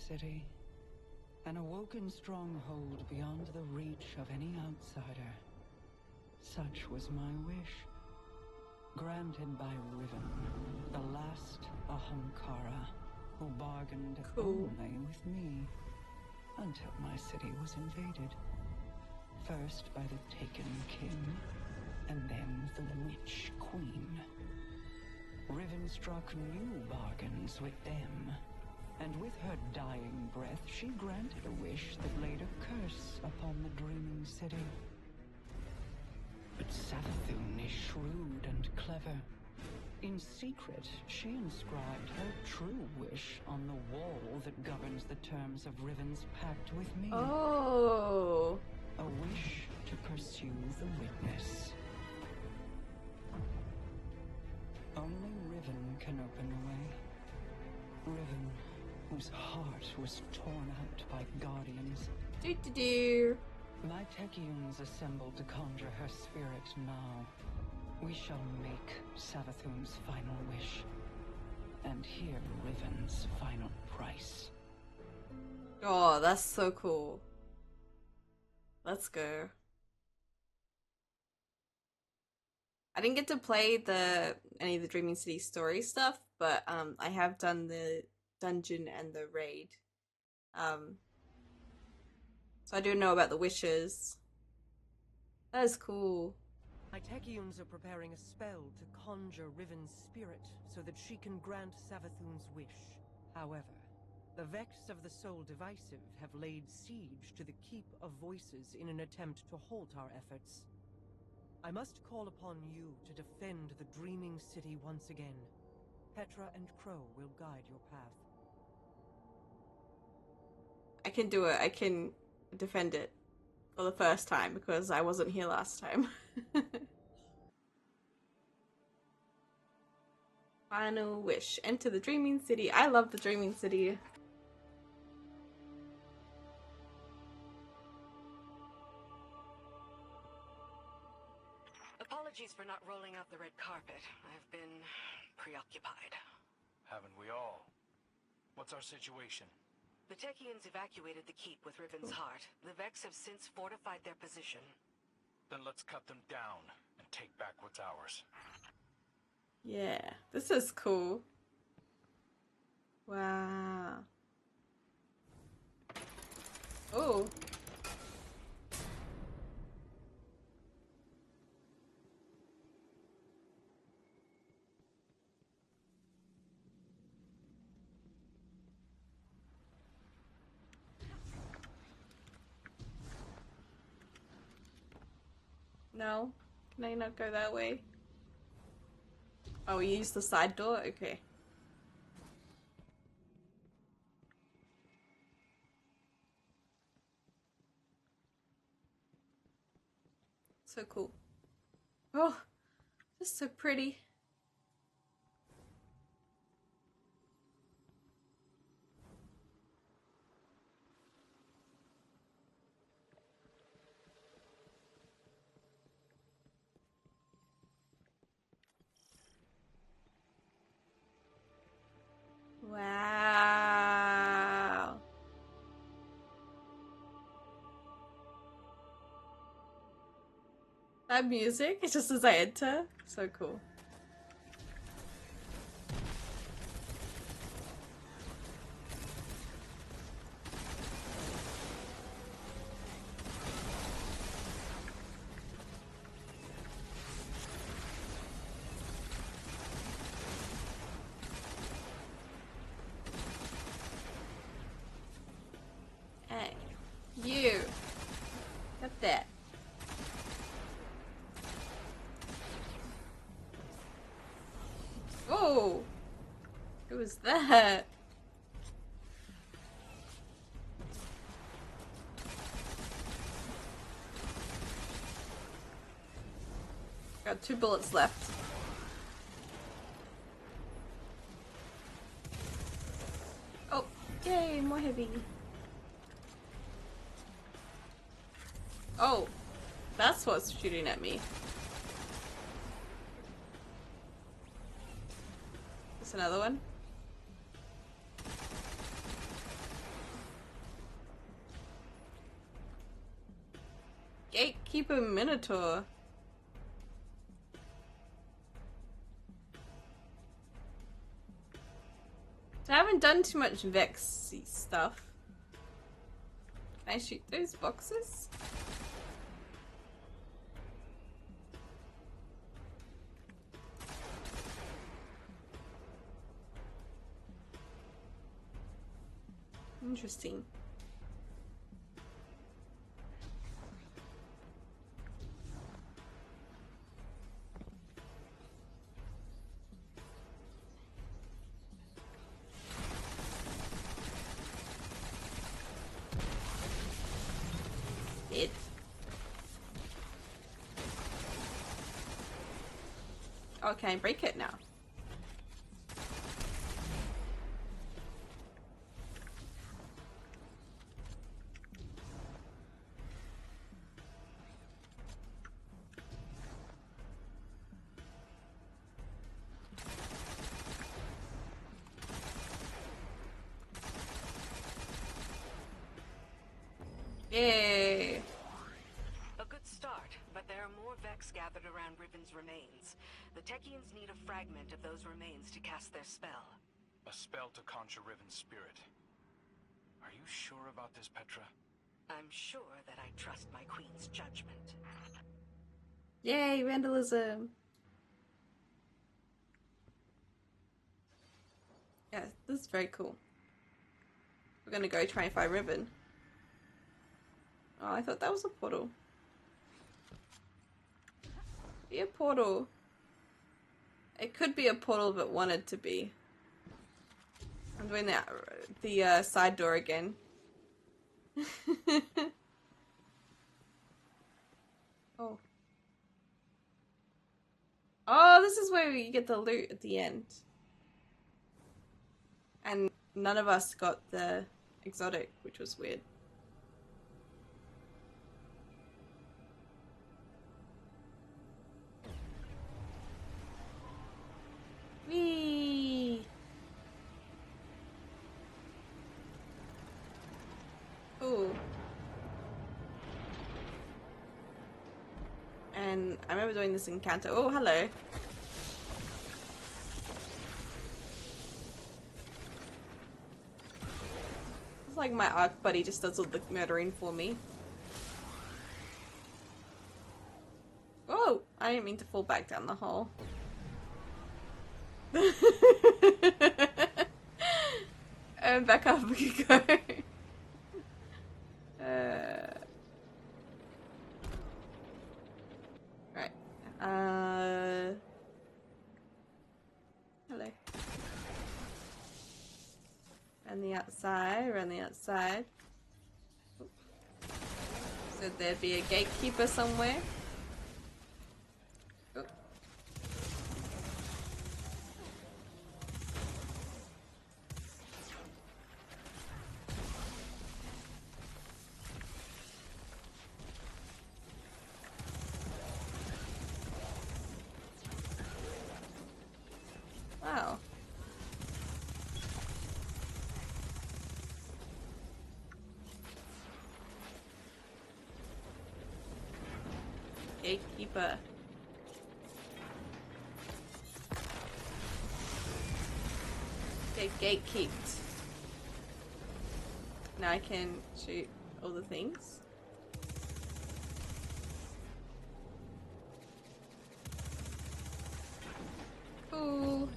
city. An awoken stronghold beyond the reach of any outsider. Such was my wish. Granted by Riven, the last Ahamkara, who bargained only with me. Until my city was invaded. First by the Taken King, and then the Witch Queen. Riven struck new bargains with them, and with her dying breath she granted a wish that laid a curse upon the dreaming city. But Savathun is shrewd and clever. In secret, she inscribed her true wish on the wall that governs the terms of Riven's pact with me. Oh. A wish to pursue the witness. Only Riven can open the way. Riven, whose heart was torn out by guardians. Do-do-do. My Techians assembled to conjure her spirit now. We shall make Savathun's final wish, and hear Riven's final price. Oh, that's so cool. Let's go. I didn't get to play any of the Dreaming City story stuff, but I have done the dungeon and the raid. So I do know about the wishes. That is cool. My Techians are preparing a spell to conjure Riven's spirit so that she can grant Savathun's wish. However, the Vex of the Soul Divisive have laid siege to the Keep of Voices in an attempt to halt our efforts. I must call upon you to defend the Dreaming City once again. Petra and Crow will guide your path. I can do it. I can defend it for the first time because I wasn't here last time. Final wish. Enter the Dreaming City. I love the Dreaming City. Apologies for not rolling out the red carpet. I've been preoccupied. Haven't we all? What's our situation? The Techians evacuated the keep with Riven's heart. The Vex have since fortified their position. Then let's cut them down and take back what's ours. Yeah, this is cool. Wow. Oh. No? Can I not go that way? Oh, we use the side door? Okay. So cool. Oh, just so pretty. Wow. That music, it's just as I enter. So cool. Hey, you. Got that. Oh, who was that? Got 2 bullets left. Oh, yay, more heavy. Oh, that's what's shooting at me. There's another one. Gatekeeper Minotaur. So I haven't done too much Vexy stuff. Can I shoot those boxes? Interesting. It. Oh, can I break it now? Yay! A good start, but there are more Vex gathered around Riven's remains. The Techians need a fragment of those remains to cast their spell. A spell to conjure Riven's spirit. Are you sure about this, Petra? I'm sure that I trust my queen's judgment. Yay, vandalism! Yeah, this is very cool. We're gonna go try and find Riven. Oh, I thought that was a portal. Be a portal. It could be a portal if it wanted to be. I'm doing the side door again. Oh. Oh, this is where you get the loot at the end. And none of us got the exotic, which was weird. Whee! Ooh. And I remember doing this encounter. Oh, hello. It's like my arc buddy just does all the murdering for me. Oh, I didn't mean to fall back down the hole. And back up we go. Right. Hello. Around the outside, around the outside. Oop. So there'd be a gatekeeper somewhere. Oop. Wow. Gatekeeper. Get gatekeeped. Now I can shoot all the things. Cool.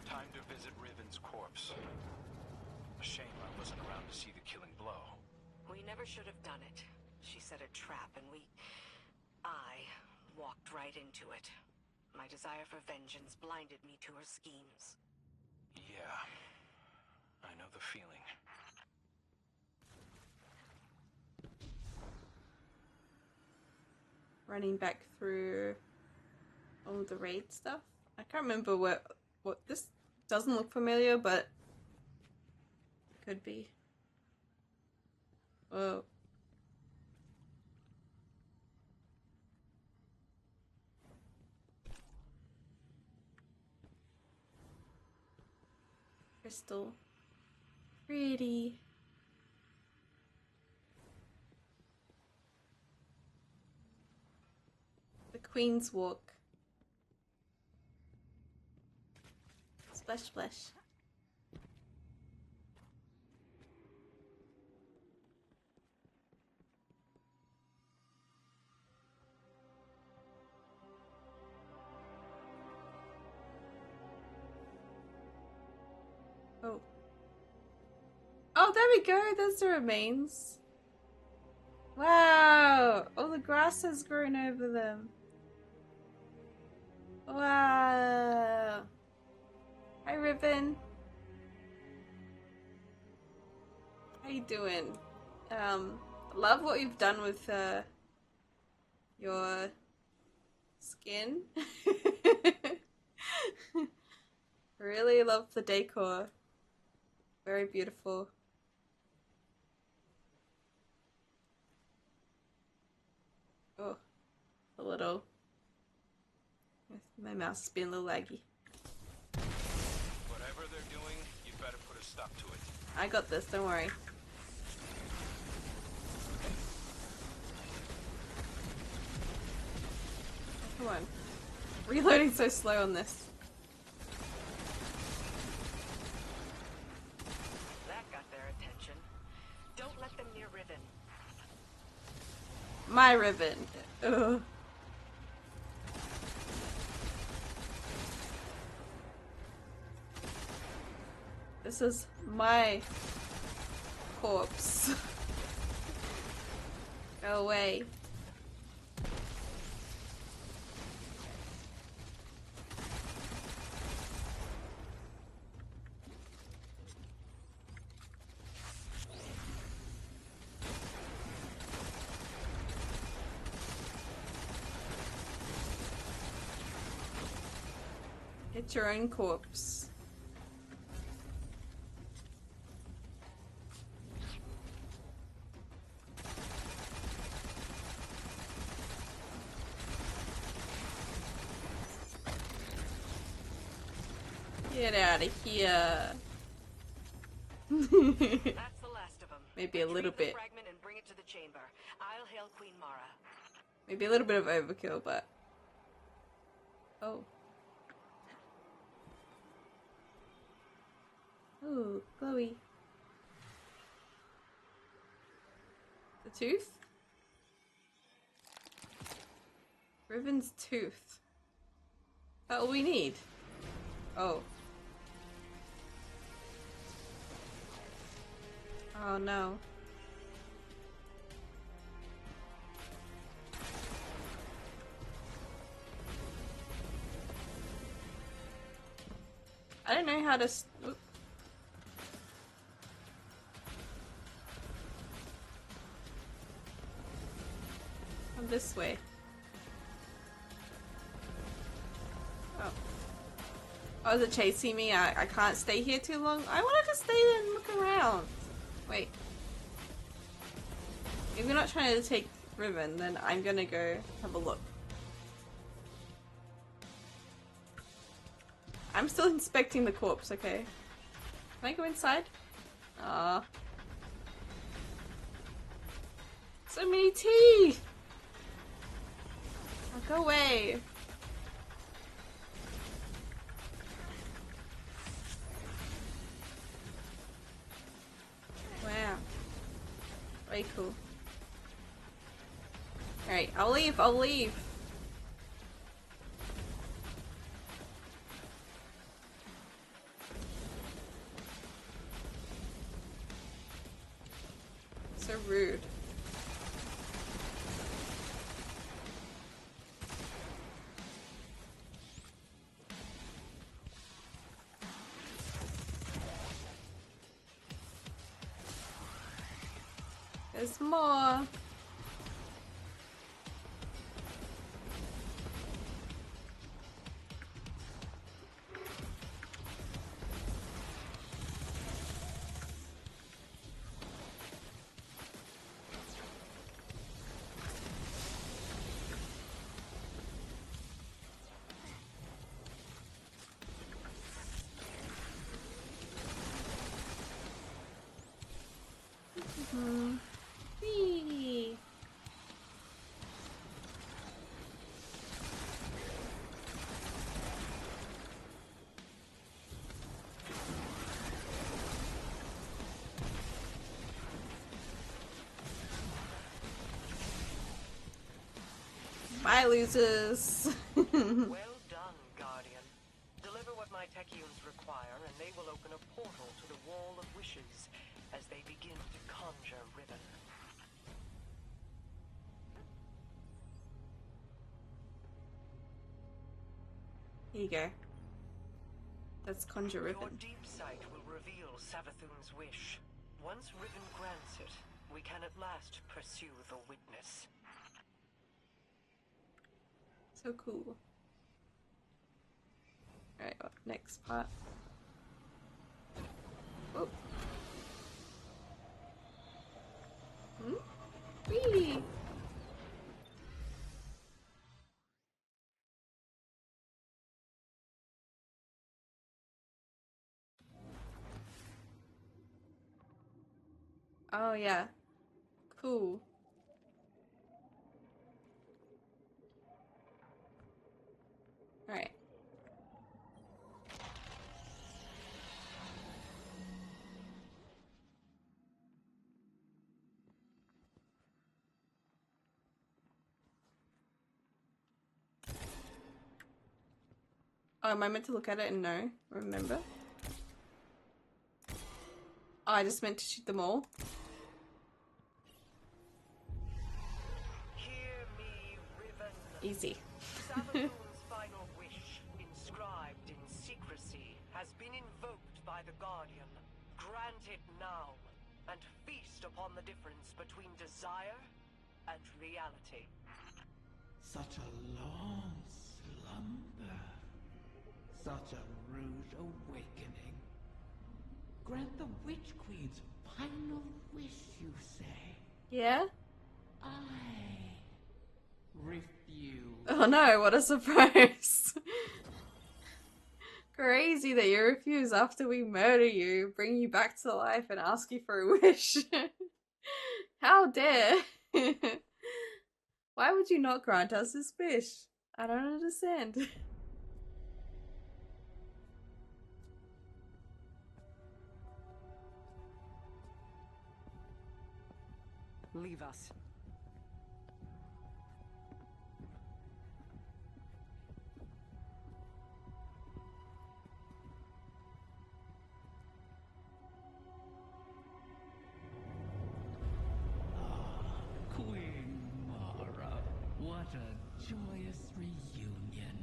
Time to visit Riven's corpse. A shame I wasn't around to see the killing blow. We never should have done it. She set a trap and I walked right into it. My desire for vengeance blinded me to her schemes. Yeah, I know the feeling. Running back through all the raid stuff. I can't remember what this doesn't look familiar, but it could be. Whoa. Crystal. Pretty. Queen's Walk. Splash, splash. Oh. Oh, there we go. There's the remains. Wow. All the grass has grown over them. Wow. Hi, Ribbon. How you doing? Love what you've done with your skin. Really love the decor. Very beautiful. Oh, a little. My mouse has been a little laggy. Whatever they're doing, you better put a stop to it. I got this, don't worry. Come on. Reloading so slow on this. That got their attention. Don't let them near Riven. My ribbon. Ugh. This is my corpse. Go away. Get your own corpse. Get out of here. That's the last of them. Maybe a little Retrieve the bit. fragment and bring it to the chamber. I'll hail Queen Mara. Maybe a little bit of overkill, but... Oh. Ooh, glowy. The tooth? Riven's tooth. Is that all we need? Oh. Oh no. I don't know how to. Oop. Come this way. Oh. Oh, is it chasing me? I can't stay here too long. I wanted to stay there and look around. Wait. If you're not trying to take Riven, then I'm gonna go have a look. I'm still inspecting the corpse, okay? Can I go inside? Ah. So many teeth! Oh, go away. Wow. Very cool. Alright, I'll leave, I'll leave. So rude. There's more. Whee! Bye, losers. Well done, Guardian. Deliver what my Techians require, and they will open a portal to the Wall of Wishes as they begin to conjure Riven. Here you go. Let's conjure Riven. Your deep sight will reveal Savathun's wish. Once Riven grants it, we can at last pursue the witness. So cool. Alright, next part. Oh. Hmm? Whee! Oh yeah. Cool. Alright. Oh, am I meant to look at it and know? Remember? Oh, I just meant to shoot them all. Hear me, Riven. Easy. Savathun's final wish, inscribed in secrecy, has been invoked by the Guardian. Grant it now, and feast upon the difference between desire and reality. Such a long slumber. Such a rude awakening. Grant the Witch Queen's final wish, you say? Yeah? I refuse. Oh no, what a surprise. Crazy that you refuse after we murder you, bring you back to life, and ask you for a wish. How dare! Why would you not grant us this wish? I don't understand. Leave us. Queen Mara, what a joyous reunion.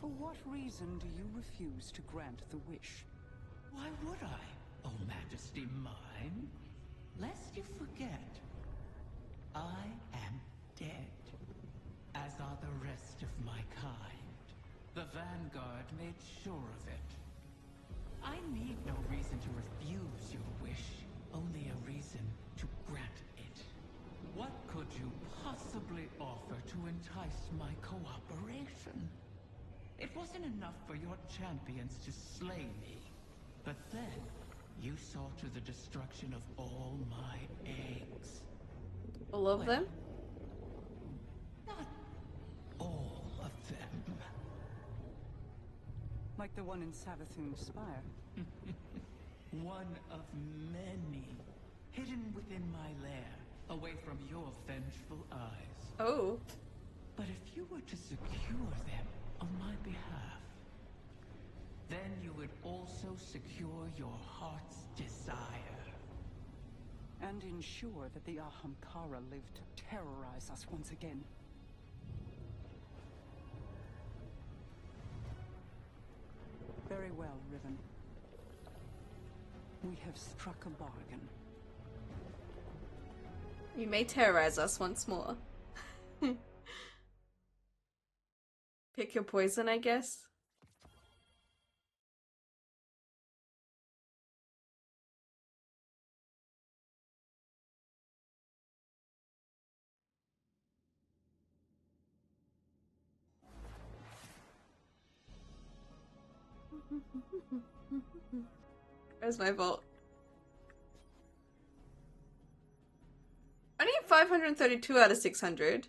For what reason do you refuse to grant the wish? Why would I, oh Majesty mine? Lest you forget, I am dead, as are the rest of my kind. The Vanguard made sure of it. I need no reason to refuse your wish, only a reason to grant it. What could you possibly offer to entice my cooperation? It wasn't enough for your champions to slay me, but then you saw to the destruction of all my eggs. All of them? Not all of them. Like the one in Savathun's spire? One of many, hidden within my lair, away from your vengeful eyes. Oh. But if you were to secure them on my behalf, then you would also secure your heart's desire. And ensure that the Ahamkara live to terrorize us once again. Very well, Riven. We have struck a bargain. You may terrorize us once more. Pick your poison, I guess. Where's my vault? I need 532 out of 600.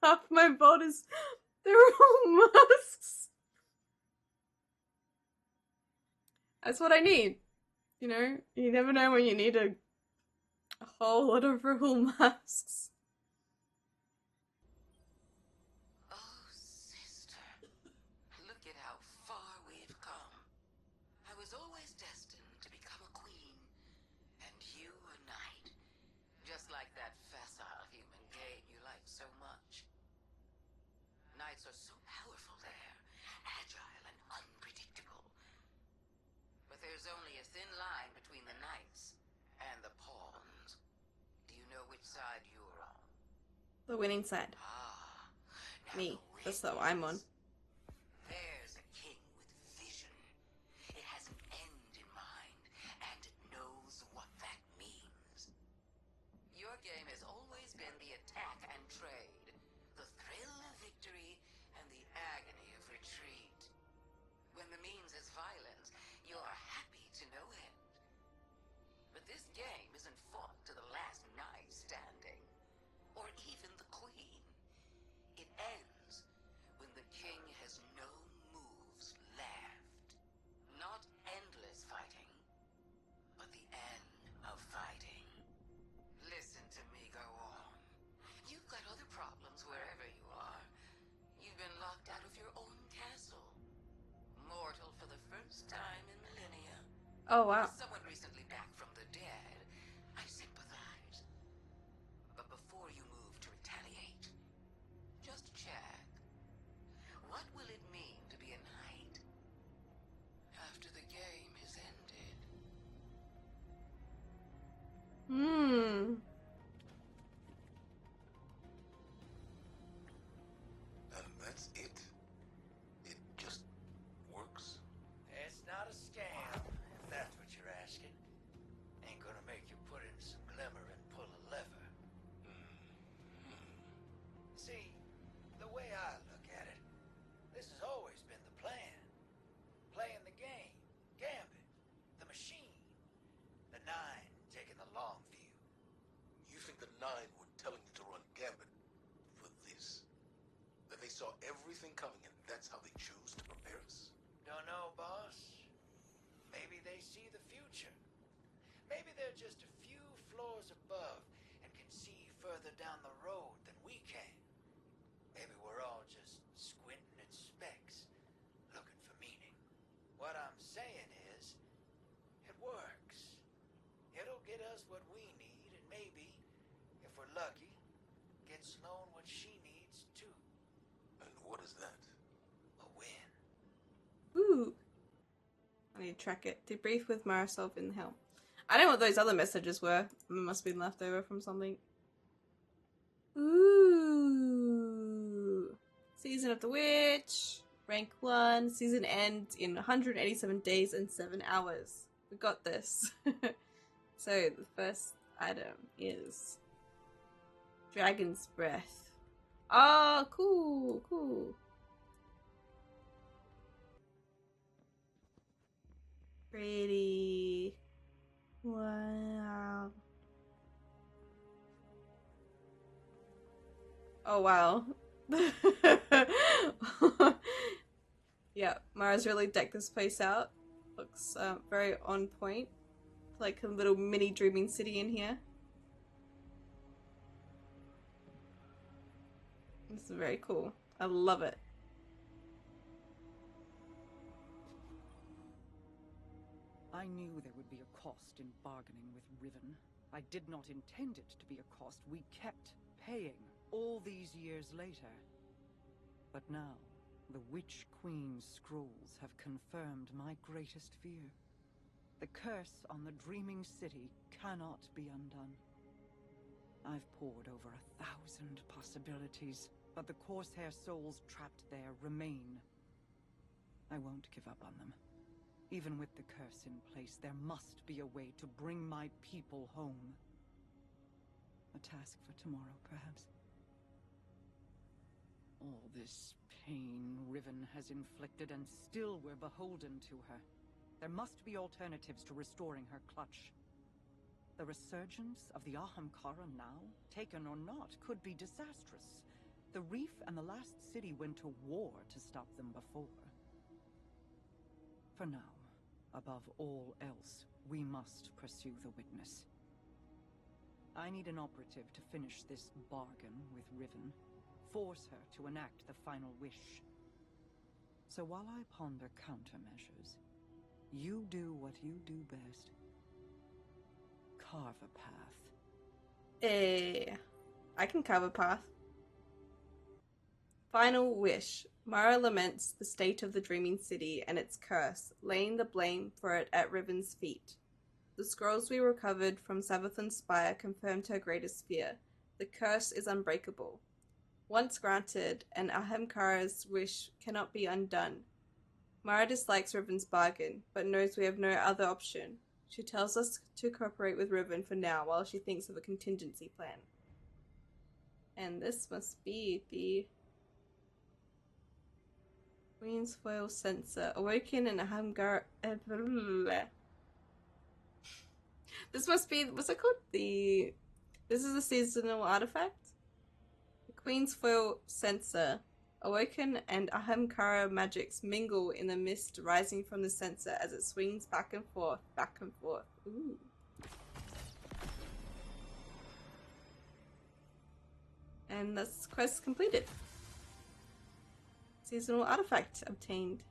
Half my vault is... They're That's what I need. You know, you never know when you need a whole lot of real masks. Oh, sister, look at how far we've come. I was always destined to become a queen, and you a knight. Just like that facile human game you like so much. Knights are so powerful there, agile and unpredictable. But there's only a thin line between the knights and the pawns. Do you know which side you're on? The winning side. Ah, now Me. the That's win what I'm on. is, there's a king with vision. It has an end in mind, and it knows what that means. Your game has always been the attack and trade, the thrill of victory and the agony of retreat. When the means is violence, you're happy to no end. But this game isn't fought to the last knight standing, or even the queen. It ends when the king has no moves left. Not endless fighting, but the end of fighting. Listen to me go on. You've got other problems wherever you are. You've been locked out of your own castle. Mortal for the first time in millennia. Oh, wow. As someone recently back from the dead, I sympathize. But before you move to retaliate, just check. What will it mean to be a knight after the game is ended? And that's it? It just works? It's not a scam, if that's what you're asking. Ain't gonna make you put in some glimmer and pull a lever. See, the way I look at it, this has always been the plan. Playing the game, Gambit, the machine. The Nine taking the long view. You think the Nine were telling you to run Gambit for this? That they saw everything coming and that's how they choose to prepare us? Don't know, boss. Maybe they see the future. Maybe they're just a few floors above and can see further down the road than we can. Maybe we're all just squinting at specs, looking for meaning. What I'm saying is, it works. It'll get us what we need, and maybe, if we're lucky, get Sloane what she needs too. And what is that? A win. Ooh. I need to track it. Debrief with Marisol in the helm. I know what those other messages were. It must have been left over from something. Ooh. Season of the Witch. Rank 1. Season ends in 187 days and 7 hours. We got this. So the first item is Dragon's Breath. Oh, cool, cool. Pretty. Wow. Oh, wow. Yeah, Mara's really decked this place out. Looks very on point. Like a little mini dreaming city in here. This is very cool. I love it. I knew there would be a cost in bargaining with Riven. I did not intend it to be a cost we kept paying all these years later. But now, the Witch Queen's scrolls have confirmed my greatest fear. The curse on the Dreaming City cannot be undone. I've pored over 1,000 possibilities, but the Corsair souls trapped there remain. I won't give up on them. Even with the curse in place, there must be a way to bring my people home. A task for tomorrow, perhaps. All this pain Riven has inflicted, and still we're beholden to her. There must be alternatives to restoring her clutch. The resurgence of the Ahamkara now, taken or not, could be disastrous. The Reef and the last city went to war to stop them before. For now, above all else, we must pursue the witness. I need an operative to finish this bargain with Riven. Force her to enact the final wish. So while I ponder countermeasures, you do what you do best. Carve a path. I can carve a path. Final wish. Mara laments the state of the Dreaming City and its curse, laying the blame for it at Riven's feet. The scrolls we recovered from Savathun's spire confirmed her greatest fear. The curse is unbreakable. Once granted, and Ahamkara's wish cannot be undone. Mara dislikes Riven's bargain, but knows we have no other option. She tells us to cooperate with Riven for now while she thinks of a contingency plan. And this must be the Queen's foil sensor. Awoken in Ahamkara. This must be, what's it called? This is a seasonal artifact? The Queen's foil sensor. Awoken and Ahamkara magics mingle in the mist rising from the sensor as it swings back and forth, back and forth. Ooh. And that's quest completed. Seasonal artifact obtained.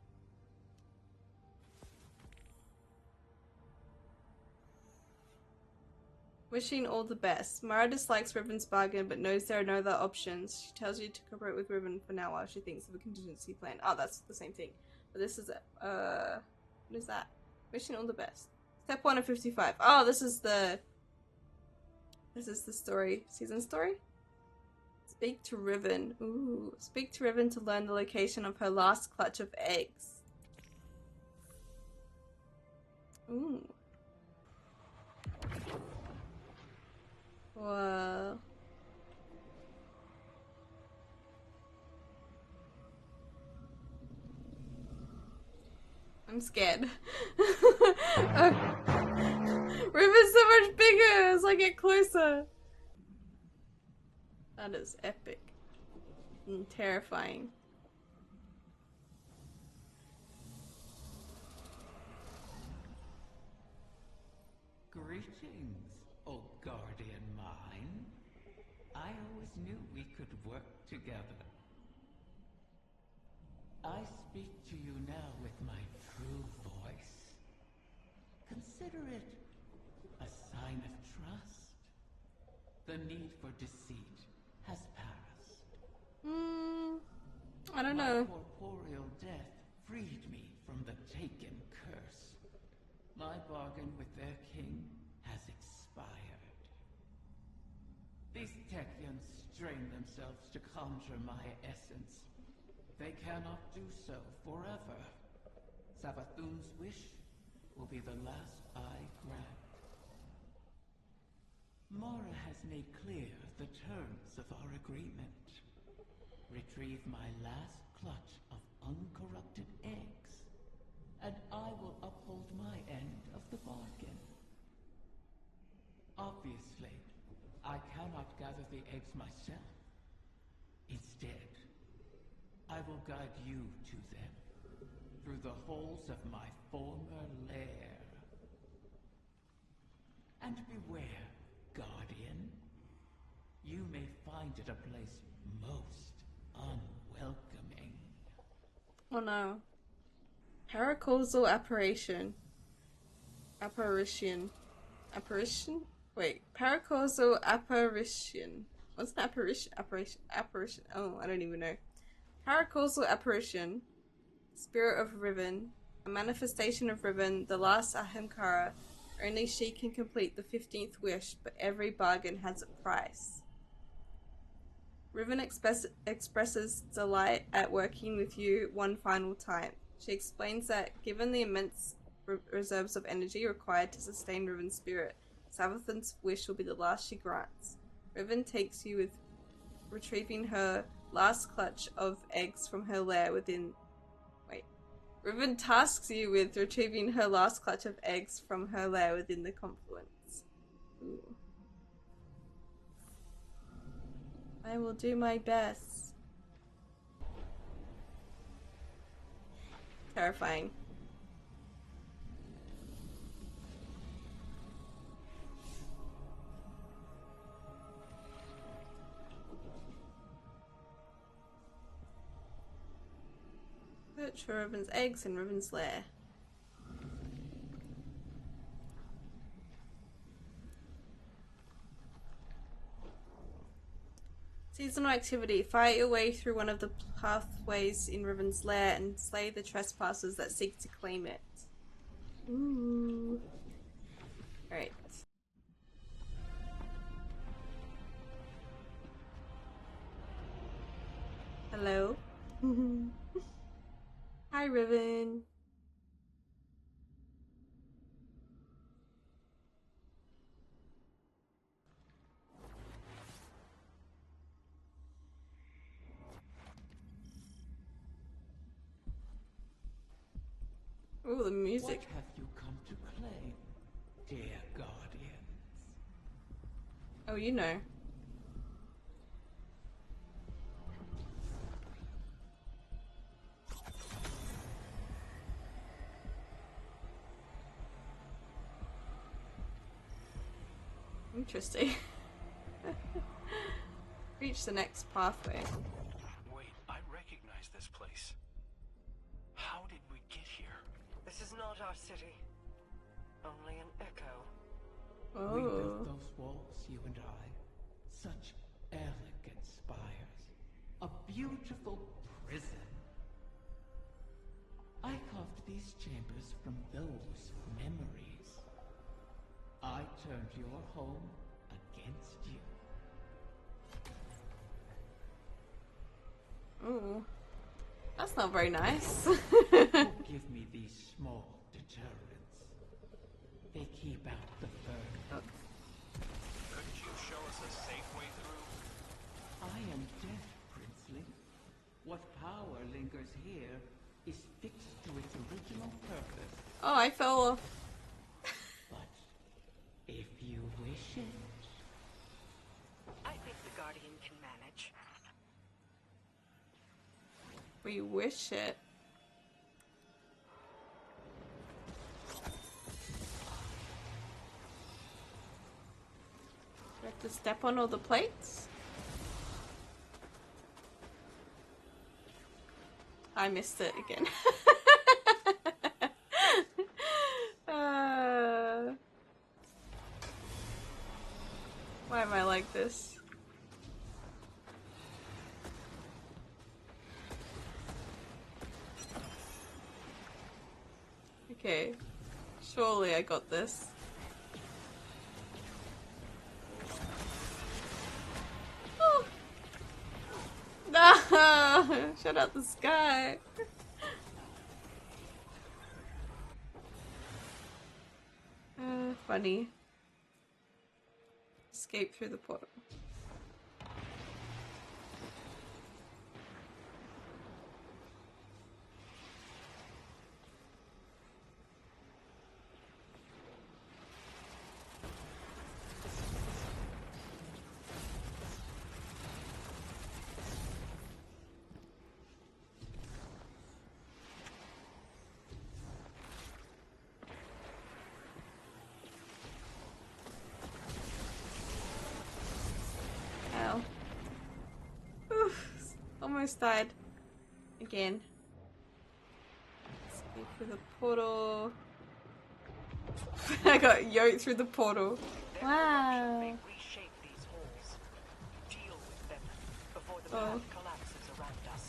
Wishing all the best. Mara dislikes Riven's bargain but knows there are no other options. She tells you to cooperate with Riven for now while she thinks of a contingency plan. Oh, that's the same thing. But this is what is that? Wishing all the best. Step 1 of 55. Oh, this is the story. Season story? Speak to Riven. Ooh. Speak to Riven to learn the location of her last clutch of eggs. Ooh. Whoa. I'm scared. Riven's so much bigger as I get closer. That is epic and terrifying. Greetings, O guardian mine. I always knew we could work together. I speak to you now with my true voice. Consider it a sign of trust. The need for deceit has passed. I don't know. My corporeal death freed me from the Taken curse. My bargain with their king has expired. These Technians strain themselves to conjure my essence. They cannot do so forever. Savathun's wish will be the last I grant. Mara has made clear the terms of our agreement. Retrieve my last clutch of uncorrupted eggs, and I will uphold my end of the bargain. Obviously, I cannot gather the eggs myself. Instead, I will guide you to them through the holes of my former lair. And beware, Guardian. You may find it a place most unwelcoming. Oh no. Paracausal apparition. Apparition. Wait. Paracausal apparition. What's an apparition? Apparition. Oh, I don't even know. Paracausal apparition. Spirit of Riven. A manifestation of Riven, the last Ahamkara. Only she can complete the 15th wish, but every bargain has a price. Riven expresses delight at working with you one final time. She explains that given the immense reserves of energy required to sustain Riven's spirit, Savathun's wish will be the last she grants. Riven takes you with retrieving her last clutch of eggs from her lair within... Riven tasks you with retrieving her last clutch of eggs from her lair within the confluence. Ooh. I will do my best. Terrifying. Search for Riven's eggs in Riven's lair. Seasonal activity. Fight your way through one of the pathways in Riven's lair and slay the trespassers that seek to claim it. Ooh. Alright. Hello? Hi, Riven. Ooh, the music. What have you come to claim, dear guardians? Oh, you know. Interesting. Reach the next pathway. Wait, I recognize this place. How did we get here? This is not our city. Only an echo. We Oh. built those walls, you and I. Such elegant spires. A beautiful prison. I carved these chambers from those memories. I turned your home against you. Ooh. That's not very nice. Give me these small deterrents. They keep out the burden. Couldn't you show us a safe way through? I am deaf, Princely. What power lingers here is fixed to its original purpose. Oh, I fell off. But if you wish it... I think the Guardian can manage. We wish it. Do I have to step on all the plates? I missed it again. Why am I like this? Okay, surely I got this. Oh. No! Shut out the sky! Funny. Escape through the portal. Ow. Oof. Almost died. Again. Escape through the portal. I got yoked through the portal. Wow. May reshape these holes. Deal with them before the Oh. path collapses around us.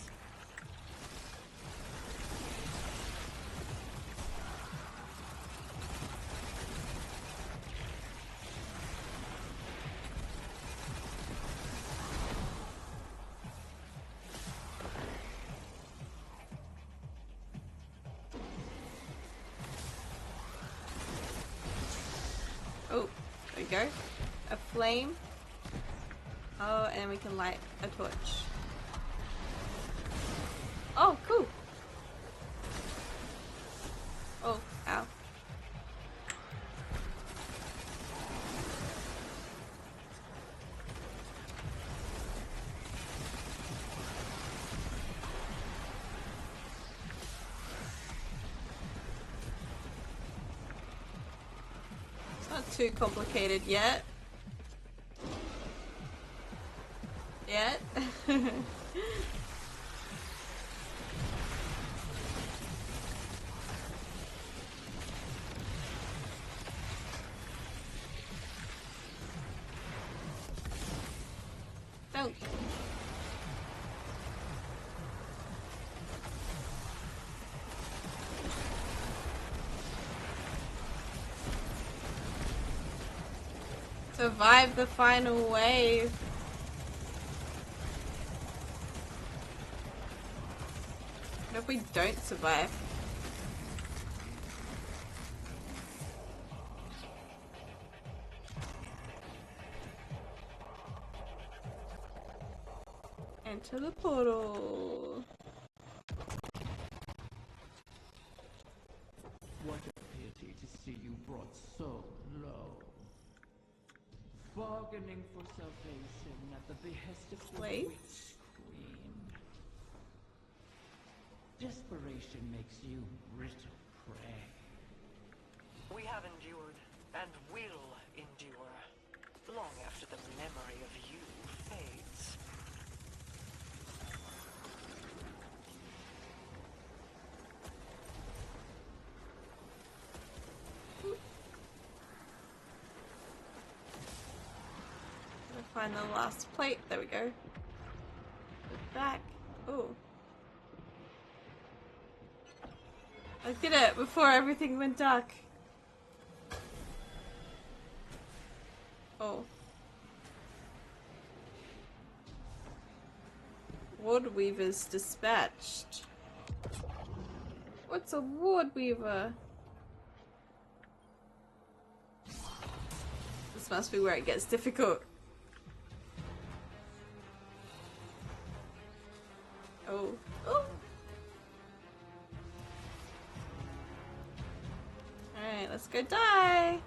Oh, there we go. A flame. Oh, and we can light a torch. Oh, cool. Oh, ow. It's not too complicated yet. Yet. Bonk. Survive the final wave. What if we don't survive? Enter the portal. What a pity to see you brought so low. Bargaining for salvation at the behest of the Wait. Witch Queen. Desperation makes you brittle prey. We have endured, and will endure, long after the memory of you fades. Find the last plate. There we go. Look back. Oh. I did it before everything went dark. Oh. Ward Weavers dispatched. What's a Ward Weaver? This must be where it gets difficult. Oh. Oh. Alright, let's go die.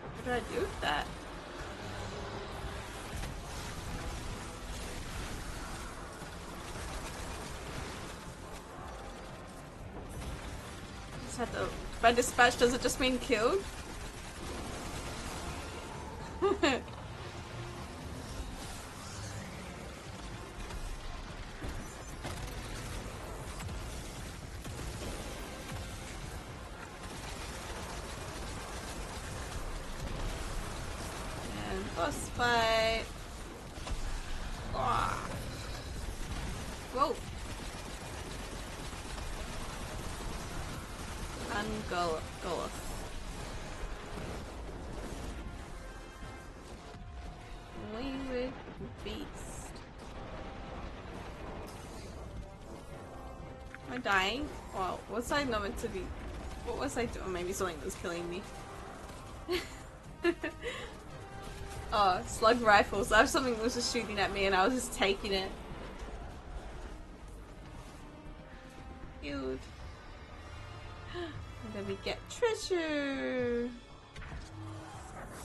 What did I do with that? Just had to, by dispatch, does it just mean killed? And boss fight. Ah. Whoa. Ungolf. Wayward beast. Am I dying? Well, was I not meant to be? What was I doing? Maybe something was killing me. Oh, slug rifles. I have something that was just shooting at me and I was just taking it. Cute. And then we get treasure.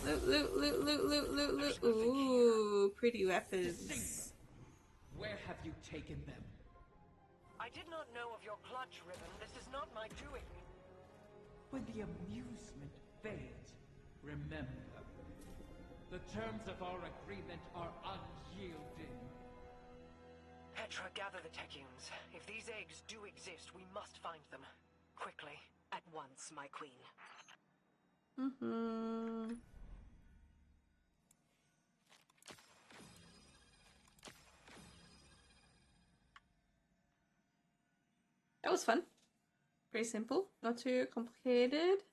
Loot, loot, loot, loot, loot, loot, loot. Ooh, pretty weapons. Where have you taken them? I did not know of your clutch, Ribbon. This is not my doing. When the amusement fades, remember, the terms of our agreement are unyielding. Petra, gather the Techians. If these eggs do exist, we must find them. Quickly. At once, my queen. Mm-hmm. That was fun. Pretty simple. Not too complicated.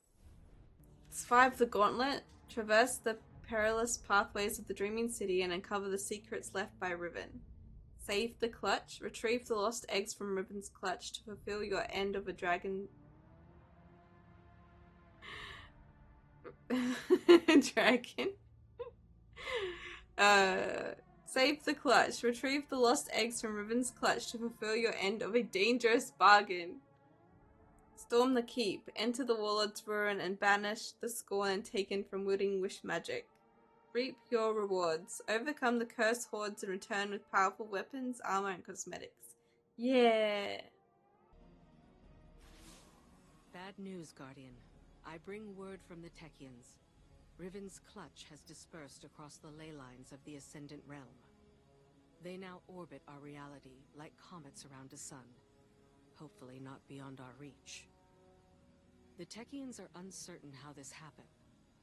Survive the gauntlet. Traverse the perilous pathways of the Dreaming City and uncover the secrets left by Riven. Save the clutch. Retrieve the lost eggs from Riven's clutch to fulfill your end of a dragon... dragon? Save the clutch. Retrieve the lost eggs from Riven's clutch to fulfill your end of a dangerous bargain. Storm the keep. Enter the warlord's ruin and banish the scorn taken from wielding wish magic. Reap your rewards. Overcome the cursed hordes and return with powerful weapons, armor, and cosmetics. Yeah. Bad news, Guardian. I bring word from the Techians. Riven's clutch has dispersed across the ley lines of the Ascendant Realm. They now orbit our reality like comets around a sun. Hopefully not beyond our reach. The Techians are uncertain how this happened,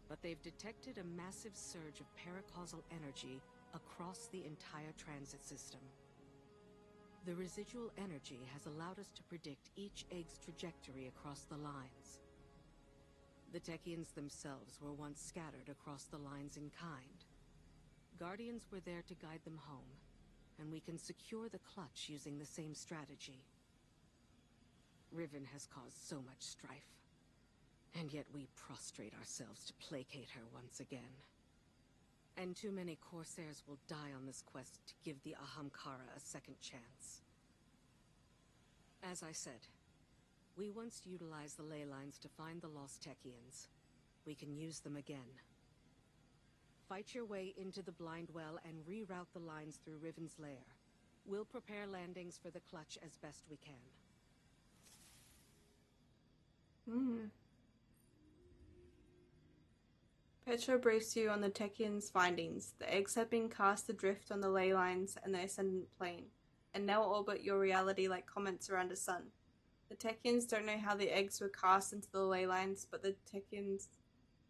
but they've detected a massive surge of paracausal energy across the entire transit system. The residual energy has allowed us to predict each egg's trajectory across the lines. The Techians themselves were once scattered across the lines in kind. Guardians were there to guide them home, and we can secure the clutch using the same strategy. Riven has caused so much strife, and yet we prostrate ourselves to placate her once again. And too many Corsairs will die on this quest to give the Ahamkara a second chance. As I said, we once utilized the ley lines to find the lost Techians. We can use them again. Fight your way into the Blind Well and reroute the lines through Riven's lair. We'll prepare landings for the clutch as best we can. Petra briefs you on the Techians' findings. The eggs have been cast adrift on the ley lines and the Ascendant Plane, and now orbit your reality like comets around a sun. The Techians don't know how the eggs were cast into the ley lines, but the Techians'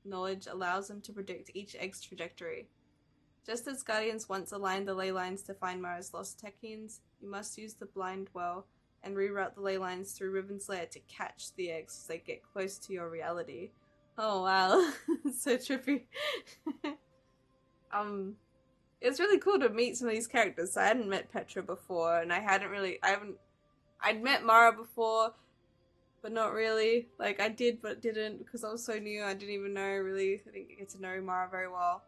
knowledge allows them to predict each egg's trajectory. Just as Guardians once aligned the ley lines to find Mara's lost Techians, you must use the Blind Well and reroute the ley lines through Riven's lair to catch the eggs as they get close to your reality. Oh wow, so trippy. It's really cool to meet some of these characters. I hadn't met Petra before, and I'd met Mara before, but not really. Like, I did, but didn't, because I was so new. I didn't even know, really. I didn't get to know Mara very well.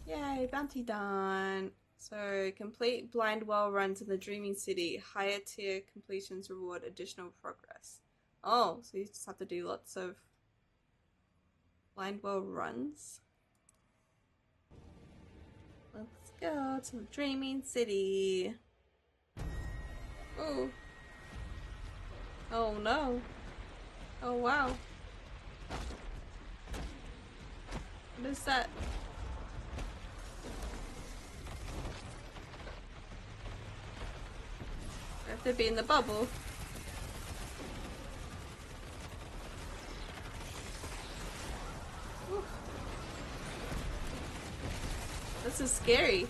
Yay, bounty done. So, complete Blind Well runs in the Dreaming City. Higher tier completions reward additional progress. Oh, so you just have to do lots of Blind Well runs. Let's go to the Dreaming City. Oh. Oh no. Oh wow. What is that? I have to be in the bubble. Ooh. This is scary.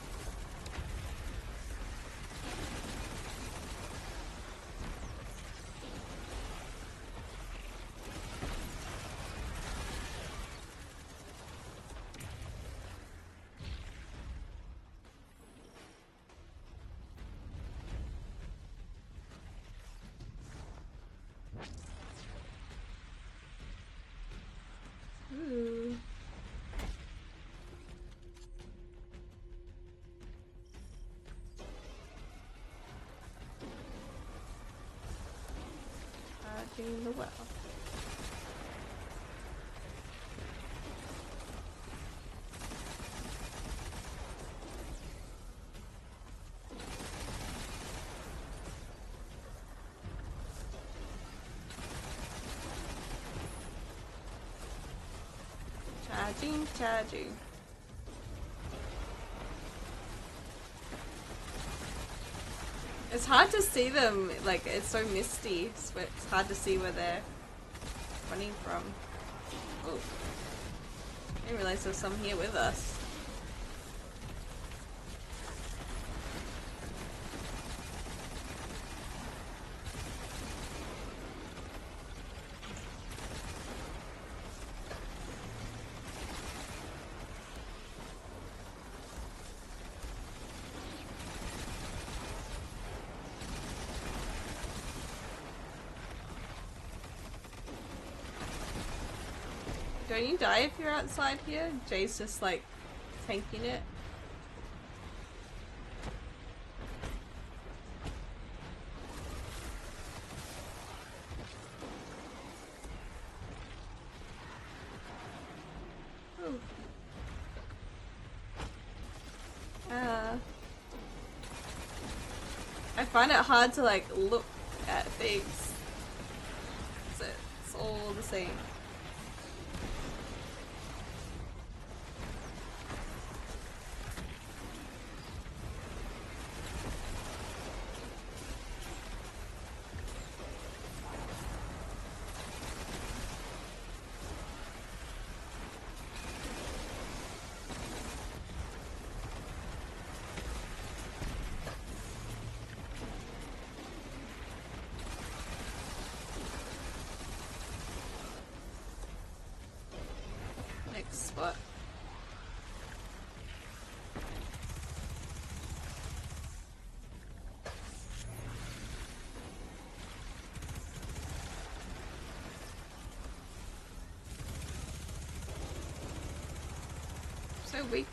Ooh. Charging the well. Charging. It's hard to see them, like, it's so misty, so it's hard to see where they're running from. Oh, I didn't realize there was some here with us. Don't you die if you're outside here? Jay's just like tanking it. Ooh. I find it hard to like look at things. all the same. Next spot. So weak.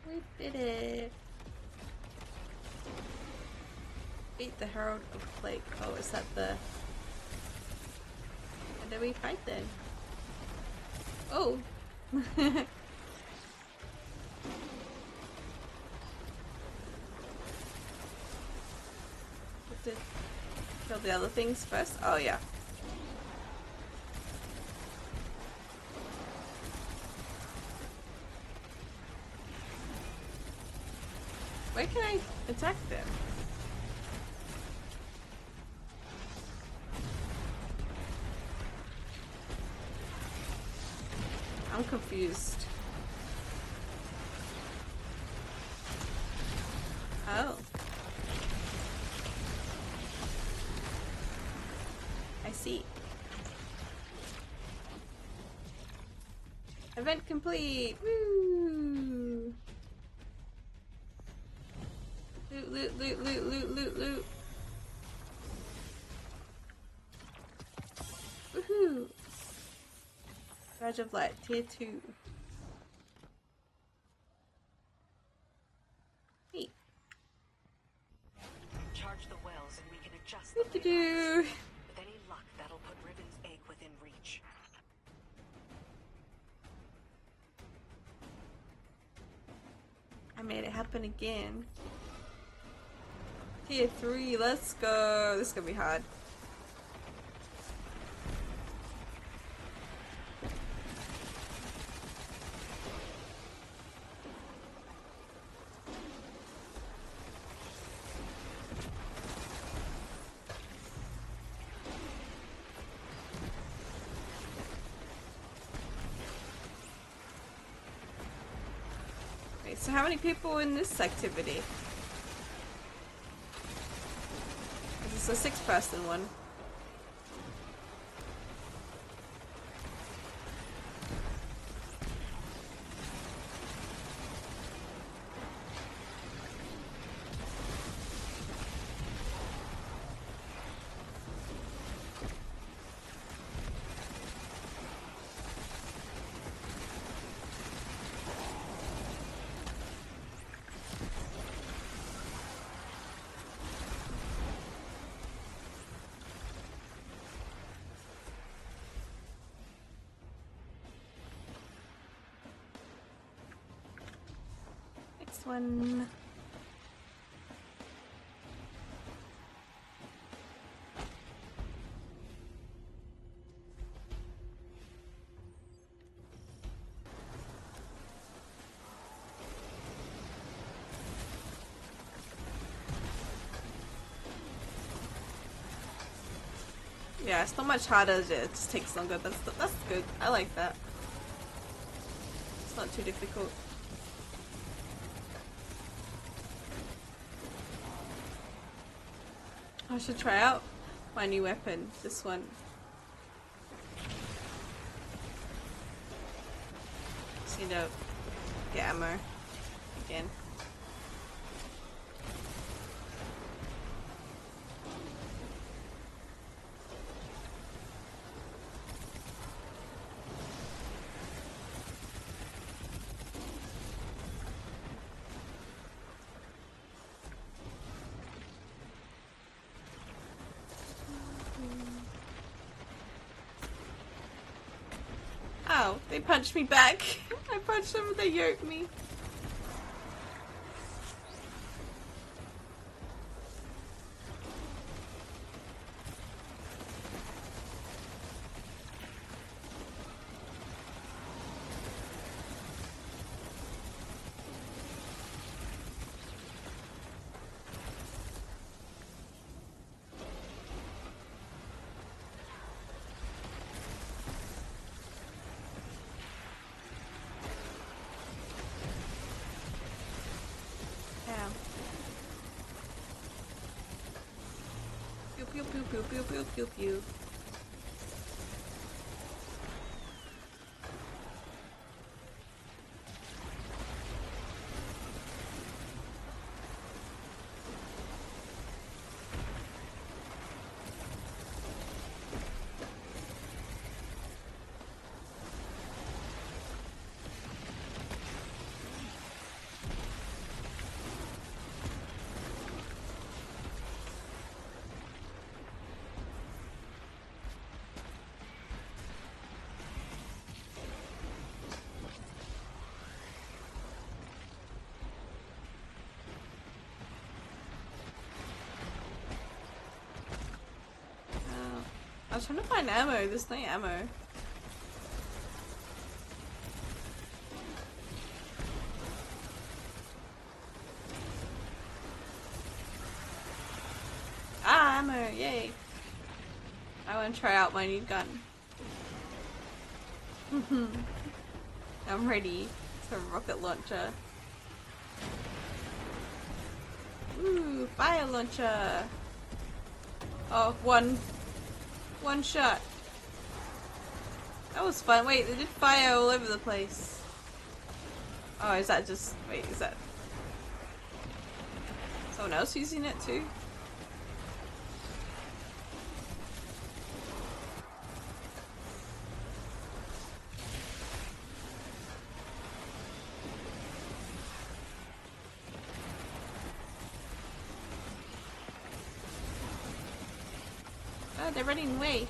We did it. Beat the Herald of Plague. Oh, is that the... And then we fight then. Oh! To kill the other things first? Oh yeah. Where can I attack them? I'm confused. Oh. I see. Event complete! Woo! Loot, loot, loot, loot, loot, loot, loot. Woohoo! Badge of Light, tier 2. Hey. Charge the wells and we can adjust What to the do? levels. With any luck, that'll put Riven's egg within reach. I made it happen again. Tier 3, let's go. This is gonna be hard. Okay, so how many people in this activity? It's a 6-person one. Next one. Yeah, it's not much harder, it just takes longer. That's good. I like that. It's not too difficult. I should try out my new weapon. This one. Just need to get ammo again. Ow, they punched me back. I punched them, they yoked me. Pew pew pew pew pew pew pew. I was trying to find ammo, there's no ammo. Ah, ammo, yay! I want to try out my new gun. I'm ready for a rocket launcher. Ooh, fire launcher! Oh, one shot. That was fun. Wait, they did fire all over the place. Oh, is that just... Wait, is that... someone else using it too? Oh, they're running away.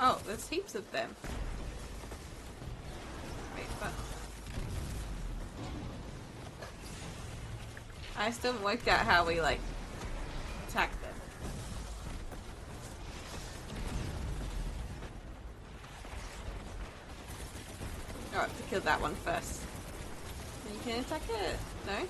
Oh, there's heaps of them. Wait, but I still haven't worked out how we like attack them. Oh, I have to kill that one first. Then you can attack it. No?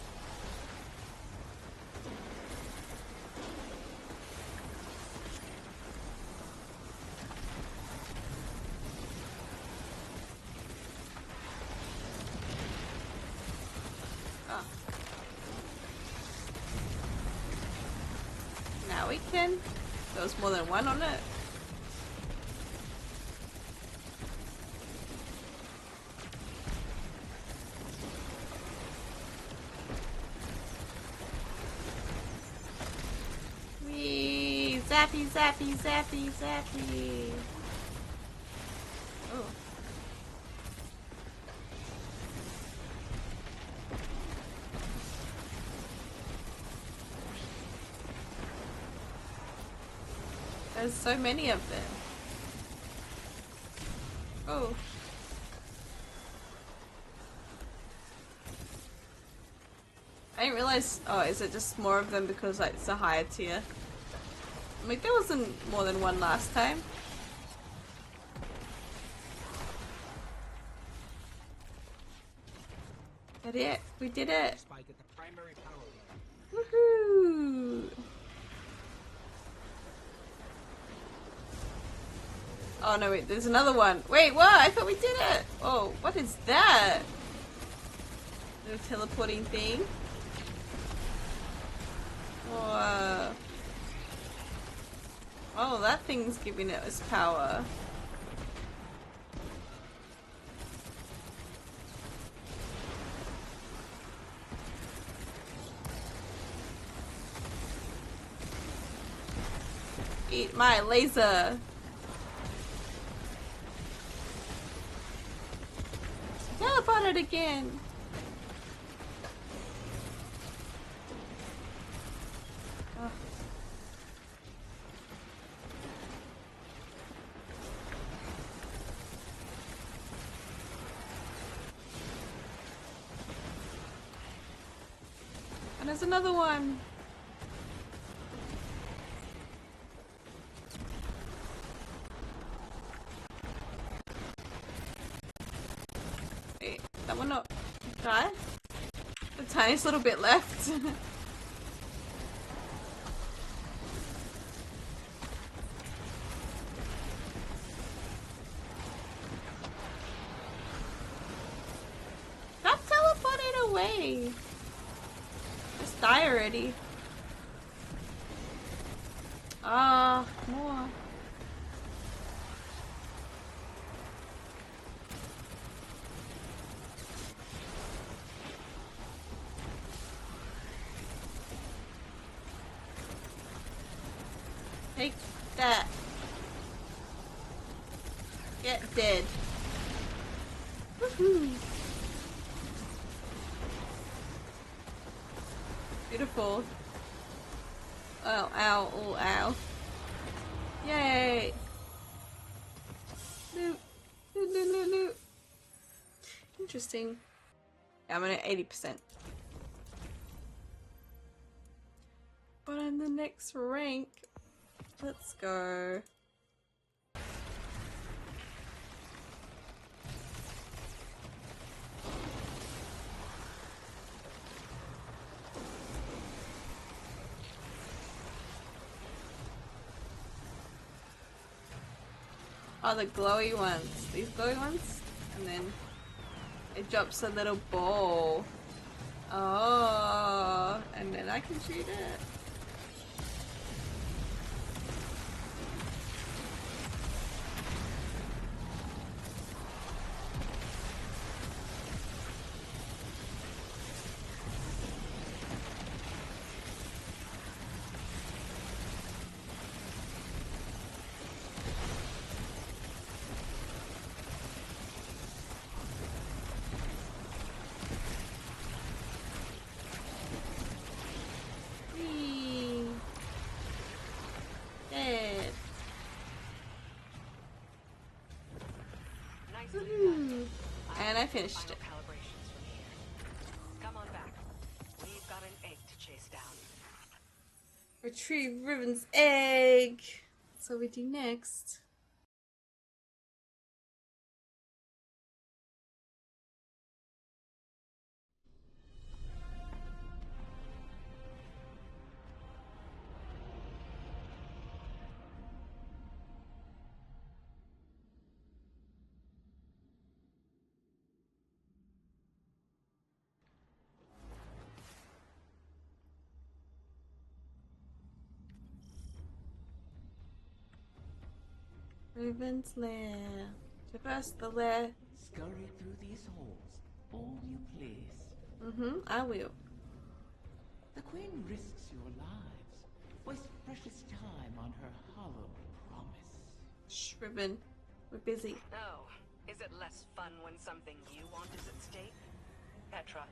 Now we can. There was more than one on it. Wee! Zappy, zappy, zappy, zappy. Oh. There's so many of them. Oh. I didn't realize. Oh, is it just more of them because like it's a higher tier? I mean, there wasn't more than one last time. That it? We did it! Spike at the primary power level. Woohoo! Oh no, wait, there's another one. Wait, what? I thought we did it! Oh, what is that? Little teleporting thing. Oh, that thing's giving it its power. Eat my laser. Teleport it again. Oh. And there's another one. Wait, that one not die? The tiniest little bit left. Stop teleporting away. Just die already. Ah, more. Take that. Get dead. Woohoo. Beautiful. Oh, ow, oh, ow. Yay! Loot. Loot, loot, loot, loot. Interesting. Yeah, I'm at 80%. But on the next rank, let's go. Oh, the glowy ones. These glowy ones? And then it drops a little ball. Oh, and then I can shoot it. And I finished it. Come on back. We've got an egg to chase down. Retrieve Riven's egg. That's what we do next. Riven's lair. Traverse the lair. Scurry through these halls, all you please. I will. The Queen risks your lives, wastes precious time on her hollow promise. Shh, Riven. We're busy. Oh, is it less fun when something you want is at stake? Petra.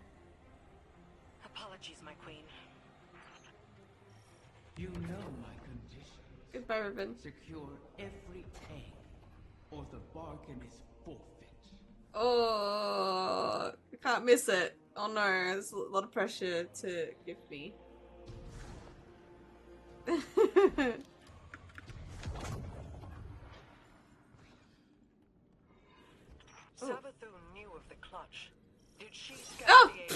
Apologies, my queen. You know my conditions. Goodbye, Riven. Secure every egg, or the bargain is forfeit. Oh, I can't miss it. Oh no, there's a lot of pressure to give me. Savathun knew of the clutch. Did she scout Oh, the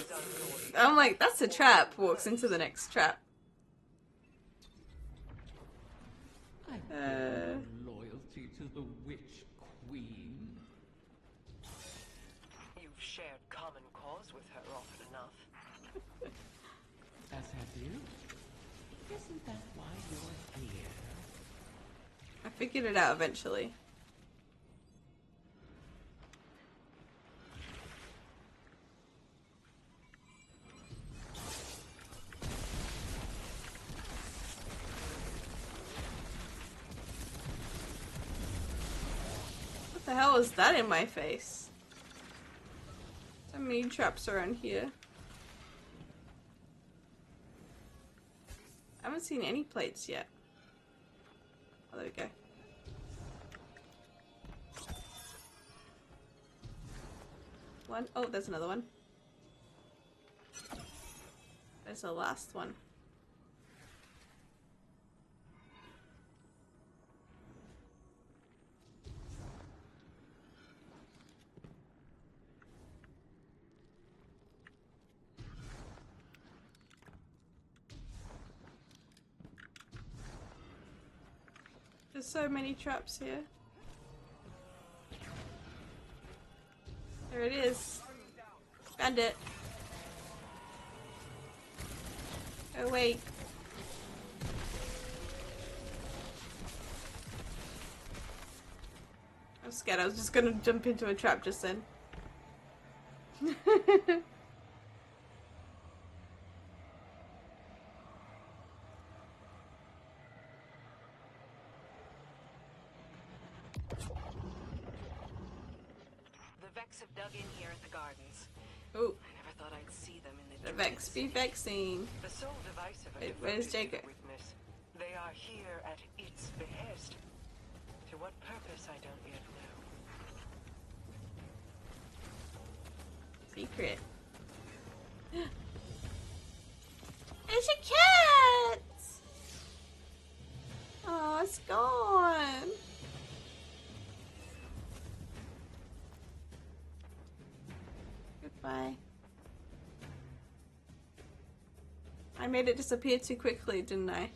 I'm like, that's a trap. Walks into the next trap. I feel loyalty to the Witch Queen. You've shared common cause with her often enough. As have you. Isn't that why you're here? I figured it out eventually. What the hell is that in my face? So many traps around here. I haven't seen any plates yet. Oh, there we go. One. Oh, there's another one. There's the last one. There's so many traps here. There it is. Found it. Oh wait. I'm scared. I was just gonna jump into a trap just then. The Vex have dug in here at the gardens. Oh, I never thought I'd see them in the the Vex be vexing. The sole divisive are Wait, where's devoted to Jacob? the witness. They are here at its behest. To what purpose I don't yet know. Secret. There's a cat! Oh, it's gone. Goodbye. I made it disappear too quickly, didn't I?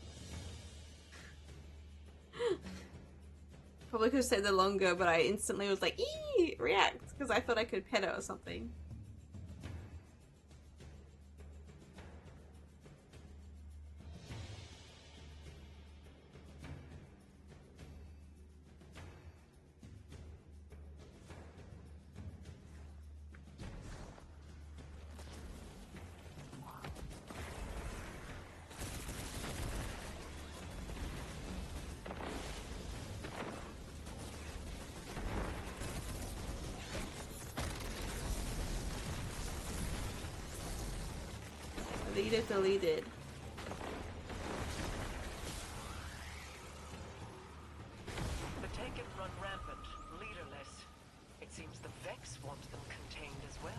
Probably could have stayed there longer, but I instantly was like, "Ee!" react, because I thought I could pet it or something. Deleted. The Taken run rampant, leaderless. It seems the Vex want them contained as well.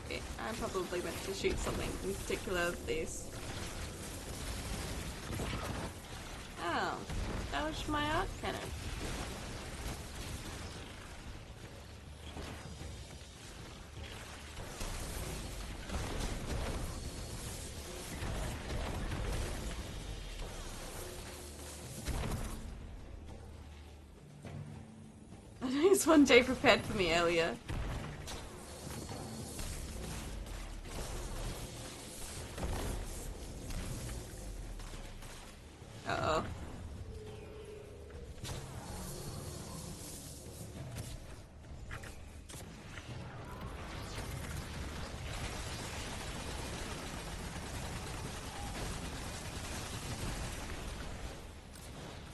Okay, I probably meant to shoot something in particular of these. Oh, that was my arc cannon. I think it's one Jay prepared for me earlier. Uh-oh.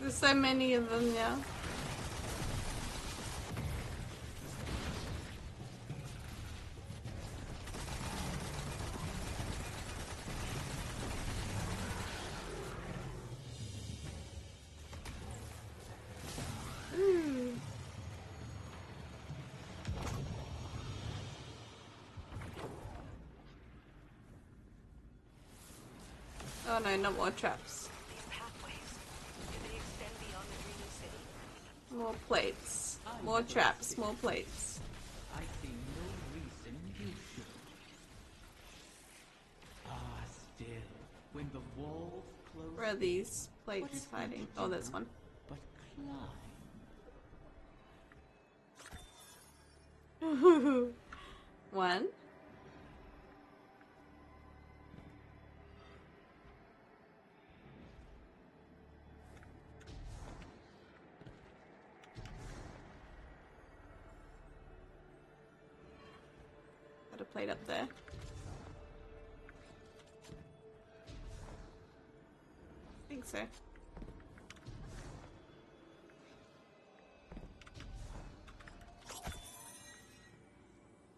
There's so many of them now. Oh no, not more traps. These pathways, do they extend beyond the Dreaming City? More plates. More traps. More plates. I see no reason you should. Ah, still, when the walls close. Where are these What plates is there hiding? to Oh, do there's one. but climb? One. Got a plate up there. I think so.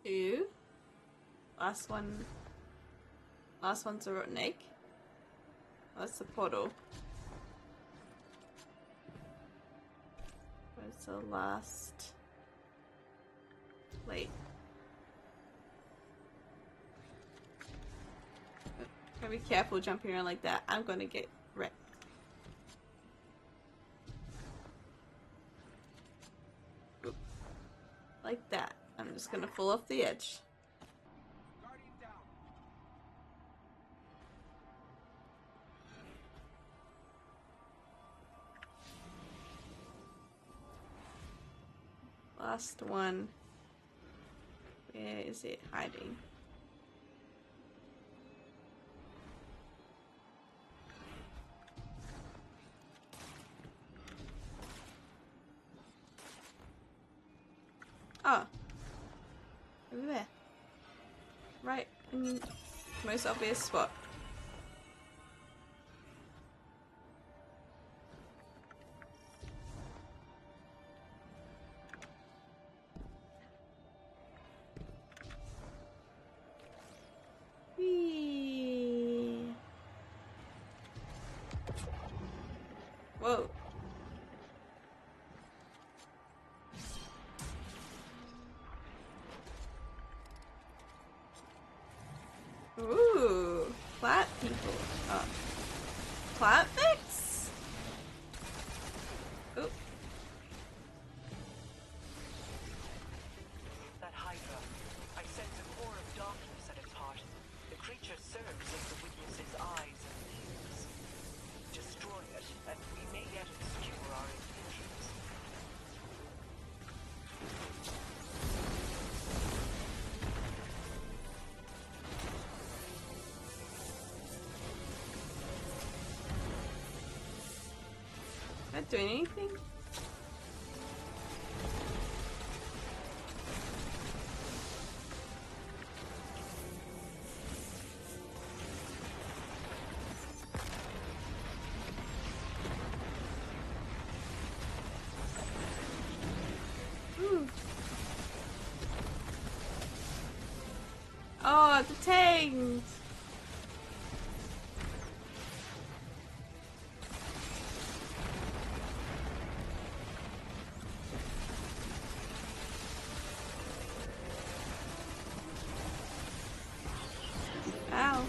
Two. Last one. Last one's a rotten egg. That's the portal. Where's the last plate? Gotta be careful jumping around like that. I'm gonna get wrecked. Oop. Like that. I'm just gonna fall off the edge. Last one. Where is it hiding? Oh. Over there. Right in the most obvious spot. Whee. Whoa. Ooh, plat people. Oh. Plat fix? Oh. That Hydra. I sense a core of darkness at its heart. The creature serves as the witness's eyes and ears. Destroy it, and we may yet obscure our intentions. Not doing anything? Ooh. Oh, the tanks! Ow.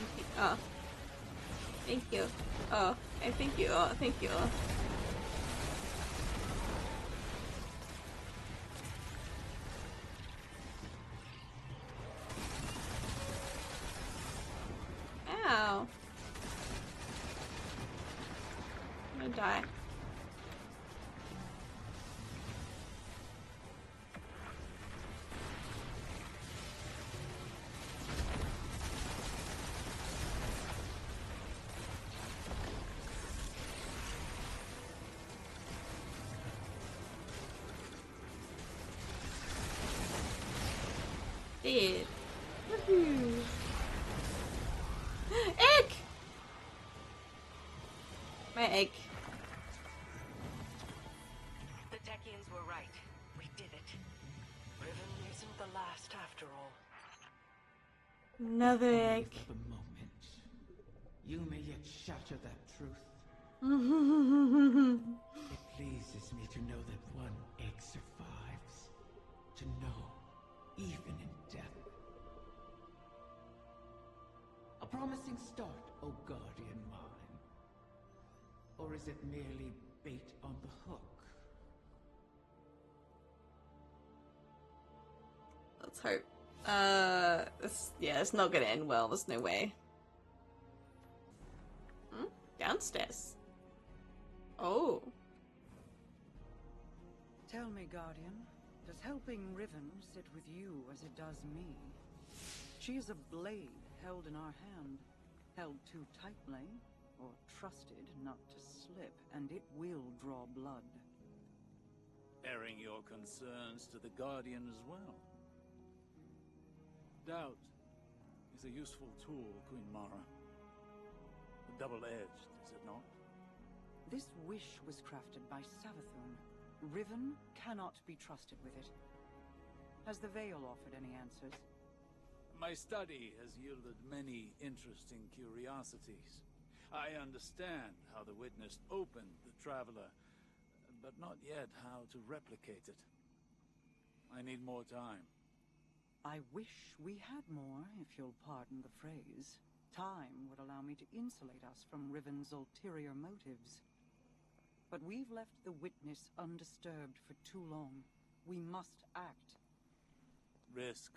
Thank you. Oh. Thank you. Oh. I thank you. Oh, thank you. Ow. I'm gonna die. Dead. Woohoo. Egg! My egg. The Techians were right. We did it. Riven isn't the last after all. Another egg. Only for the moment. You may yet shatter that truth. Egg. It pleases me to know that one egg survives. To know, even in death. A promising start, O guardian mine. Or is it merely bait on the hook? Let's hope. It's not gonna end well. There's no way. Downstairs. Oh. Tell me, Guardian, does helping Riven sit with you as it does me? She is a blade held in our hand, held too tightly, or trusted not to slip, and it will draw blood. Airing your concerns to the Guardian as well. Doubt is a useful tool, Queen Mara. Double-edged, is it not? This wish was crafted by Savathun. Riven cannot be trusted with it. Has the Veil offered any answers? My study has yielded many interesting curiosities. I understand how the Witness opened the Traveler, but not yet how to replicate it. I need more time. I wish we had more, if you'll pardon the phrase. Time would allow me to insulate us from Riven's ulterior motives. But we've left the Witness undisturbed for too long. We must act. Risk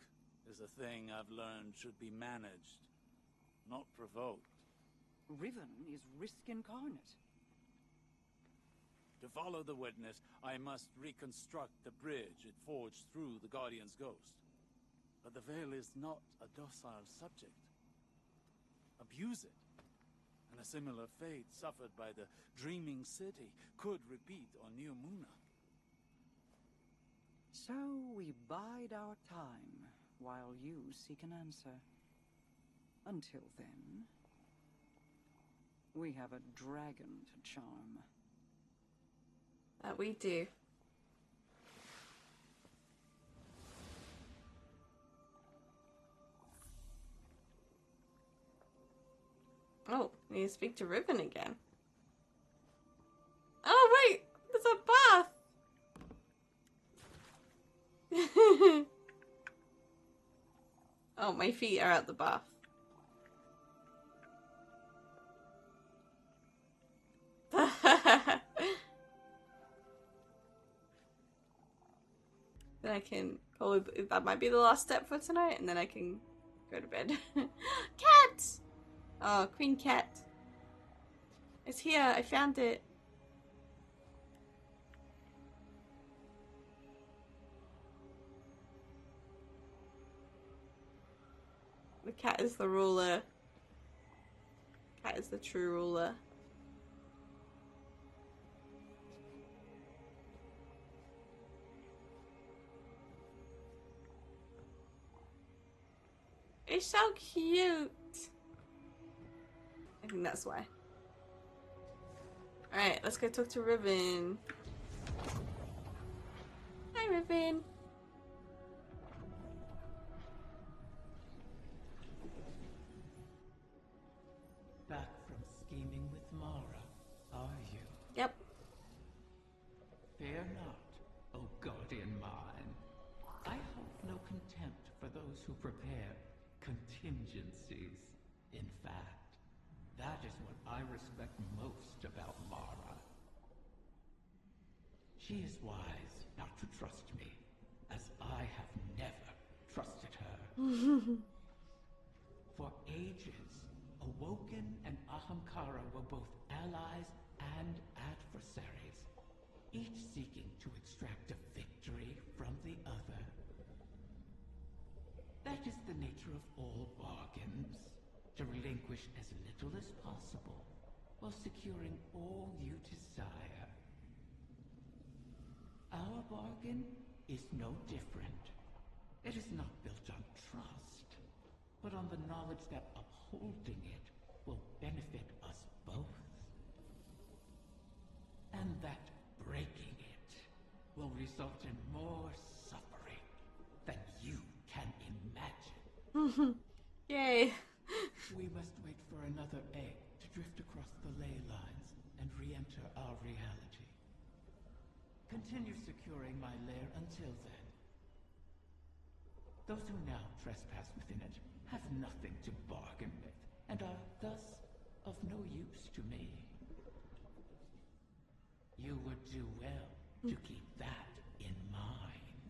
is a thing I've learned should be managed, not provoked. Riven is risk incarnate. To follow the Witness, I must reconstruct the bridge it forged through the Guardian's ghost. But the Veil is not a docile subject. Abuse it, and a similar fate suffered by the Dreaming City could repeat on New Muna. So we bide our time, while you seek an answer. Until then, we have a dragon to charm. That we do. Oh, I need to speak to Riven again. Oh wait, there's a bath! Oh, my feet are at the bath. Then I can probably, that might be the last step for tonight, and then I can go to bed. Cat! Oh, Queen Cat. It's here, I found it. The cat is the ruler. Cat is the true ruler. It's so cute. I think that's why. Alright, let's go talk to Riven. Hi, Riven. Back from scheming with Mara, are you? Yep. Fear not, O guardian mine. I hold no contempt for those who prepare contingencies. In fact, that is what I respect most about Mara. She is wise not to trust me, as I have never trusted her. For ages, Awoken and Ahamkara were both allies and adversaries, each seeking to extract a victory from the other. That is the nature of all bargains, to relinquish as little as possible, while securing all you desire. Our bargain is no different. It is not built on trust, but on the knowledge that upholding it will benefit us both. And that breaking it will result in more suffering than you can imagine. Yay. We must wait for another egg to drift across the ley lines and re-enter our reality. Continue securing my lair until then. Those who now trespass within it have nothing to bargain with, and are thus of no use to me. You would do well to keep that in mind.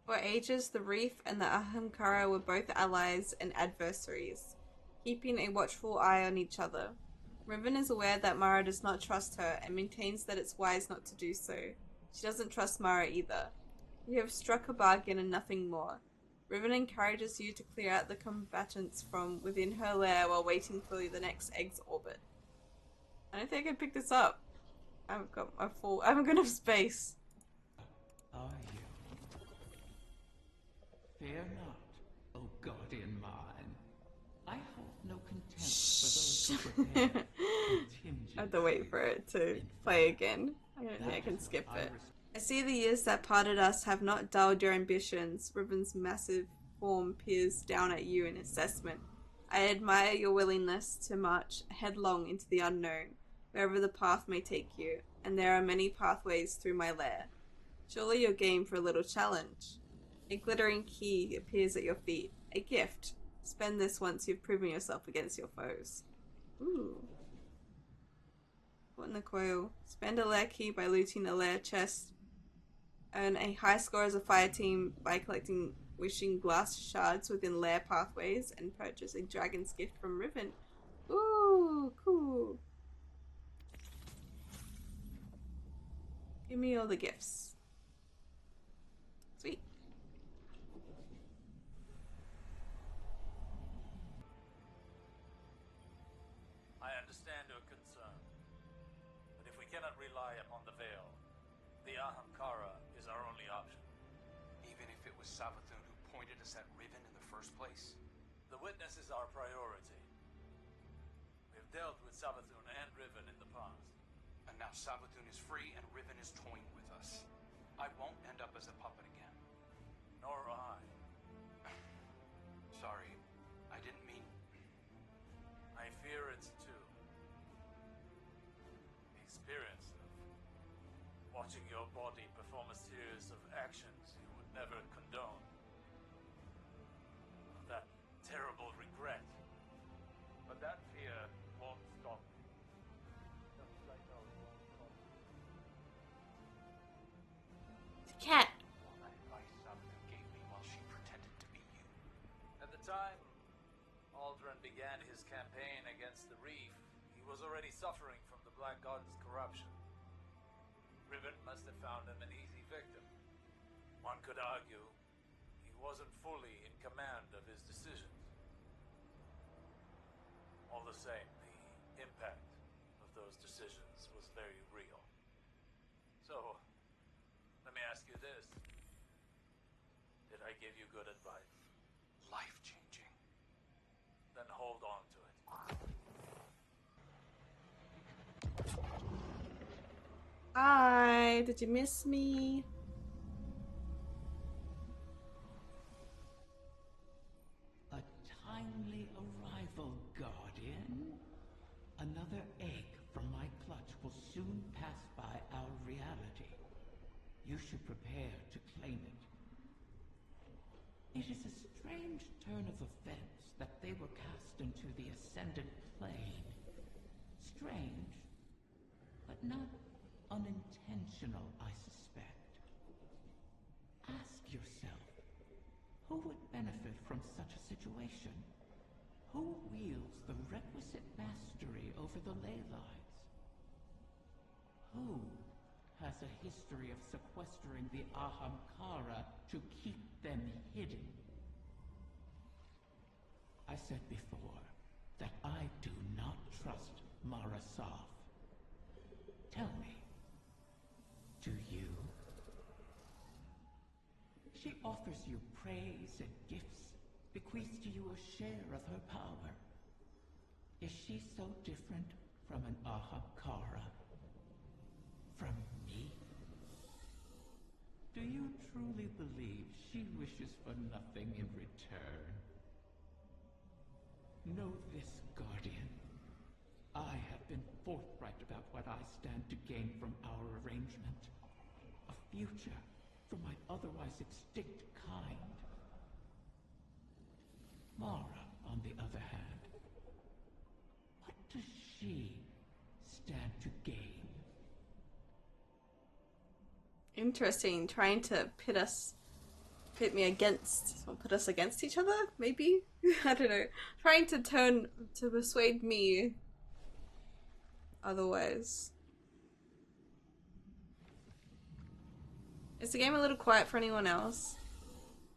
For ages, the Reef and the Ahamkara were both allies and adversaries, keeping a watchful eye on each other. Riven is aware that Mara does not trust her and maintains that it's wise not to do so. She doesn't trust Mara either. You have struck a bargain and nothing more. Riven encourages you to clear out the combatants from within her lair while waiting for the next egg's orbit. I don't think I can pick this up. I haven't got enough space. Are you? Fear not, O guardian mine. I hold no contempt for those who prepare contingencies. I have to wait for it to play again. I don't think I can skip it. I see the years that parted us have not dulled your ambitions. Riven's massive form peers down at you in assessment. I admire your willingness to march headlong into the unknown, wherever the path may take you, and there are many pathways through my lair. Surely you're game for a little challenge. A glittering key appears at your feet. A gift. Spend this once you've proven yourself against your foes. Ooh. What in the coil? Spend a lair key by looting a lair chest. Earn a high score as a fire team by collecting wishing glass shards within lair pathways, and purchase a dragon's gift from Riven. Ooh, cool. Give me all the gifts. Sweet. I understand your concern, but if we cannot rely upon the Veil, the Ahamkara is our only option. Even if it was Savathun who pointed us at Riven in the first place? The witness is our priority. We've dealt with Savathun and Riven in the past. And now Savathun is free and Riven is toying with us. I won't end up as a puppet again. Nor I. Sorry, I didn't mean... I fear it too. The experience of watching your body perform a series of actions you would never condone. That terrible regret. But that fear won't stop me. Just as I know it won't stop you. The cat. That advice Savathun gave me while she pretended to be you. At the time Aldrin began his campaign against the Reef, he was already suffering from the Black God's corruption. Riven must have found him an easy victim. One could argue he wasn't fully in command of his decisions. All the same, the impact of those decisions was very real. So, let me ask you this. Did I give you good advice? Life-changing. Then hold on to it. Hi, did you miss me? A timely arrival, Guardian. Another egg from my clutch will soon pass by our reality. You should prepare to claim it. It is a strange turn of events that they were cast into the Ascendant Plane. Strange, but not unintentional, I suspect. Ask yourself, who would benefit from such a situation? Who wields the requisite mastery over the ley lines? Who has a history of sequestering the Ahamkara to keep them hidden? I said before that I do not trust Mara Saf. Tell me, do you? She offers you praise and gifts, bequeaths to you a share of her power. Is she so different from an Ahamkara? From me? Do you truly believe she wishes for nothing in return? Know this, Guardian. I have been forthright about what I stand to gain from our arrangement. A future for my otherwise extinct kind. Mara, on the other hand, what does she stand to gain? Interesting, trying to pit us against each other, maybe? I don't know. Trying to persuade me otherwise. Is the game a little quiet for anyone else?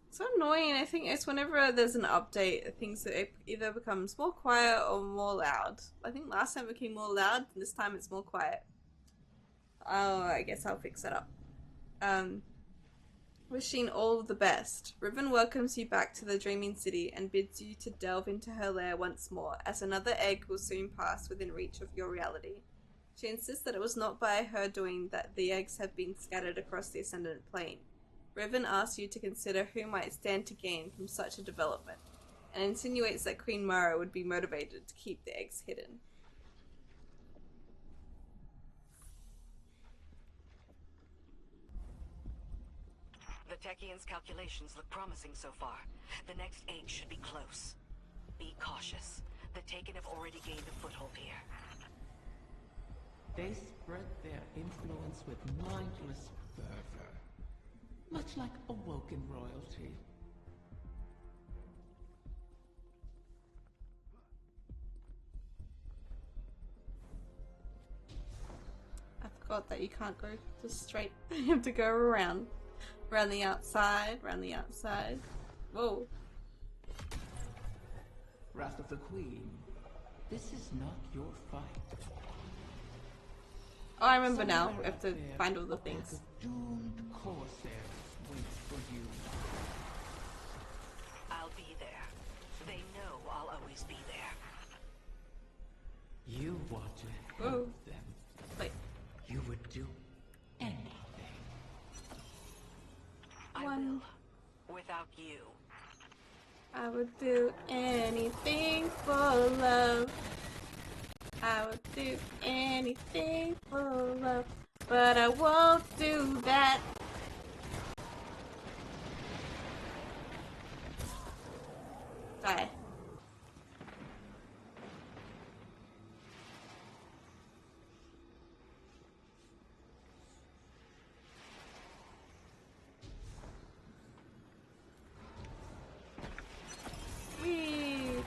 It's so annoying. I think it's whenever there's an update, things either becomes more quiet or more loud. I think last time it became more loud, and this time it's more quiet. Oh, I guess I'll fix that up. Wishing all the best. Riven welcomes you back to the Dreaming City and bids you to delve into her lair once more, as another egg will soon pass within reach of your reality. She insists that it was not by her doing that the eggs have been scattered across the Ascendant Plane. Riven asks you to consider who might stand to gain from such a development, and insinuates that Queen Mara would be motivated to keep the eggs hidden. The Techians' calculations look promising so far. The next 8 should be close. Be cautious. The Taken have already gained a foothold here. They spread their influence with mindless fervor, much like awoken royalty. I forgot that you can't go just straight. You have to go around. Around the outside, around the outside. Whoa. Wrath of the Queen, this is not your fight. Oh, I remember now. We have to find all the things. Doomed corsairs wait for you. I'll be there. They know I'll always be there. You want to help them. Wait. You would do anything. I will. Without you. I would do anything for love. I would do anything for love. But I won't do that. Die.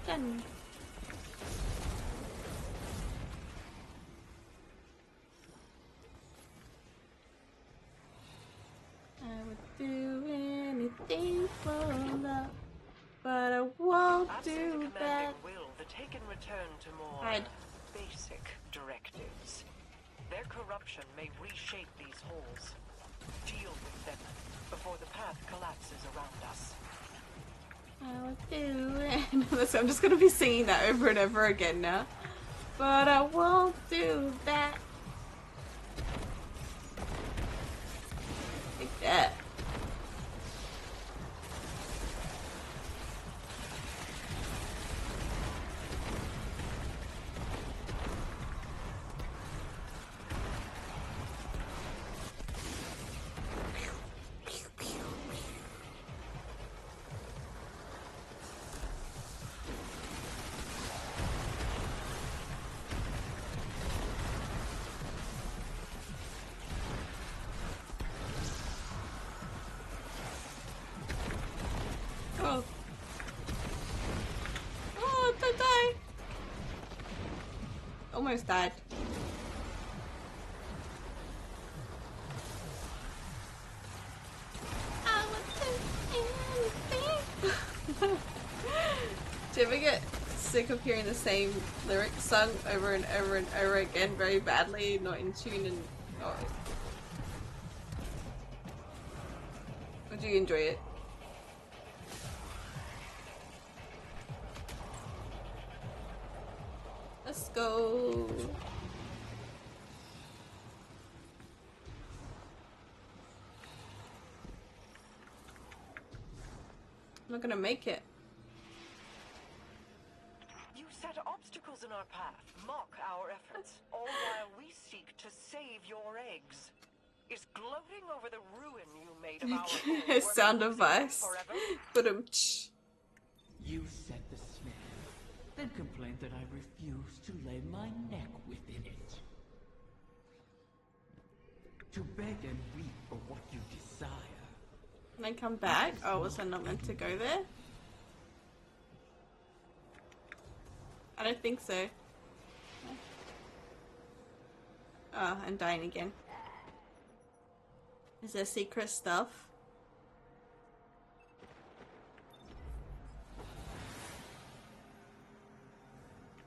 Done. I would do anything for love, but I won't do that. Will the Taken return to more basic directives? Their corruption may reshape these holes. Deal with them before the path collapses around us. I would do it. I'm just gonna be singing that over and over again now. But I won't do that. Like that. Oh. Oh, don't die. Almost died. I would do anything. Do you ever get sick of hearing the same lyrics sung over and over and over again very badly, not in tune and... Oh. Would you enjoy it? Let's go. I'm not gonna make it. You set obstacles in our our path, mock our efforts, all while we seek to save your eggs. Is gloating over the ruin you made of our home Sound worth losing advice. forever? But You set the snare, then complained that I refused to lay my neck within it. To beg and weep for what you desire. Can I come back? Oh, was I not meant to go there? I don't think so. Oh, I'm dying again. Is there secret stuff?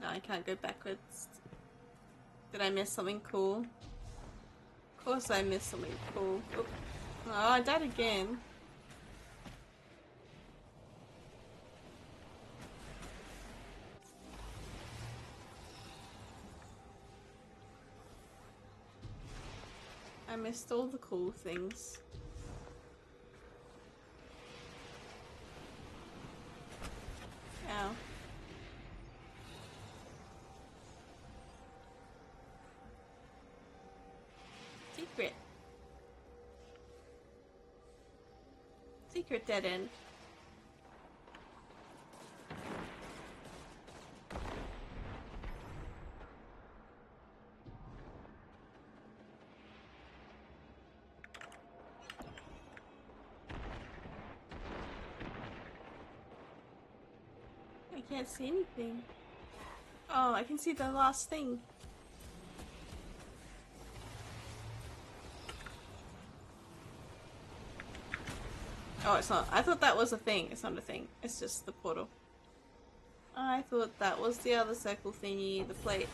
No, I can't go backwards. Did I miss something cool? Of course I missed something cool. Oop. Oh, I died again. I missed all the cool things. Ow. Secret. Secret dead end. I can't see anything. Oh, I can see the last thing. Oh, it's not. I thought that was a thing. It's not a thing. It's just the portal. I thought that was the other circle thingy, the plate.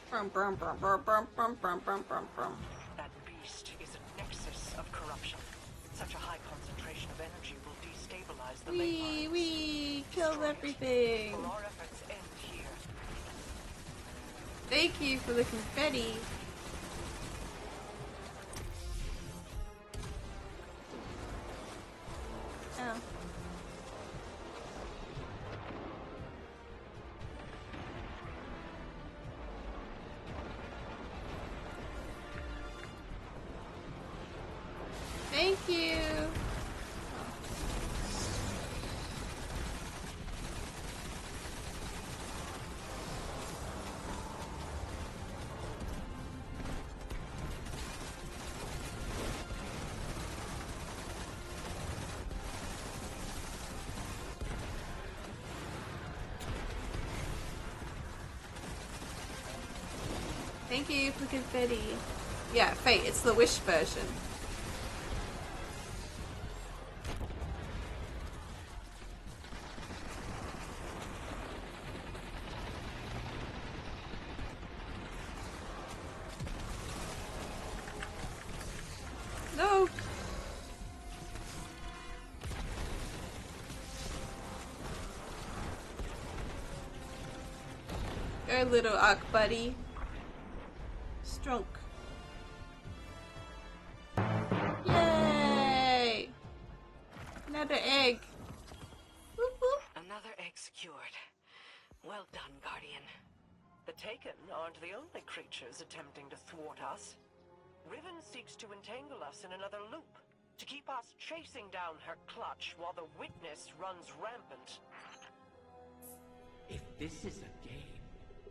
Brum, brum, brum, brum, brum, brum, brum, brum, brum, brum. That beast is a nexus of corruption. Such a high concentration of energy will destabilize the ley lines. We killed Destroy it, everything. for our efforts end here. Thank you for the confetti. Oh. Thank you. Thank you for confetti. Yeah, Fate, it's the Wish version. No! Go, little arc buddy. Strunk. Yay! Another egg. Whoop, whoop. Another egg secured. Well done, Guardian. The Taken aren't the only creatures attempting to thwart us. Riven seeks to entangle us in another loop, to keep us chasing down her clutch while the Witness runs rampant. If this is a game,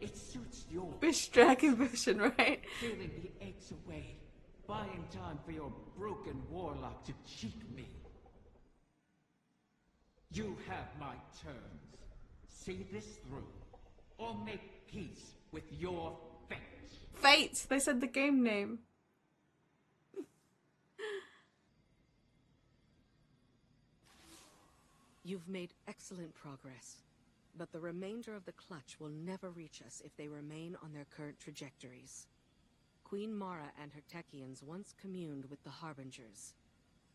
it suits your Wish Dragon version, right? feeling the eggs away, buying time for your broken warlock to cheat me. You have my terms. See this through, or make peace with your fate. Fate! They said the game name. You've made excellent progress, but the remainder of the clutch will never reach us if they remain on their current trajectories. Queen Mara and her Techians once communed with the Harbingers,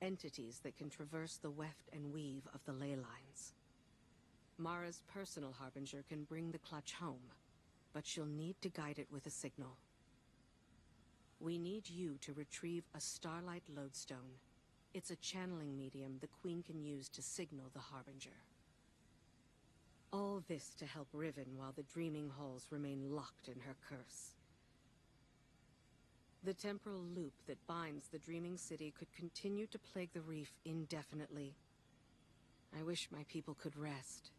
entities that can traverse the weft and weave of the ley lines. Mara's personal Harbinger can bring the clutch home, but she'll need to guide it with a signal. We need you to retrieve a starlight lodestone. It's a channeling medium the Queen can use to signal the Harbinger. All this to help Riven while the Dreaming Halls remain locked in her curse. The temporal loop that binds the Dreaming City could continue to plague the reef indefinitely. I wish my people could rest.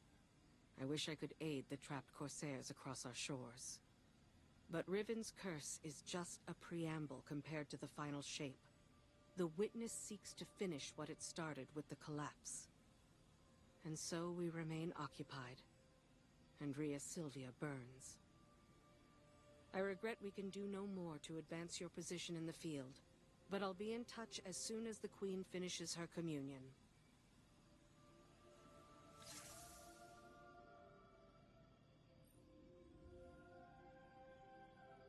I wish I could aid the trapped Corsairs across our shores. But Riven's curse is just a preamble compared to the final shape. The Witness seeks to finish what it started with the collapse. And so we remain occupied. And Rhea Sylvia burns. I regret we can do no more to advance your position in the field, but I'll be in touch as soon as the Queen finishes her communion.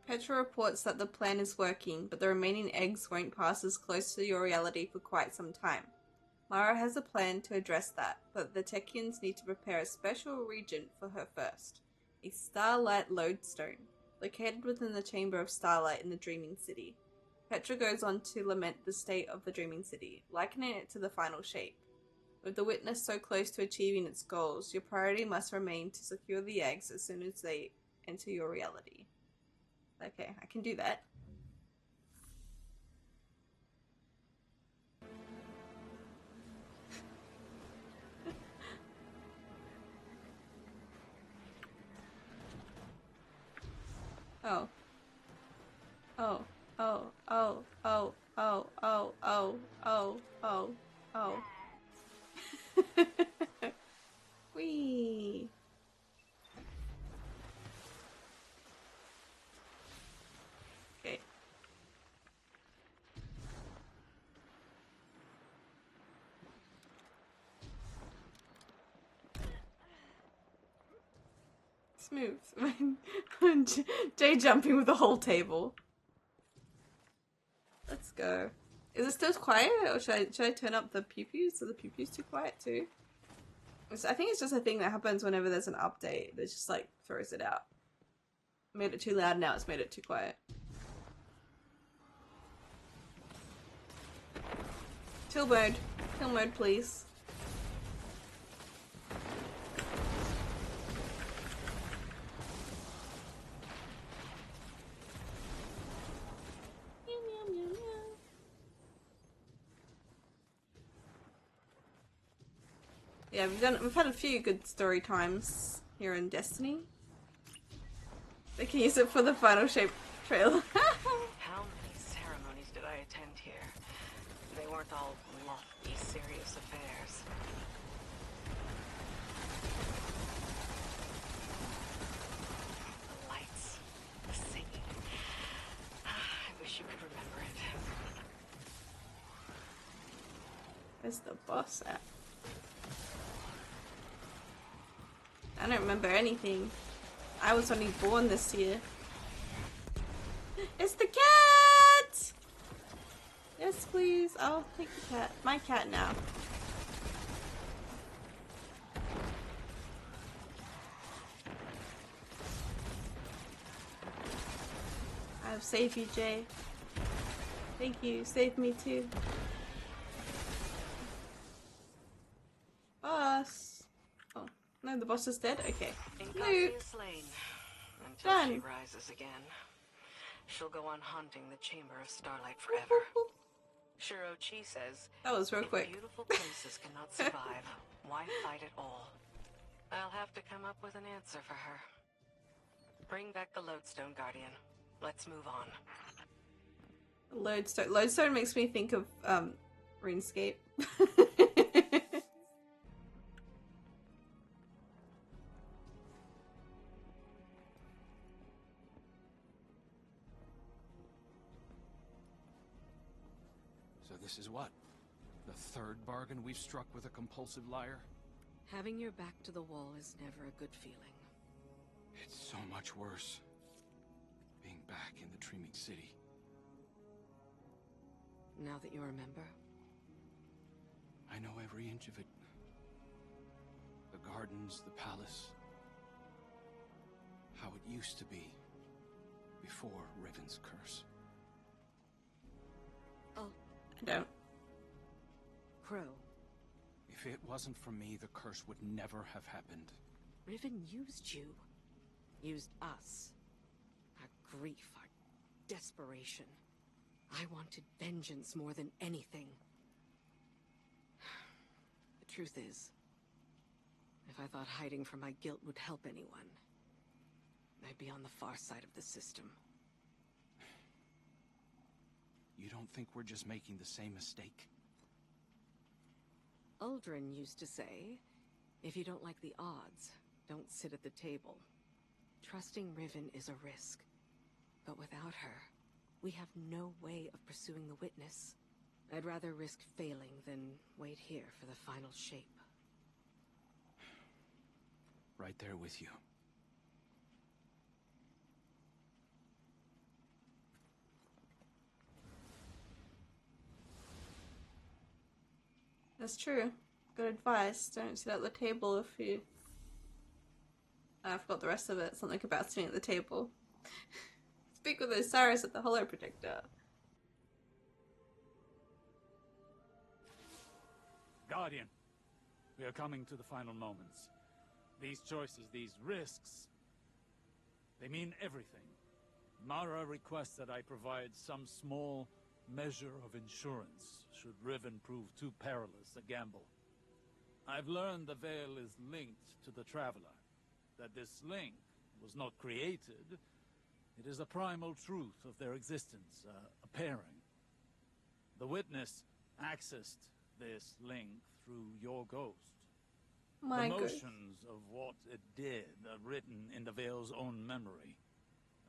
Petra reports that the plan is working, but the remaining eggs won't pass as close to your reality for quite some time. Mara has a plan to address that, but the Techians need to prepare a special regent for her first. A Starlight Lodestone, located within the Chamber of Starlight in the Dreaming City. Petra goes on to lament the state of the Dreaming City, likening it to the final shape. With the Witness so close to achieving its goals, your priority must remain to secure the eggs as soon as they enter your reality. Okay, I can do that. Oh. Oh. Oh. Oh. Oh. Oh. Oh. Oh. Oh. Oh. Oh. Whee. Okay. Smooth. Jay jumping with the whole table. Let's go. Is it still quiet, or should I turn up the pew-pews? So the pew-pews too quiet too? I think it's just a thing that happens whenever there's an update that just like throws it out. Made it too loud, now it's made it too quiet. Chill mode. Chill mode, please. Yeah, we've had a few good story times here in Destiny. They can use it for the final shape trailer. How many ceremonies did I attend here? They weren't all lofty, serious affairs. The lights, the singing. I wish you could remember it. Where's the boss at? I don't remember anything. I was only born this year. It's the cat! Yes, please. I'll take the cat. My cat now. I've saved you, Jay. Thank you. Save me too. Boss. Oh, no, the boss is dead? Okay. Loot. Slain until Done. she rises again. She'll go on haunting the Chamber of Starlight forever. Shiro-chi says, that was real quick. If beautiful places cannot survive, why fight at all? I'll have to come up with an answer for her. Bring back the Lodestone, Guardian. Let's move on. Lodestone. Lodestone makes me think of RuneScape. So this is what? The third bargain we've struck with a compulsive liar? Having your back to the wall is never a good feeling. It's so much worse. Being back in the Dreaming City. Now that you remember? I know every inch of it. The gardens, the palace. how it used to be before Riven's curse. I don't. Crow, If it wasn't for me, the curse would never have happened. Riven used you. Used us. Our grief, our desperation. I wanted vengeance more than anything. The truth is, if I thought hiding from my guilt would help anyone, I'd be on the far side of the system. You don't think we're just making the same mistake? Uldren used to say, if you don't like the odds, don't sit at the table. Trusting Riven is a risk. But without her, we have no way of pursuing the witness. I'd rather risk failing than wait here for the final shape. Right there with you. That's true. Good advice. Don't sit at the table if you... I forgot the rest of it. Something about sitting at the table. Speak with Osiris at the Hollow Protector. Guardian, we are coming to the final moments. These choices, these risks, they mean everything. Mara requests that I provide some small measure of insurance should Riven prove too perilous a gamble. I've learned the Veil is linked to the Traveler, that this link was not created. It is a primal truth of their existence, a pairing. The witness accessed this link through your ghost. My the ghost. motions of what it did are written in the Veil's own memory.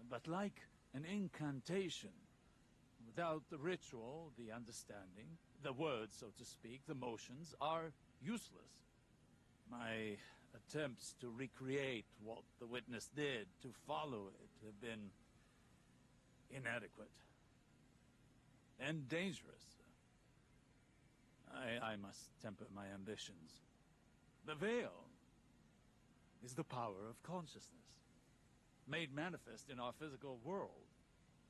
But like an incantation, without the ritual, the understanding, the words, so to speak, the motions, are useless. My attempts to recreate what the witness did, to follow it, have been inadequate. And dangerous. I must temper my ambitions. The Veil is the power of consciousness, made manifest in our physical world.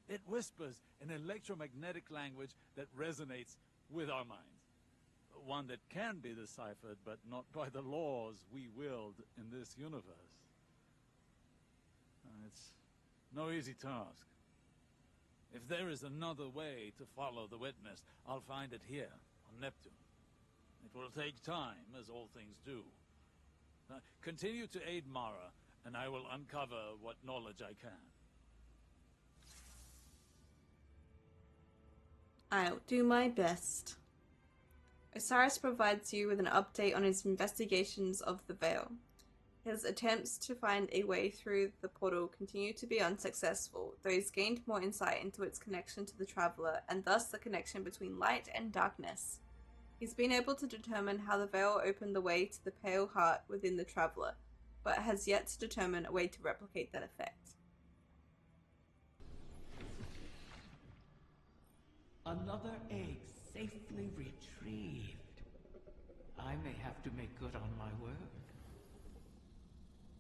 It whispers an electromagnetic language that resonates with our minds. One that can be deciphered, but not by the laws we wield in this universe. It's no easy task. If there is another way to follow the witness, I'll find it here, on Neptune. It will take time, as all things do. Continue to aid Mara, and I will uncover what knowledge I can. I'll do my best. Osiris provides you with an update on his investigations of the Veil. His attempts to find a way through the portal continue to be unsuccessful, though he's gained more insight into its connection to the Traveler, and thus the connection between light and darkness. He's been able to determine how the Veil opened the way to the Pale Heart within the Traveler, but has yet to determine a way to replicate that effect. Another egg safely retrieved. I may have to make good on my word.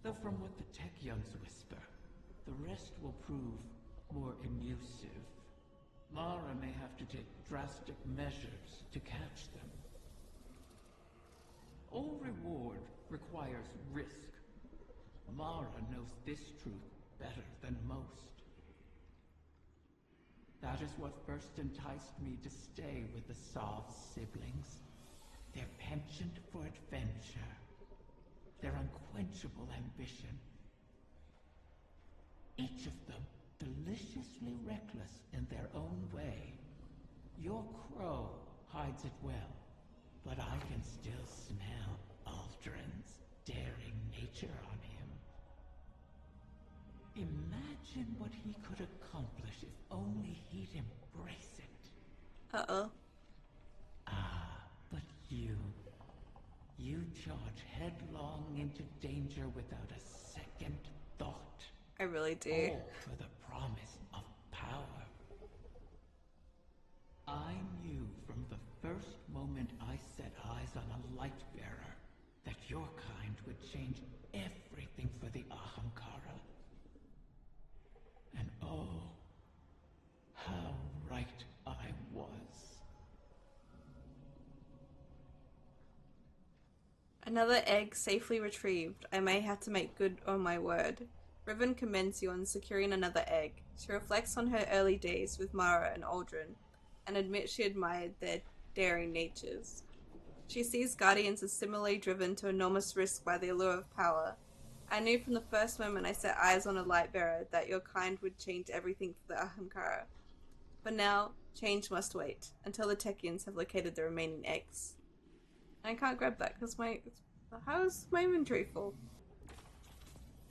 Though from what the tech youngs whisper, the rest will prove more elusive. Mara may have to take drastic measures to catch them. All reward requires risk. Mara knows this truth better than most. That is what first enticed me to stay with the Sov's siblings. Their penchant for adventure. Their unquenchable ambition. Each of them deliciously reckless in their own way. Your crow hides it well, but I can still smell Uldren's daring nature on him. Imagine what he could accomplish if only he'd embrace it. Uh-oh. Ah, but you charge headlong into danger without a second thought. I really do. All for the promise of power. I knew from the first moment I set eyes on a light bearer that your kind would change everything for the Ahamkara. Oh, how right I was. Another egg safely retrieved. I may have to make good on my word. Riven commends you on securing another egg. She reflects on her early days with Mara and Aldrin, and admits she admired their daring natures. She sees Guardians as similarly driven to enormous risk by the allure of power. I knew from the first moment I set eyes on a Lightbearer that your kind would change everything for the Ahamkara. But now, change must wait, until the Techians have located the remaining eggs. I can't grab that because how's my inventory full?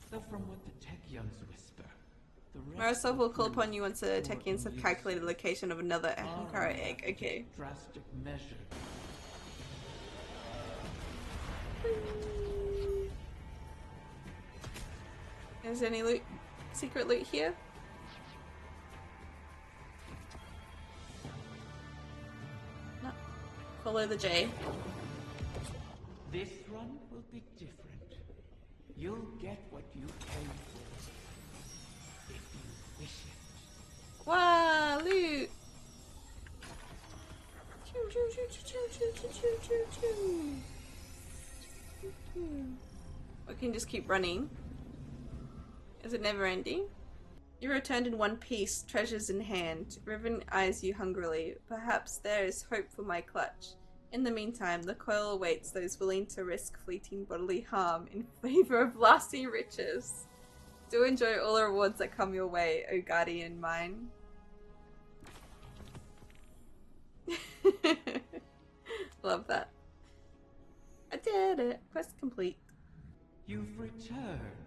So from what the Techians whisper, the Marisol will call upon you once the Techians have calculated the location of another Ahamkara egg. Okay. Drastic measure. Is there any loot? Secret loot here? No. Follow the J. This run will be different. You'll get what you pay for, if you wish it. Wow, loot! Choo choo choo choo choo choo choo choo choo choo. We can just keep running. Is it never ending? You returned in one piece, treasures in hand. Riven eyes you hungrily. Perhaps there is hope for my clutch. In the meantime, the coil awaits those willing to risk fleeting bodily harm in favor of lasting riches. Do enjoy all the rewards that come your way, O guardian mine. Love that. I did it. Quest complete. You've returned.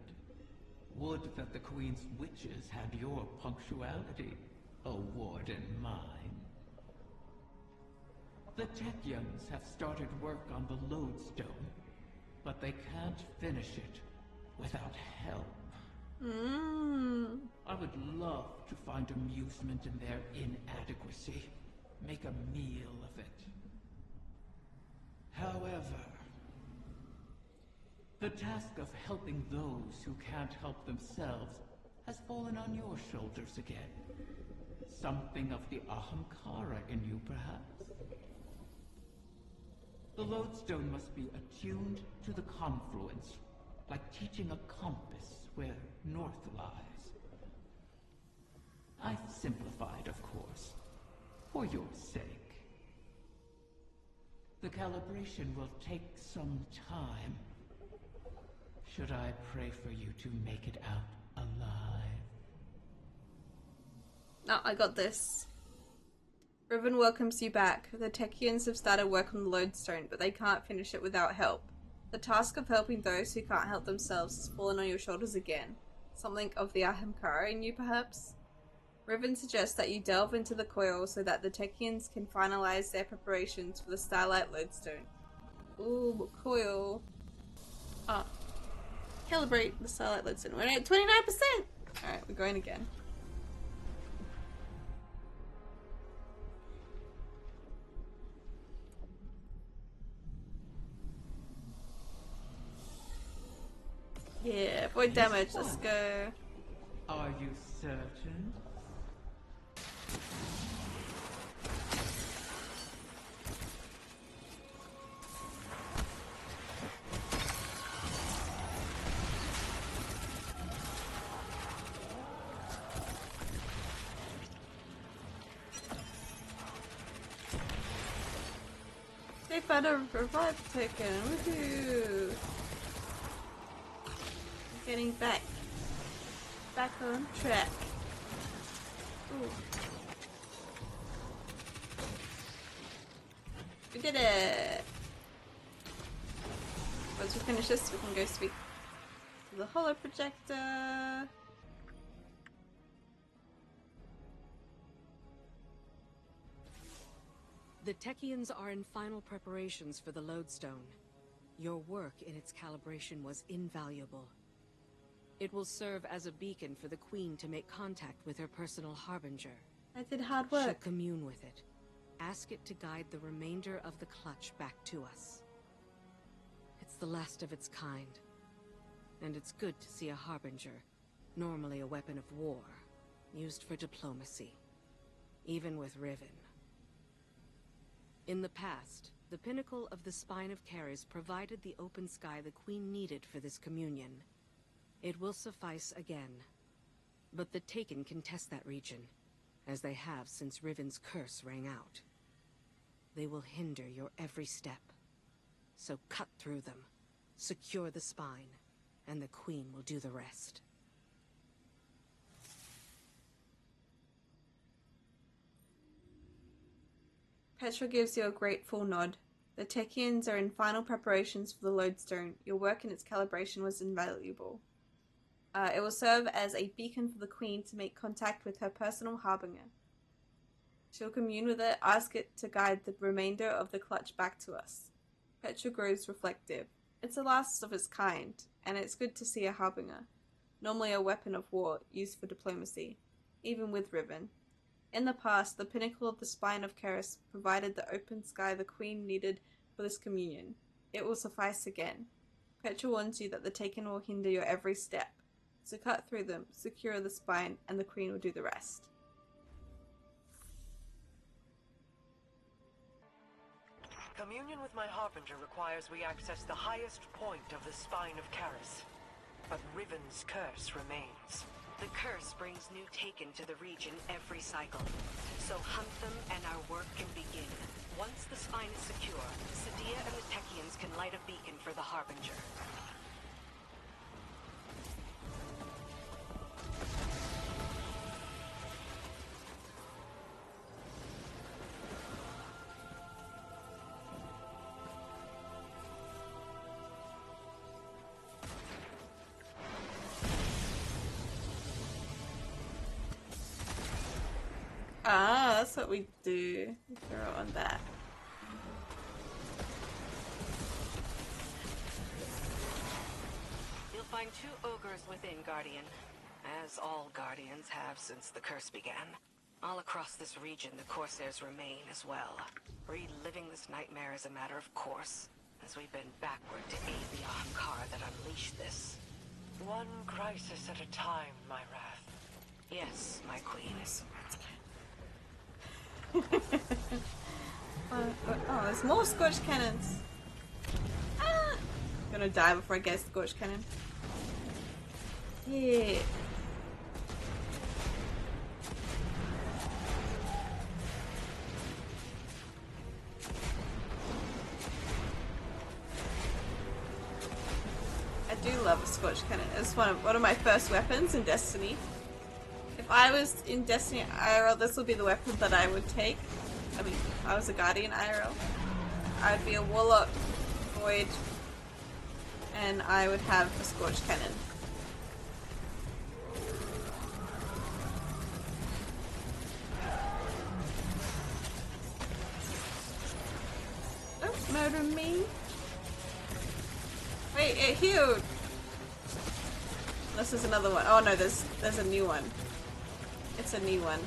Would that the Queen's witches had your punctuality, O warden mine. The Techians have started work on the lodestone, but they can't finish it without help. I would love to find amusement in their inadequacy, make a meal of it. However, the task of helping those who can't help themselves has fallen on your shoulders again. Something of the Ahamkara in you, perhaps? The lodestone must be attuned to the confluence, like teaching a compass where north lies. I've simplified, of course, for your sake. The calibration will take some time. Should I pray for you to make it out alive? No, I got this. Riven welcomes you back. The Techians have started work on the lodestone, but they can't finish it without help. The task of helping those who can't help themselves has fallen on your shoulders again. Something of the Ahamkara in you, perhaps? Riven suggests that you delve into the coil so that the Techians can finalize their preparations for the Starlight Lodestone. Ooh, coil. Ah. Calibrate the Starlight Lodestone. We're at 29%! Alright, we're going again. Yeah, avoid damage, let's go. Are you certain? They found a revive token, woohoo! Getting back on track. Ooh. We did it! Once we finish this, we can go speak to the holo projector. The Techians are in final preparations for the lodestone. Your work in its calibration was invaluable. It will serve as a beacon for the Queen to make contact with her personal harbinger. I did hard work. She'll commune with it. Ask it to guide the remainder of the clutch back to us. It's the last of its kind. And it's good to see a harbinger, normally a weapon of war, used for diplomacy, even with Riven. In the past, the pinnacle of the Spine of Keres provided the open sky the Queen needed for this communion. It will suffice again. But the Taken can test that region, as they have since Riven's curse rang out. They will hinder your every step. So cut through them, secure the spine, and the Queen will do the rest. Petra gives you a grateful nod. The Techians are in final preparations for the lodestone. Your work in its calibration was invaluable. It will serve as a beacon for the Queen to make contact with her personal harbinger. She'll commune with it, ask it to guide the remainder of the clutch back to us. Petra grows reflective. It's the last of its kind, and it's good to see a harbinger, normally a weapon of war used for diplomacy, even with Riven. In the past, the pinnacle of the Spine of Keres provided the open sky the Queen needed for this communion. It will suffice again. Petra warns you that the Taken will hinder your every step, so cut through them, secure the spine, and the Queen will do the rest. Communion with my Harbinger requires we access the highest point of the Spine of Keres. But Riven's curse remains. The curse brings new Taken to the region every cycle. So hunt them and our work can begin. Once the spine is secure, Sadia and the Techians can light a beacon for the Harbinger. Ah, that's what we do. We throw it on that. You'll find 2 ogres within, Guardian. As all Guardians have since the curse began. All across this region, the Corsairs remain as well. Reliving this nightmare is a matter of course, as we bend backward to aid the Ahamkara that unleashed this. One crisis at a time, my wrath. Yes, my queen. Oh, there's more Scorch Cannons. Ah! Gonna die before I get a Scorch Cannon. Yeah. I do love a Scorch Cannon. It's one of my first weapons in Destiny. If I was in Destiny IRL, this would be the weapon that I would take. I mean, if I was a Guardian IRL, I'd be a Warlock, Void, and I would have a Scorch Cannon. Don't murder me! Wait, it healed! Unless there's another one. Oh no, there's a new one. It's a new one.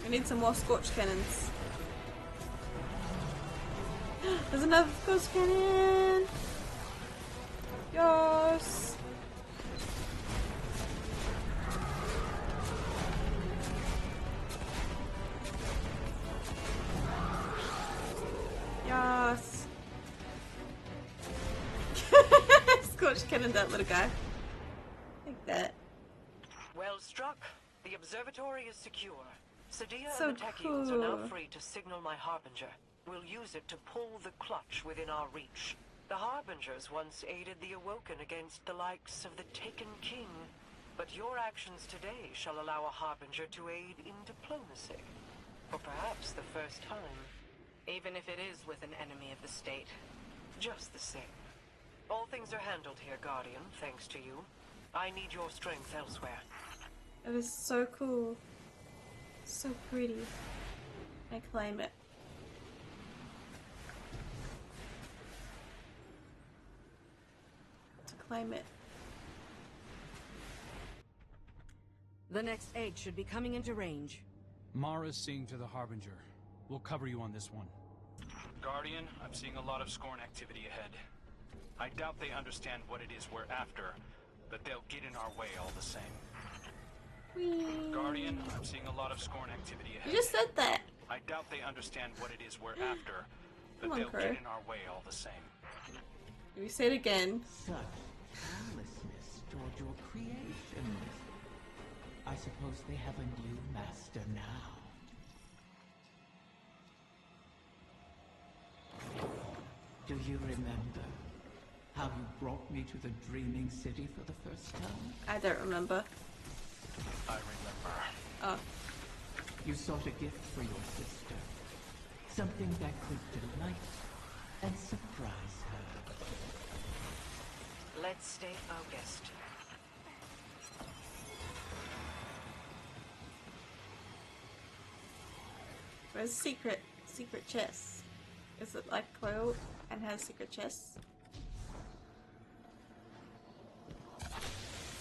We need some more Scorch Cannons. There's another Scorch Cannon! Yes! Yes! Scorch Cannon that little guy. Like that. Well struck. The observatory is secure. Sadia So and the Techians are now cool. free to signal my Harbinger. We'll use it to pull the clutch within our reach. The Harbingers once aided the Awoken against the likes of the Taken King. But your actions today shall allow a Harbinger to aid in diplomacy. For perhaps the first time. Even if it is with an enemy of the state. Just the same. All things are handled here, Guardian, thanks to you. I need your strength elsewhere. It is so cool. So pretty. I claim it. To claim it. The next egg should be coming into range. Mara's seeing to the Harbinger. We'll cover you on this one. Guardian, I'm seeing a lot of Scorn activity ahead. I doubt they understand what it is we're after, but they'll get in our way all the same. Whee. Guardian, I'm seeing a lot of Scorn activity ahead. You just said that. I doubt they understand what it is we're after, but Come on, they'll Crow. get in our way all the same. Let me say it again. Such callousness toward your creations. I suppose they have a new master now. Do you remember how you brought me to the Dreaming City for the first time? I don't remember. I remember. Oh. You sought a gift for your sister. Something that could delight and surprise her. Let's stay focused. Where's secret chest? Is it like coil and has secret chests?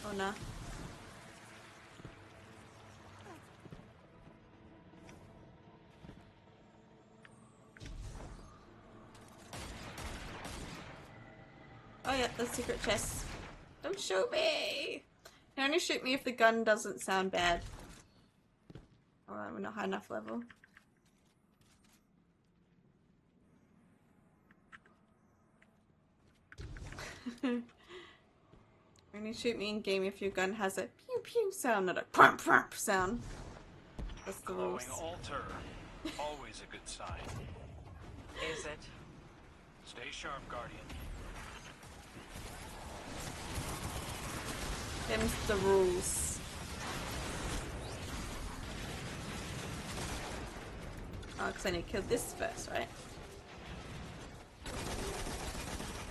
Oh no. Oh yeah, the secret chest. Don't shoot me! You only shoot me if the gun doesn't sound bad. Alright, we're not high enough level. Only shoot me in game if your gun has a pew pew sound, not a prump prump sound. That's the rules. Glowing altar. Always a good sign. Is it? Stay sharp, Guardian. Them's the rules. Oh, because I need to kill this first, right?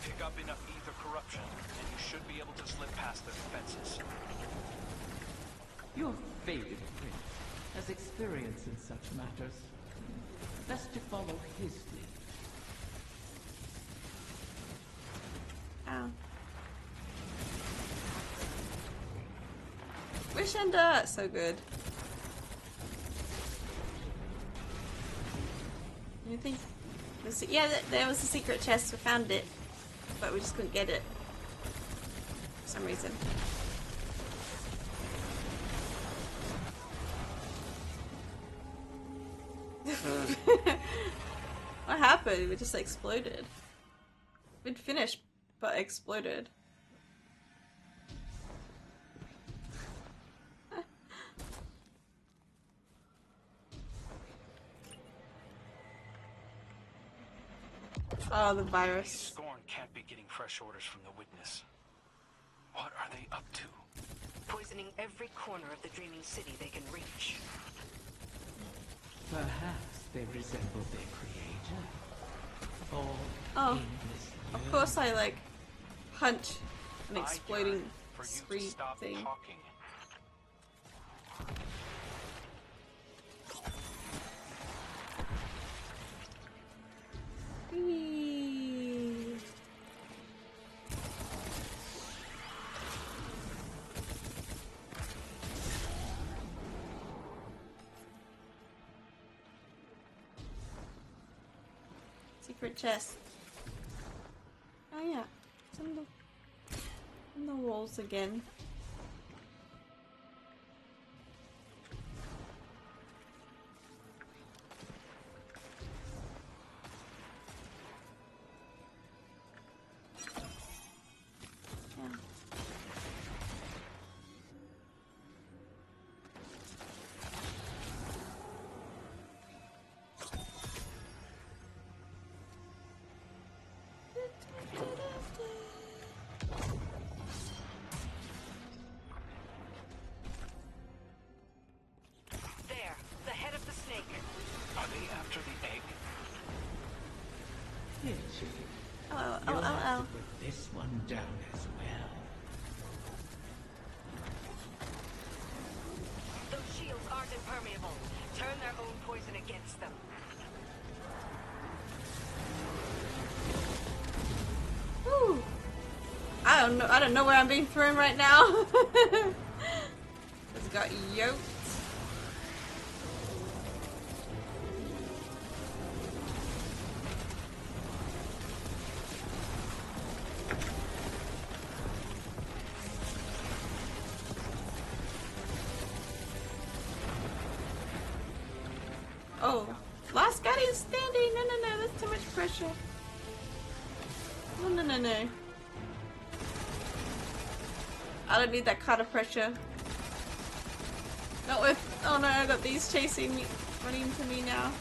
Pick up enough ether corruption, and you should be able to slip past their defenses. Your faded prince has experience in such matters. Best to follow his lead. Ow. Wish Ender! So good. You think? Yeah, there was a secret chest. We found it, but we just couldn't get it for some reason. What happened? We just exploded. We'd finished, but exploded. Oh, the virus. Scorn can't be getting fresh orders from the Witness. What are they up to? Poisoning every corner of the Dreaming City they can reach. Perhaps they resemble their creator. Or Oh, aimless of yearning. course I like punch an I exploding yearn for you to screen stop thing. talking. Whee. Secret chest. Oh yeah, it's on the walls again. Yeah. There, the head of the snake. Are they after the egg? Here, chicken. Oh, You'll oh, have oh, to put this one down as well. Those shields aren't impermeable. Turn their own poison against them. oh. Woo. I don't know where I'm being thrown right now. Just got yoked. Oh, last guardian standing. No, no, no. That's too much pressure. No, no, no, no. I don't need that kind of pressure. Not with. Oh no, I got these chasing me, running into me now.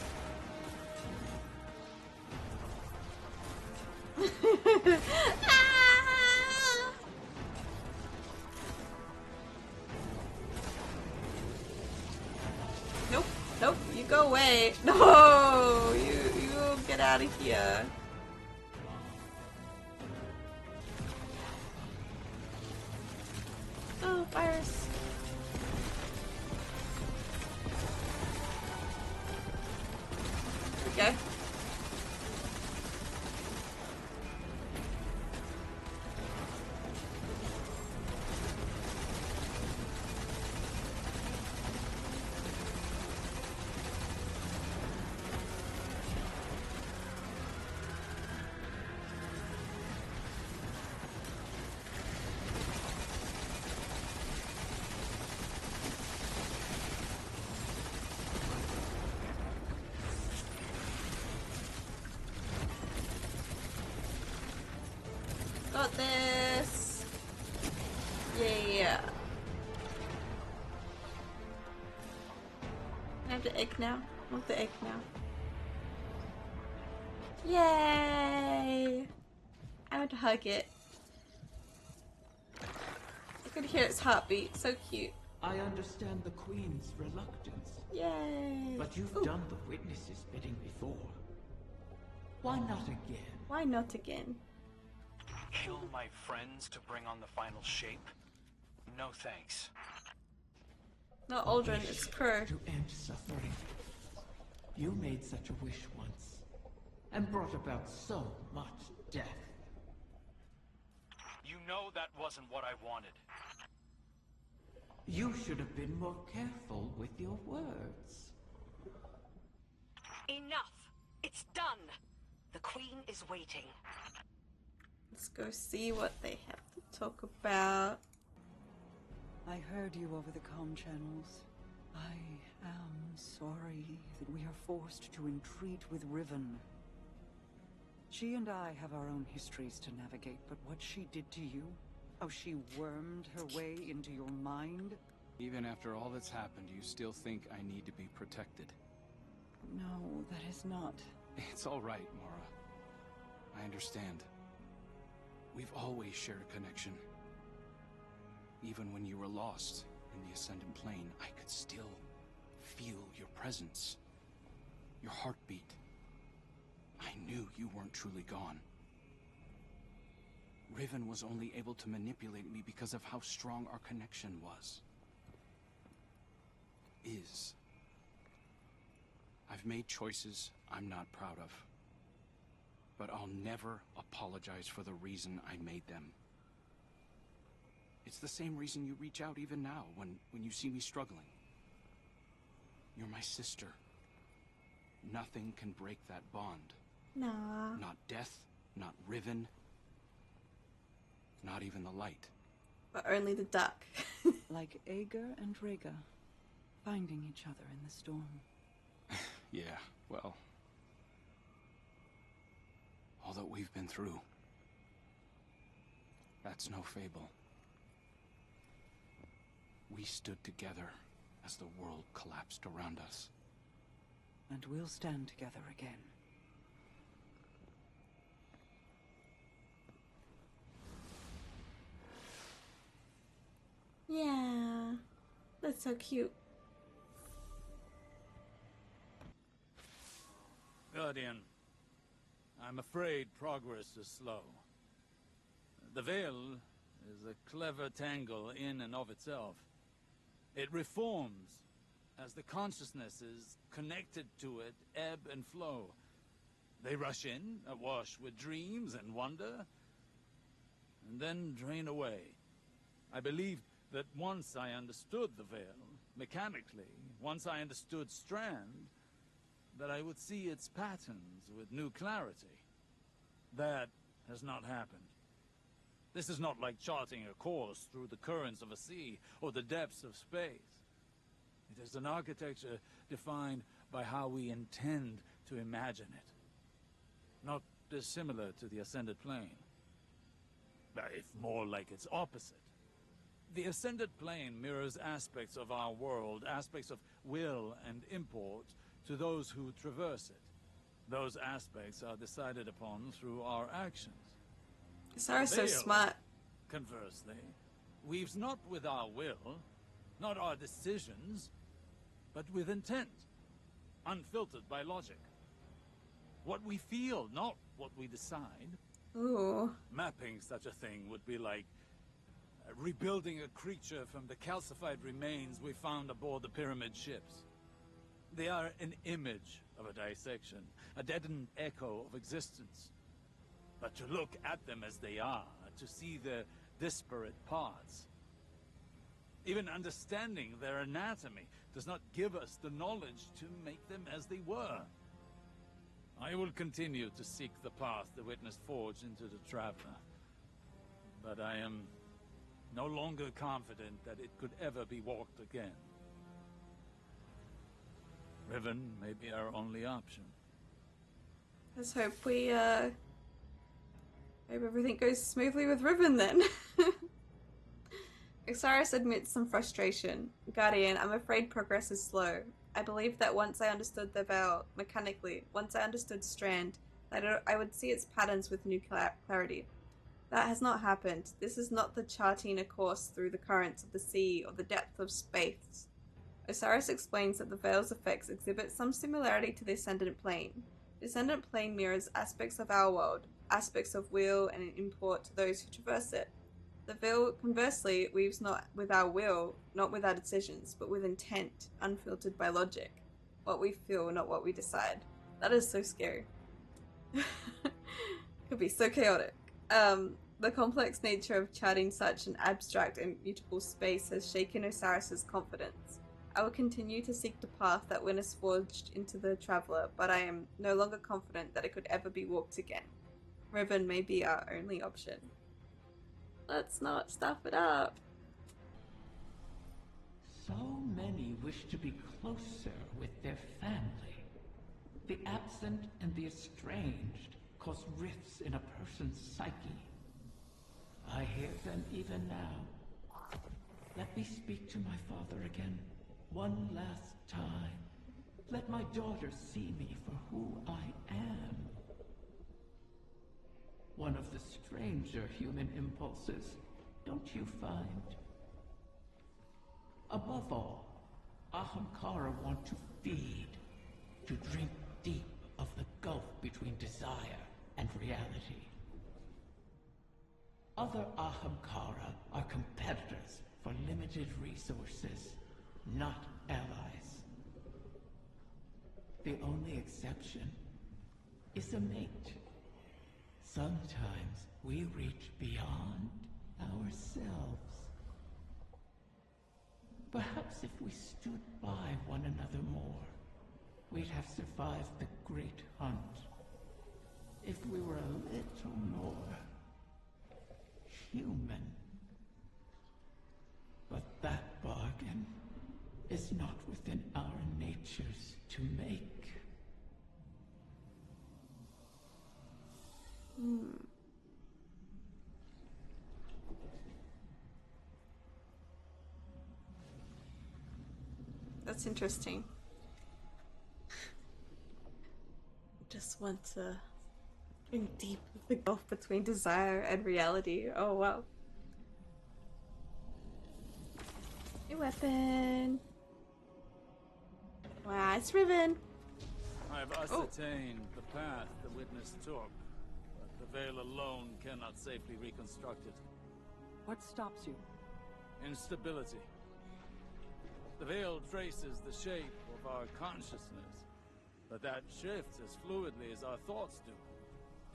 Ah! Nope, nope. You go away. No, you get out of here. Oh, virus. There we go. Got this. Yeah. I have the egg now. I want the egg now. Yay! I want to hug it. I could hear its heartbeat. So cute. I understand the Queen's reluctance. Yay! But you've done the witness's bidding before. Why not again? Why not again? Kill my friends to bring on the final shape? No thanks. Not Aldrin, it's Crow. To end suffering. You made such a wish once, and brought about so much death. You know that wasn't what I wanted. You should have been more careful with your words. Enough! It's done! The Queen is waiting. Let's go see what they have to talk about. I heard you over the comm channels. I am sorry that we are forced to entreat with Riven. She and I have our own histories to navigate, but what she did to you, how she wormed her way into your mind. Even after all that's happened, you still think I need to be protected? No, that is not. It's all right, Mara. I understand. We've always shared a connection. Even when you were lost in the Ascendant Plane, I could still feel your presence. Your heartbeat. I knew you weren't truly gone. Riven was only able to manipulate me because of how strong our connection was. Is. I've made choices I'm not proud of. But I'll never apologize for the reason I made them. It's the same reason you reach out even now, when you see me struggling. You're my sister. Nothing can break that bond. Nah. Not death, not Riven, not even the light. But only the duck. Like Ager and Rhaegar, finding each other in the storm. Yeah, well... all that we've been through. That's no fable. We stood together as the world collapsed around us. And we'll stand together again. Yeah. That's so cute. Guardian, I'm afraid progress is slow. The Veil is a clever tangle in and of itself. It reforms as the consciousnesses connected to it ebb and flow. They rush in, awash with dreams and wonder, and then drain away. I believed that once I understood the Veil, mechanically, once I understood Strand, that I would see its patterns with new clarity. That has not happened. This is not like charting a course through the currents of a sea or the depths of space. It is an architecture defined by how we intend to imagine it. Not dissimilar to the Ascended Plane. If more like its opposite. The Ascended Plane mirrors aspects of our world, aspects of will and import, to those who traverse it. Those aspects are decided upon through our actions. Sorry, so Veil, smart. conversely, weaves not with our will, not our decisions, but with intent, unfiltered by logic. What we feel, not what we decide. Ooh. Mapping such a thing would be like rebuilding a creature from the calcified remains we found aboard the pyramid ships. They are an image of a dissection, a deadened echo of existence. But to look at them as they are, to see their disparate parts, even understanding their anatomy, does not give us the knowledge to make them as they were. I will continue to seek the path the witness forged into the Traveler. But I am no longer confident that it could ever be walked again. Riven may be our only option. Let's hope we, hope everything goes smoothly with Riven then. Osiris admits some frustration. Guardian, I'm afraid progress is slow. I believe that once I understood the veil mechanically, once I understood Strand, that I would see its patterns with new clarity. That has not happened. This is not the charting a course through the currents of the sea or the depth of space. Osiris explains that the veil's effects exhibit some similarity to the Ascendant Plane. The Ascendant Plane mirrors aspects of our world, aspects of will and import to those who traverse it. The veil, conversely, weaves not with our will, not with our decisions, but with intent, unfiltered by logic. What we feel, not what we decide. That is so scary. Could be so chaotic. The complex nature of charting such an abstract and mutable space has shaken Osiris's confidence. I will continue to seek the path that witness forged into the Traveler, but I am no longer confident that it could ever be walked again. Riven may be our only option. Let's not stuff it up. So many wish to be closer with their family. The absent and the estranged cause rifts in a person's psyche. I hear them even now. Let me speak to my father again, one last time. Let my daughter see me for who I am. One of the stranger human impulses, don't you find? Above all, Ahamkara want to feed, to drink deep of the gulf between desire and reality. Other Ahamkara are competitors for limited resources, not allies. The only exception is a mate. Sometimes we reach beyond ourselves. Perhaps if we stood by one another more, we'd have survived the great hunt. If we were a little more human. But that bargain is not within our natures to make. That's interesting. Just want to drink deep of the gulf between desire and reality. Oh wow. New weapon. Wow, it's Riven. I have ascertained the path the witness took, but the veil alone cannot safely reconstruct it. What stops you? Instability. The veil traces the shape of our consciousness, but that shifts as fluidly as our thoughts do.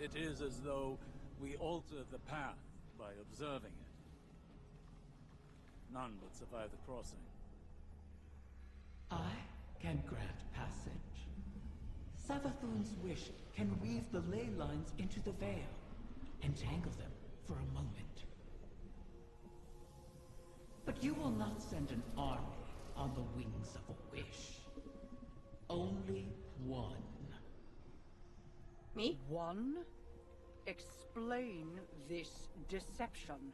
It is as though we alter the path by observing it. None would survive the crossing. I can grant passage. Savathun's wish can weave the ley lines into the veil, entangle them for a moment. But you will not send an army on the wings of a wish. Only one. Me? One? Explain this deception.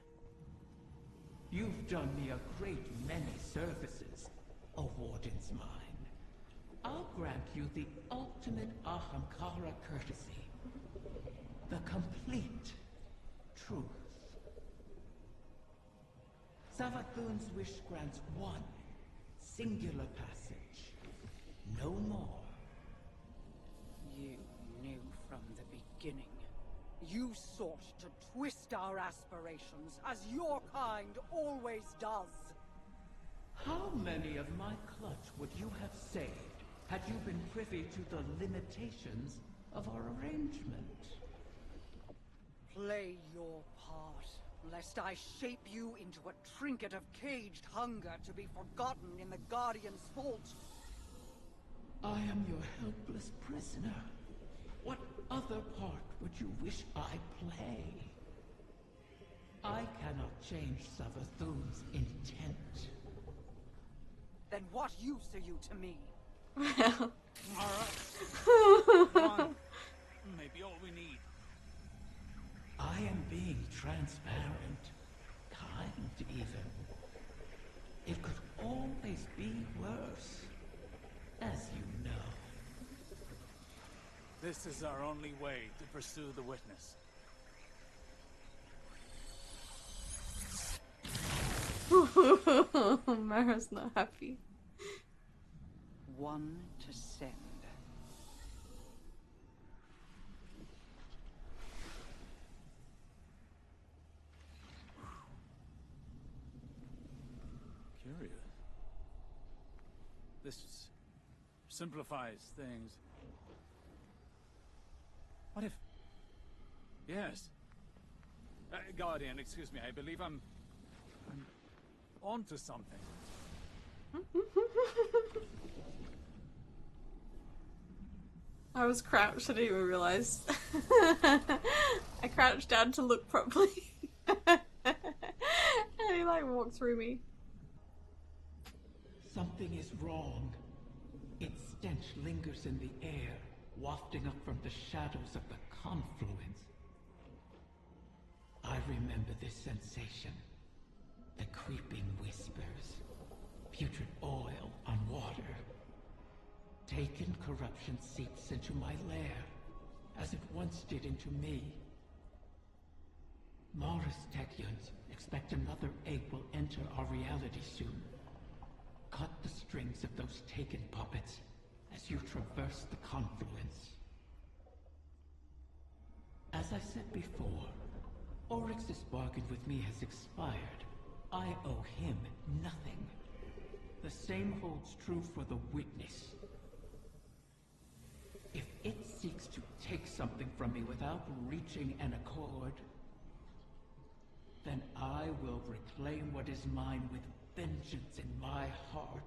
You've done me a great many services, O Warden's mine. I'll grant you the ultimate Ahamkara courtesy. The complete truth. Savathun's wish grants one singular passage. No more. You knew from the beginning. You sought to twist our aspirations, as your kind always does. How many of my clutch would you have saved had you been privy to the limitations of our arrangement? Play your part, lest I shape you into a trinket of caged hunger to be forgotten in the Guardian's vault. I am your helpless prisoner. What other part would you wish I play? I cannot change Savathun's intent. Then what use are you to me? Well. One. Maybe all we need. I am being transparent. Kind, even. It could always be worse. As you know. This is our only way to pursue the witness. Mara's not happy. One to send. Curious. This simplifies things. What if... Yes. Guardian, excuse me, I believe I'm onto something. I was crouched, I didn't even realize. I crouched down to look properly. And he like walked through me. Something is wrong. Its stench lingers in the air, wafting up from the shadows of the confluence. I remember this sensation. The creeping whispers. Putrid oil on water. Taken corruption seeps into my lair, as it once did into me. Mara's Tekyans expect another egg will enter our reality soon. Cut the strings of those taken puppets as you traverse the confluence. As I said before, Oryx's bargain with me has expired. I owe him nothing. The same holds true for the witness. If it seeks to take something from me without reaching an accord, then I will reclaim what is mine with vengeance in my heart.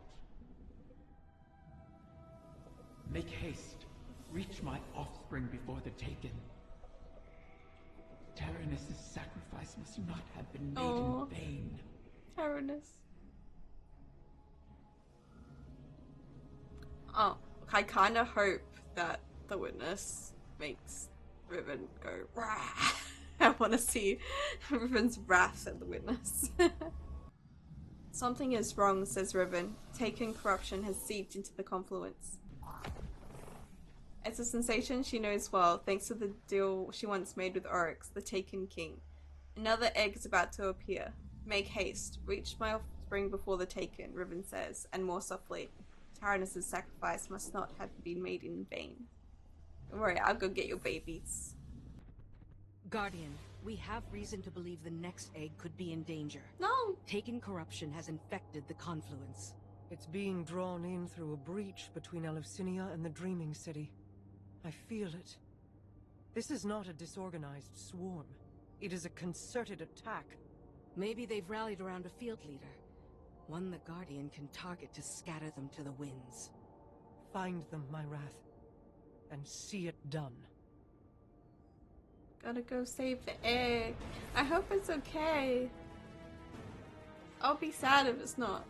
Make haste. Reach my offspring before the taken. Tyrannus' sacrifice must not have been made in vain. Tyrannus. Oh, I kind of hope that the witness makes Riven go rah. I want to see Riven's wrath at the witness. Something is wrong, says Riven. Taken corruption has seeped into the confluence. It's a sensation she knows well, thanks to the deal she once made with Oryx, the Taken King. Another egg is about to appear. Make haste. Reach my offspring before the Taken, Riven says, and more softly. Tyrannus' sacrifice must not have been made in vain. Don't worry, I'll go get your babies. Guardian, we have reason to believe the next egg could be in danger. No! Taken corruption has infected the confluence. It's being drawn in through a breach between Eleusinia and the Dreaming City. I feel it. This is not a disorganized swarm. It is a concerted attack. Maybe they've rallied around a field leader. One the Guardian can target to scatter them to the winds. Find them, my wrath, and see it done. Gotta go save the egg. I hope it's okay. I'll be sad if it's not.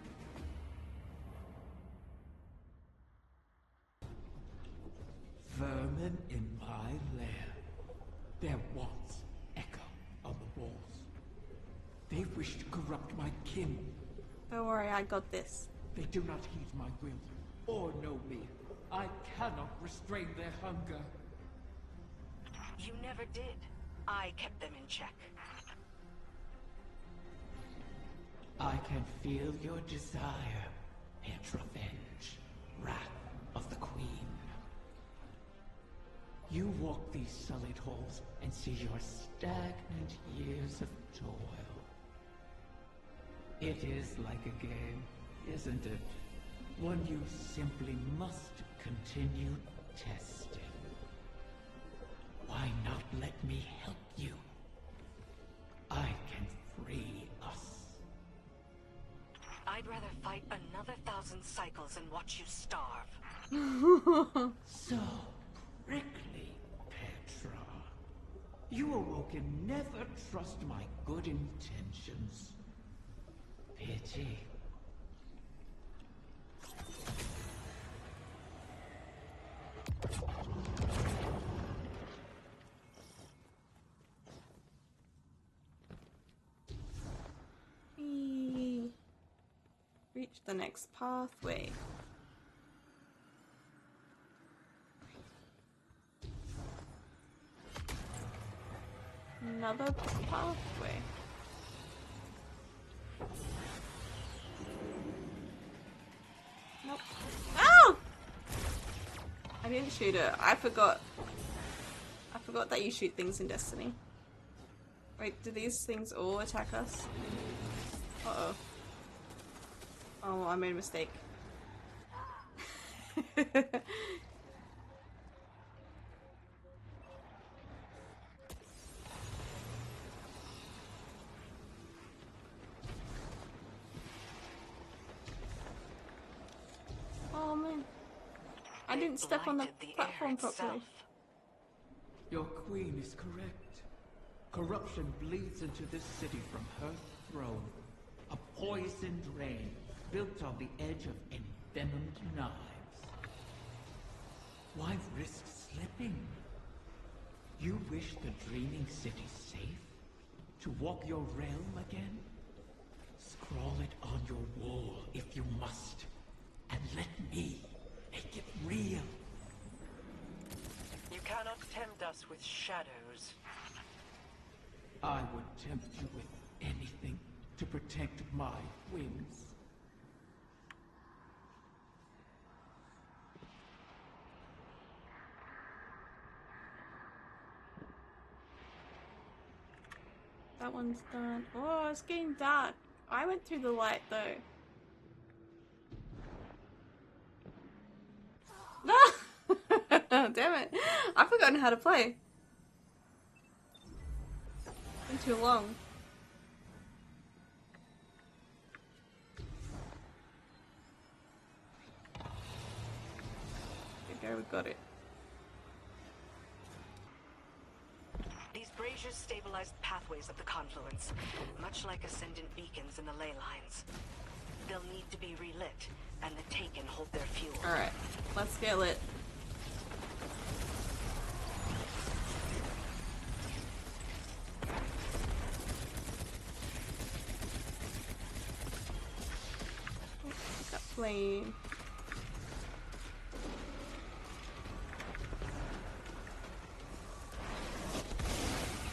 vermin in my lair. Their wants echo on the walls. They wish to corrupt my kin. Don't worry, I got this. They do not heed my will or know me. I cannot restrain their hunger. You never did. I kept them in check. I can feel your desire, and revenge, wrath of the Queen. You walk these sullied halls and see your stagnant years of toil. It is like a game, isn't it? One you simply must continue testing. Why not let me help you? I can free us. I'd rather fight another 1,000 cycles and watch you starve. So prickly, Petra. You awoken never trust my good intentions. Pity. Reach the next pathway. Another pathway. Nope. Ow! I didn't shoot it. I forgot that you shoot things in Destiny. Wait, do these things all attack us? Uh-oh. Oh, I made a mistake. Oh man. I didn't step on the platform properly. Your queen is correct. Corruption bleeds into this city from her throne. A poisoned rain built on the edge of envenomed knives. Why risk slipping? You wish the dreaming city safe? To walk your realm again? Scrawl it on your wall if you must. And let me make it real. You cannot tempt us with shadows. I would tempt you with anything to protect my wings. That one's done. Oh, it's getting dark. I went through the light though. Damn it. I've forgotten how to play. Been too long. There we got it. These braziers stabilize the pathways of the confluence, much like ascendant beacons in the ley lines. They'll need to be relit, and the Taken hold their fuel. Alright, let's get lit. Got flame.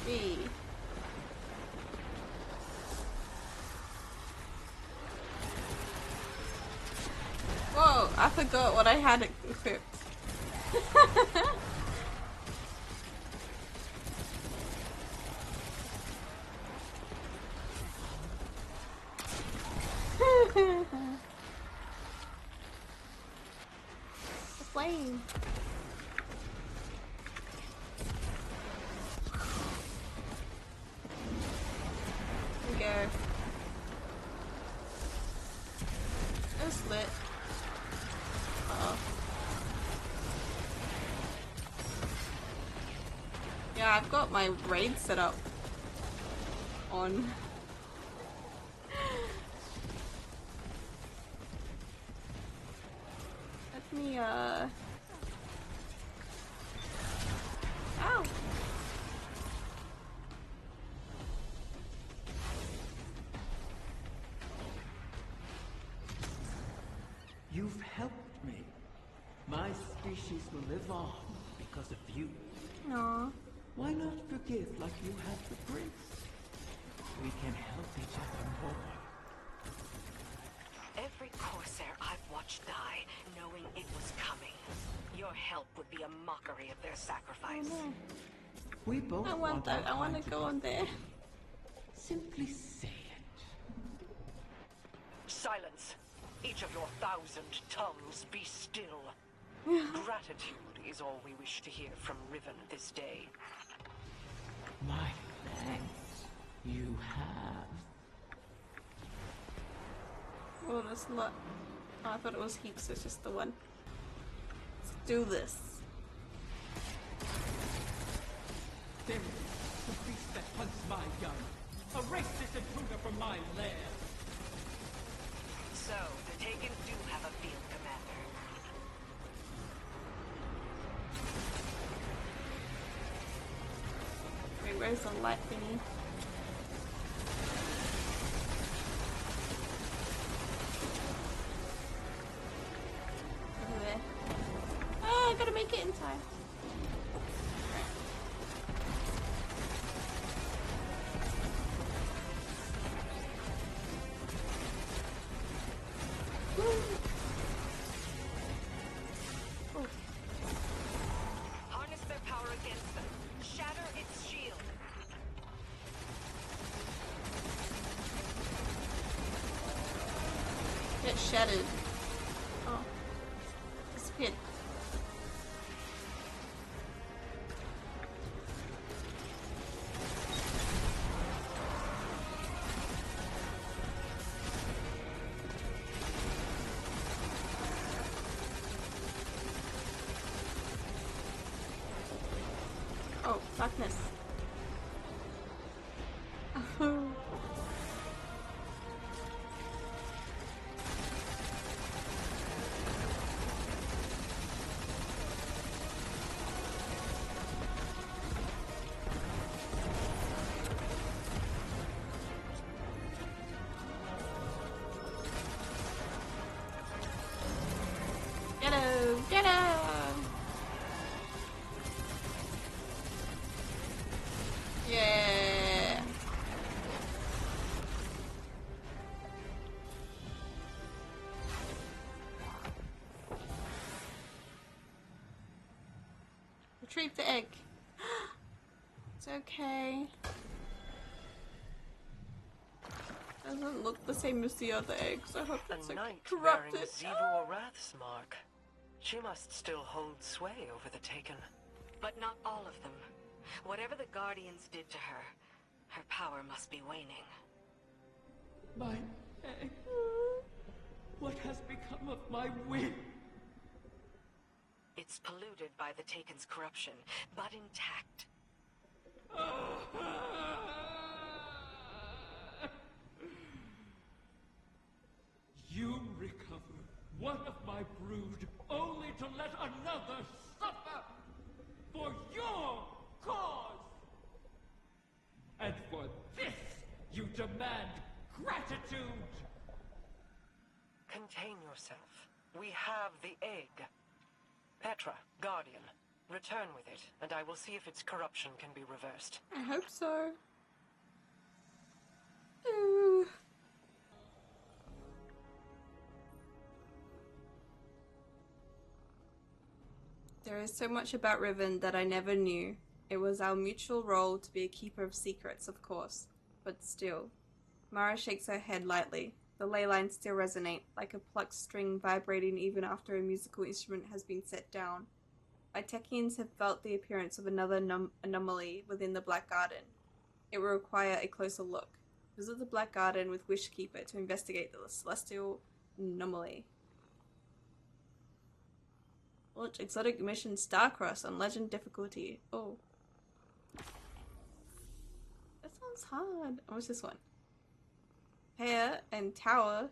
B. Whoa, I forgot what I had equipped. The flame. Here we go. It's lit. Uh-oh. Yeah, I've got my raid set up on. Let me Ow! You've helped me. My species will live on because of you. Aww. Why not forgive like you have the grace? We can help each other more. Every Corsair I've watched die, knowing it was coming. Your help would be a mockery of their sacrifice. Oh, no. We both I want that. our I want kind to go on there. Simply say it. Silence! Each of your 1,000 tongues be still. Gratitude is all we wish to hear from Riven this day. My thanks. You have. Oh, there's a lot. Oh, I thought it was heaps. It's just the one. Let's do this. There it is, the beast that hunts my young. Erase this intruder from my lair. So, the Taken do have a field commander. Wait, where's the light thingy? Over there. Oh, I gotta make it in time. Harness their power against them. Shatter its shield. Get shattered. Oh. Disappeared. Oh, darkness. Oh. Get him! Get him! Yeah! Retrieve the egg. It's okay. Doesn't look the same as the other eggs. I hope it's A like knight bearing corrupted. Zivu Arath's mark. She must still hold sway over the Taken. But not all of them. Whatever the Guardians did to her, her power must be waning. My egg. What has become of my will? It's polluted by the Taken's corruption, but intact. You recover one of my brood, only to let another suffer for your cause. And for this, you demand gratitude. Contain yourself. We have the egg. Petra, Guardian, return with it, and I will see if its corruption can be reversed. I hope so. Ooh. There is so much about Riven that I never knew. It was our mutual role to be a keeper of secrets, of course, but still. Mara shakes her head lightly. The ley lines still resonate, like a plucked string vibrating even after a musical instrument has been set down. Itekians have felt the appearance of another anomaly within the Black Garden. It will require a closer look. Visit the Black Garden with Wishkeeper to investigate the celestial anomaly. Launch exotic mission Starcross on legend difficulty. Oh. That sounds hard. Oh, what's this one? Pair and Tower.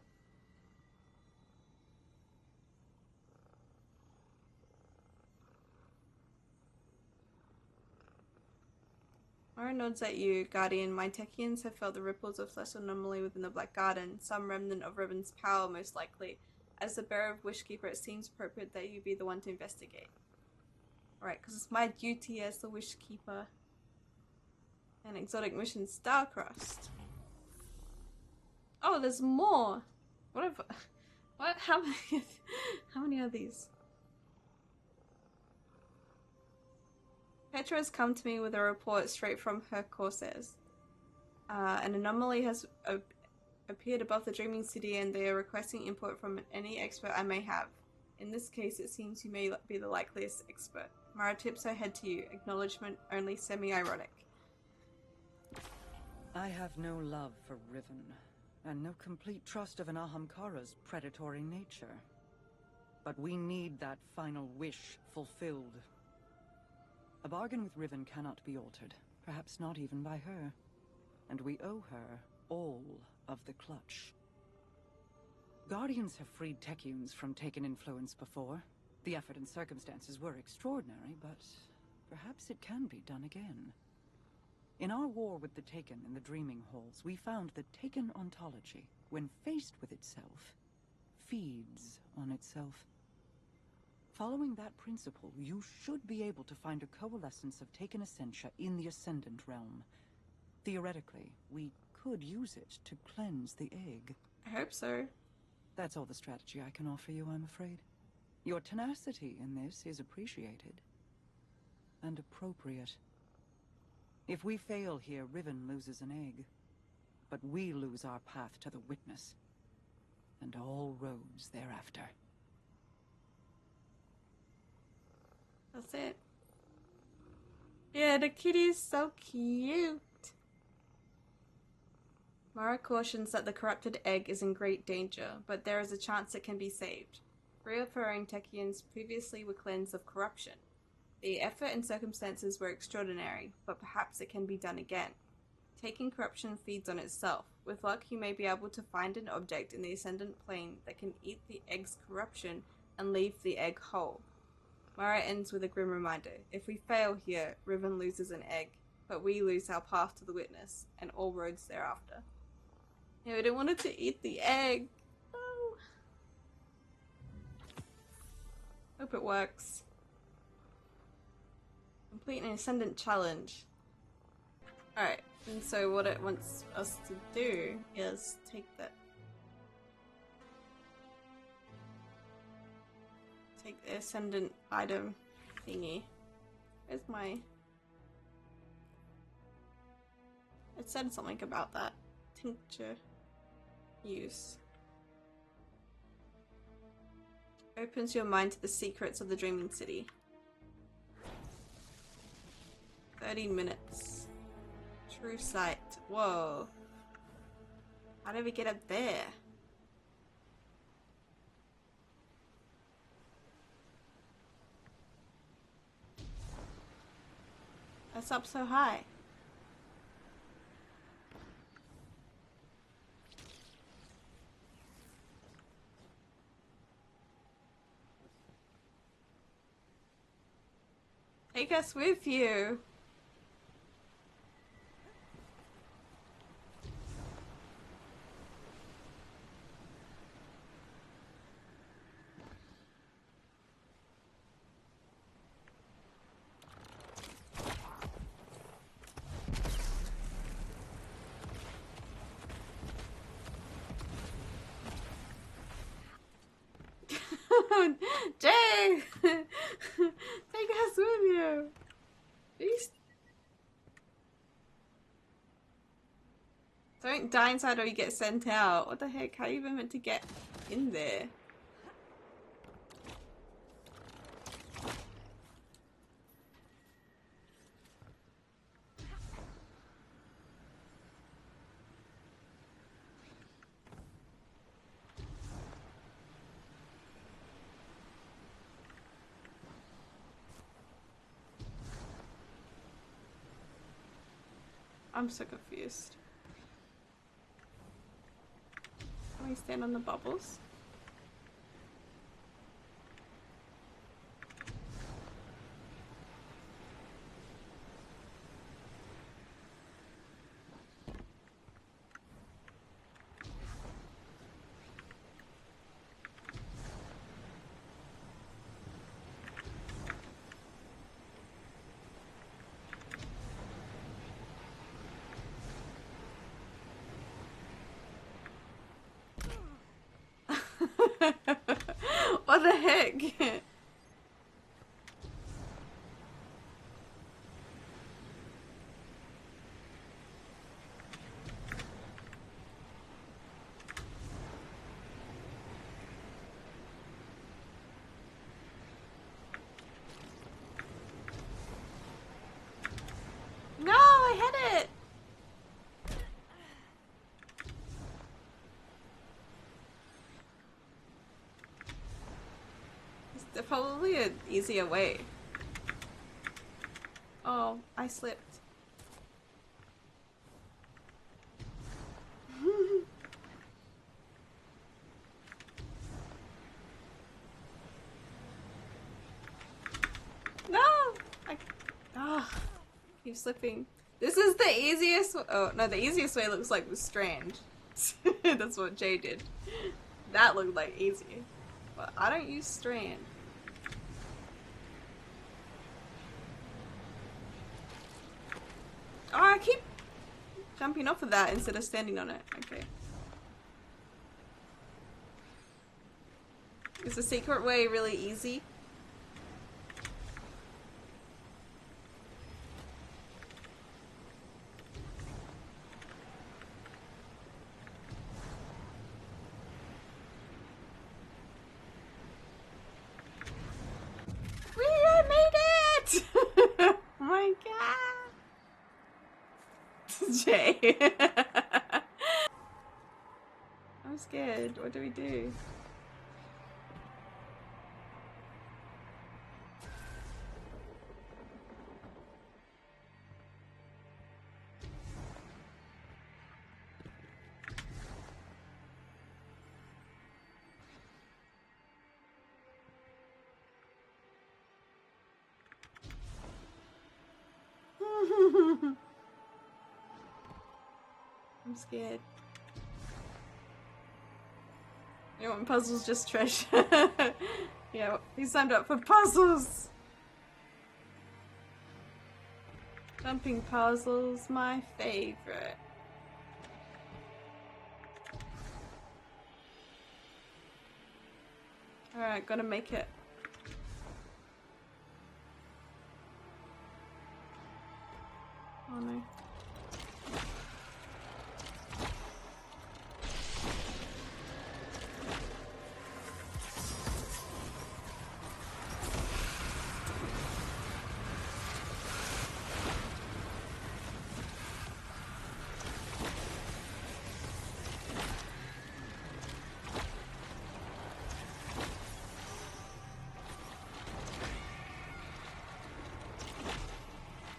Mara nods at you, Guardian. My Techians have felt the ripples of flesh anomaly within the Black Garden, some remnant of Riven's power, most likely. As the bearer of Wishkeeper, it seems appropriate that you be the one to investigate. Alright, because it's my duty as the Wishkeeper. An exotic mission, Starcrossed. Oh, there's more! What? How many are these? Petra has come to me with a report straight from her Corsairs. An anomaly has appeared above the Dreaming City and they are requesting input from any expert I may have. In this case, it seems you may be the likeliest expert. Mara tips her head to you, acknowledgement only semi-ironic. I have no love for Riven, and no complete trust of an Ahamkara's predatory nature. But we need that final wish fulfilled. A bargain with Riven cannot be altered, perhaps not even by her. And we owe her all of the clutch. Guardians have freed Techians from Taken influence before. The effort and circumstances were extraordinary, but perhaps it can be done again. In our war with the Taken in the Dreaming Halls, we found that Taken ontology, when faced with itself, feeds on itself. Following that principle, you should be able to find a coalescence of Taken essentia in the Ascendant realm. Theoretically, we could use it to cleanse the egg. I hope so. That's all the strategy I can offer you, I'm afraid. Your tenacity in this is appreciated. And appropriate. If we fail here, Riven loses an egg. But we lose our path to the Witness. And all roads thereafter. That's it. Yeah, the kitty's so cute. Mara cautions that the corrupted egg is in great danger, but there is a chance it can be saved. 3 of her own Techians previously were cleansed of corruption. The effort and circumstances were extraordinary, but perhaps it can be done again. Taking corruption feeds on itself. With luck, you may be able to find an object in the Ascendant Plane that can eat the egg's corruption and leave the egg whole. Mara ends with a grim reminder. If we fail here, Riven loses an egg, but we lose our path to the Witness, and all roads thereafter. Yeah, we don't want it to eat the egg. No. Hope it works. Complete an Ascendant challenge. Alright, and so what it wants us to do is take the Ascendant item thingy. Where's my... It said something about that. Tincture use. Opens your mind to the secrets of the Dreaming City. 30 minutes. True sight. Whoa. How did we get up there? That's up so high. Take us with you. Jay! Take us with you! Please. Don't die inside or you get sent out. What the heck? How are you even meant to get in there? I'm so confused. Can we stand on the bubbles? What the heck? No, I hit it! There's probably an easier way. Oh, I slipped. No! Keep slipping. This is the easiest. Oh no, the easiest way looks like the strand. That's what Jay did. That looked like easy, but I don't use strand. Oh, I keep jumping off of that instead of standing on it. Okay. Is the secret way really easy? I made it! Oh my god! Jay. I'm scared. What do we do? I'm scared. You want puzzles, just treasure. Yeah, he signed up for puzzles. Jumping puzzles, my favorite. Alright, gotta make it. Oh no.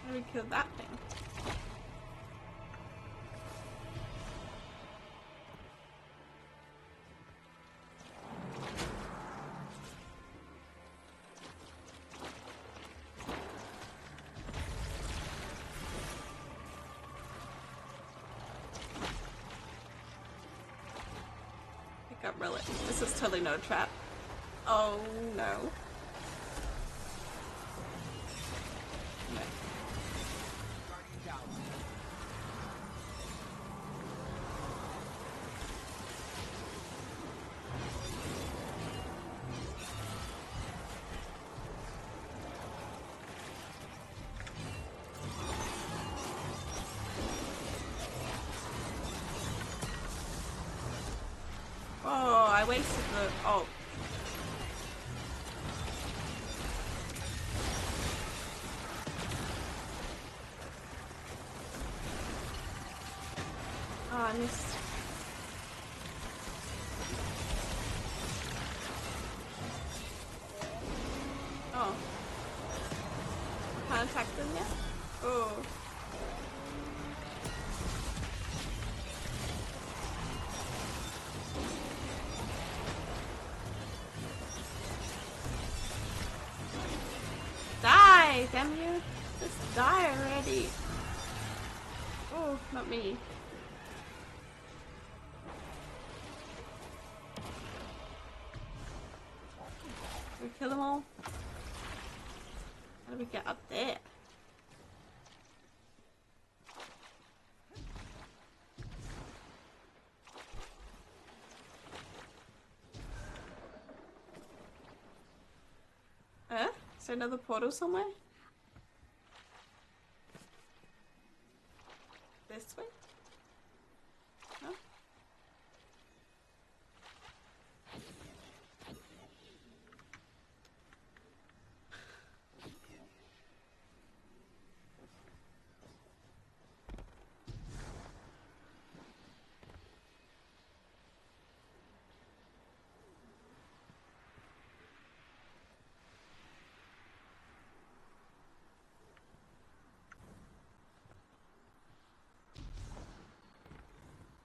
How do we kill that thing? Pick up relic. This is totally no trap. Oh no. Oh, I wasted the. Oh. Oh, I missed. Oh. Can't attack them yet? Oh. Die, damn you! Just die already! Oh, not me. We kill them all? How do we get up there? Is there another portal somewhere? This way? No?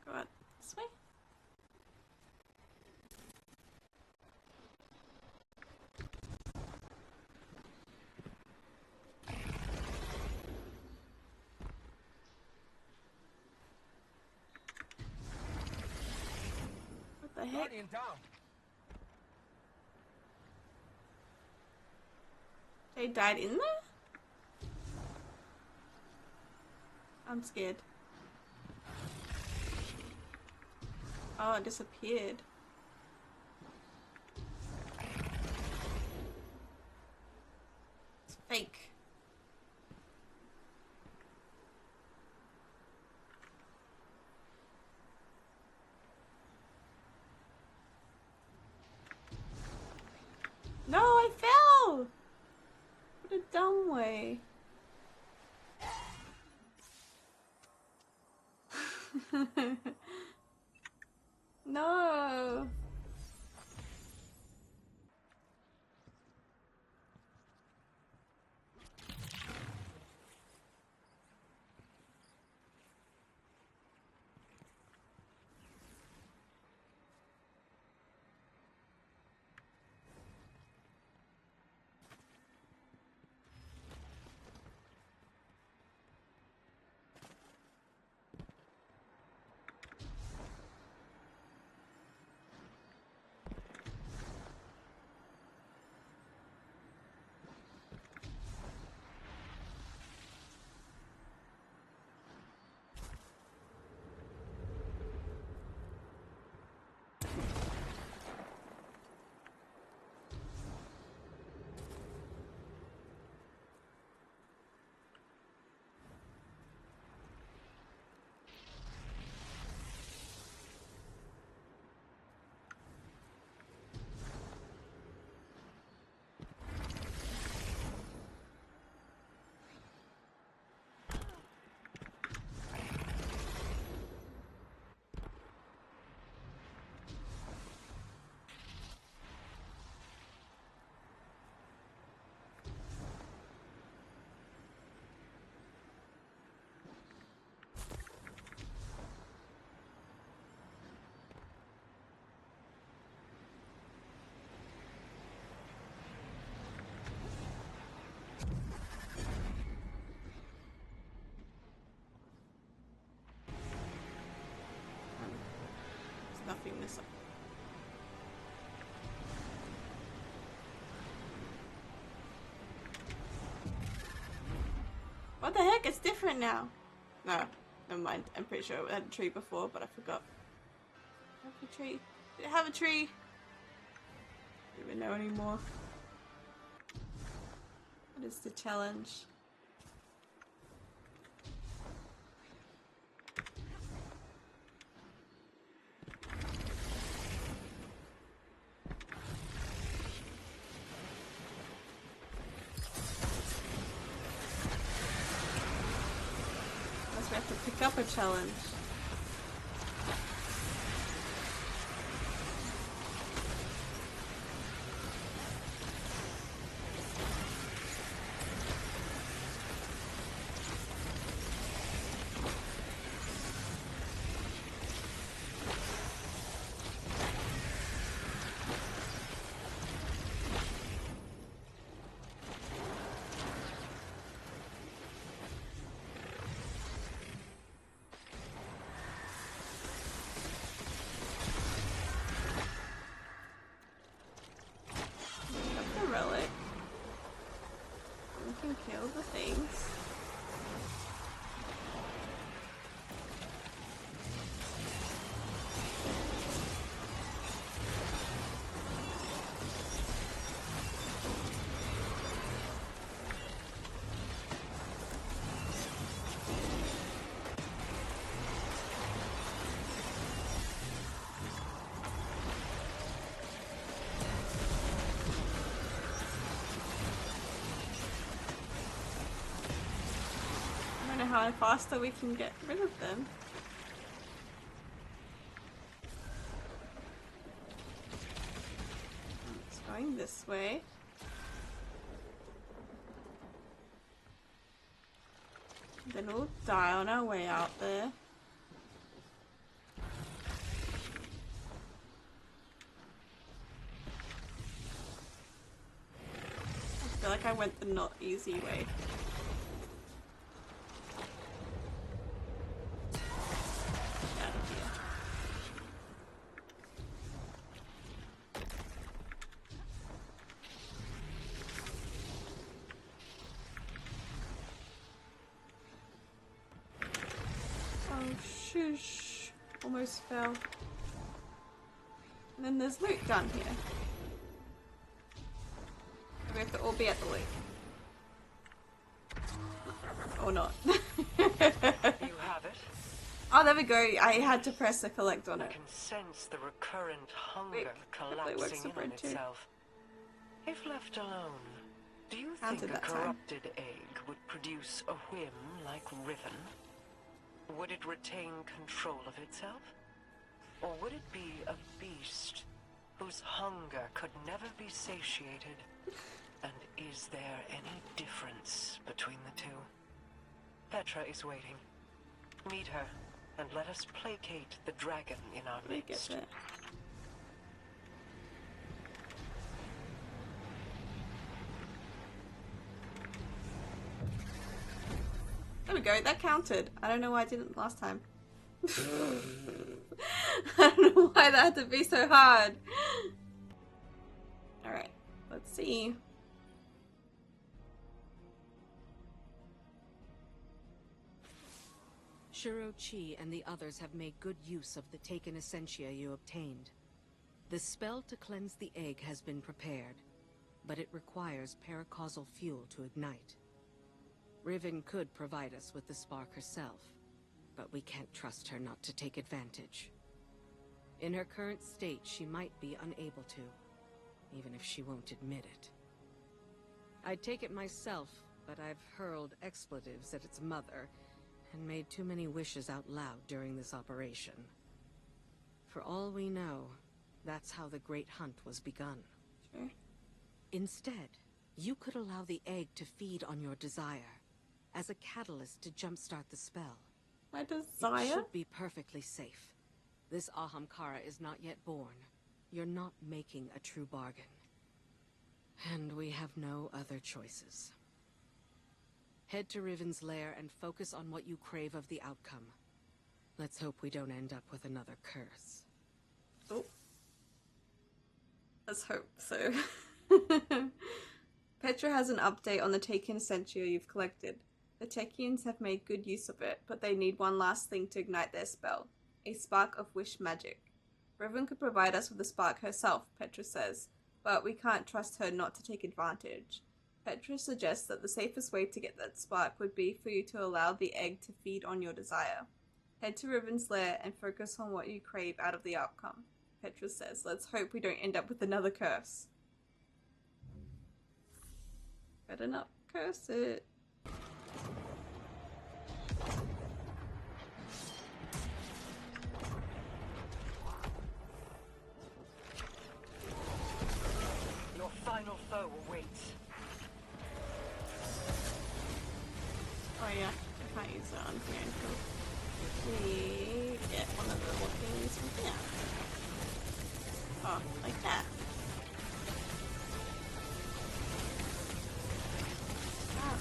Go out this way? What the heck? Guardian down. They died in there? I'm scared. Oh, it disappeared. It's fake. No, I fell! What a dumb way. No. There's nothing missing. What the heck? It's different now. No, never mind. I'm pretty sure it had a tree before, but I forgot. Have a tree. Did it have a tree? Don't even know anymore. What is the challenge? Unless we have to pick up a challenge. Kill the things. how faster we can get rid of them. It's going this way. Then we'll die on our way out there. I feel like I went the not easy way. Out of here. Oh, shush. Almost fell. And then there's loot down here. We have to all be at the lake. Or not. You have it. Oh, there we go. I had to press the collect on I it. can sense the recurrent hunger Wait, that works collapsing for in on bread too. itself. If left alone, do you Counted think a that time. corrupted egg would produce a whim like Riven? Would it retain control of itself? Or would it be a beast whose hunger could never be satiated? And is there any difference between the two? Petra is waiting. Meet her, and let us placate the dragon in our Let me get midst. there. There we go, that counted. I don't know why I didn't last time. I don't know why that had to be so hard. Alright, let's see. Shiro Chi and the others have made good use of the taken essentia you obtained. The spell to cleanse the egg has been prepared, but it requires paracausal fuel to ignite. Riven could provide us with the spark herself, but we can't trust her not to take advantage. In her current state, she might be unable to, even if she won't admit it. I'd take it myself, but I've hurled expletives at its mother and made too many wishes out loud during this operation. For all we know, that's how the Great Hunt was begun. Sure. Instead, you could allow the egg to feed on your desire, as a catalyst to jumpstart the spell. My It desire? should be perfectly safe. This Ahamkara is not yet born. You're not making a true bargain. And we have no other choices. Head to Riven's lair and focus on what you crave of the outcome. Let's hope we don't end up with another curse. Oh. Let's hope so. Petra has an update on the taken essentia you've collected. The Techians have made good use of it, but they need one last thing to ignite their spell. A spark of wish magic. Riven could provide us with the spark herself, Petra says, but we can't trust her not to take advantage. Petra suggests that the safest way to get that spark would be for you to allow the egg to feed on your desire. Head to Riven's lair and focus on what you crave out of the outcome. Petra says, let's hope we don't end up with another curse. Better not curse it. Your final foe awaits. Oh yeah, I can't use that on here until we get one of the things from here. Oh, like that. Ah.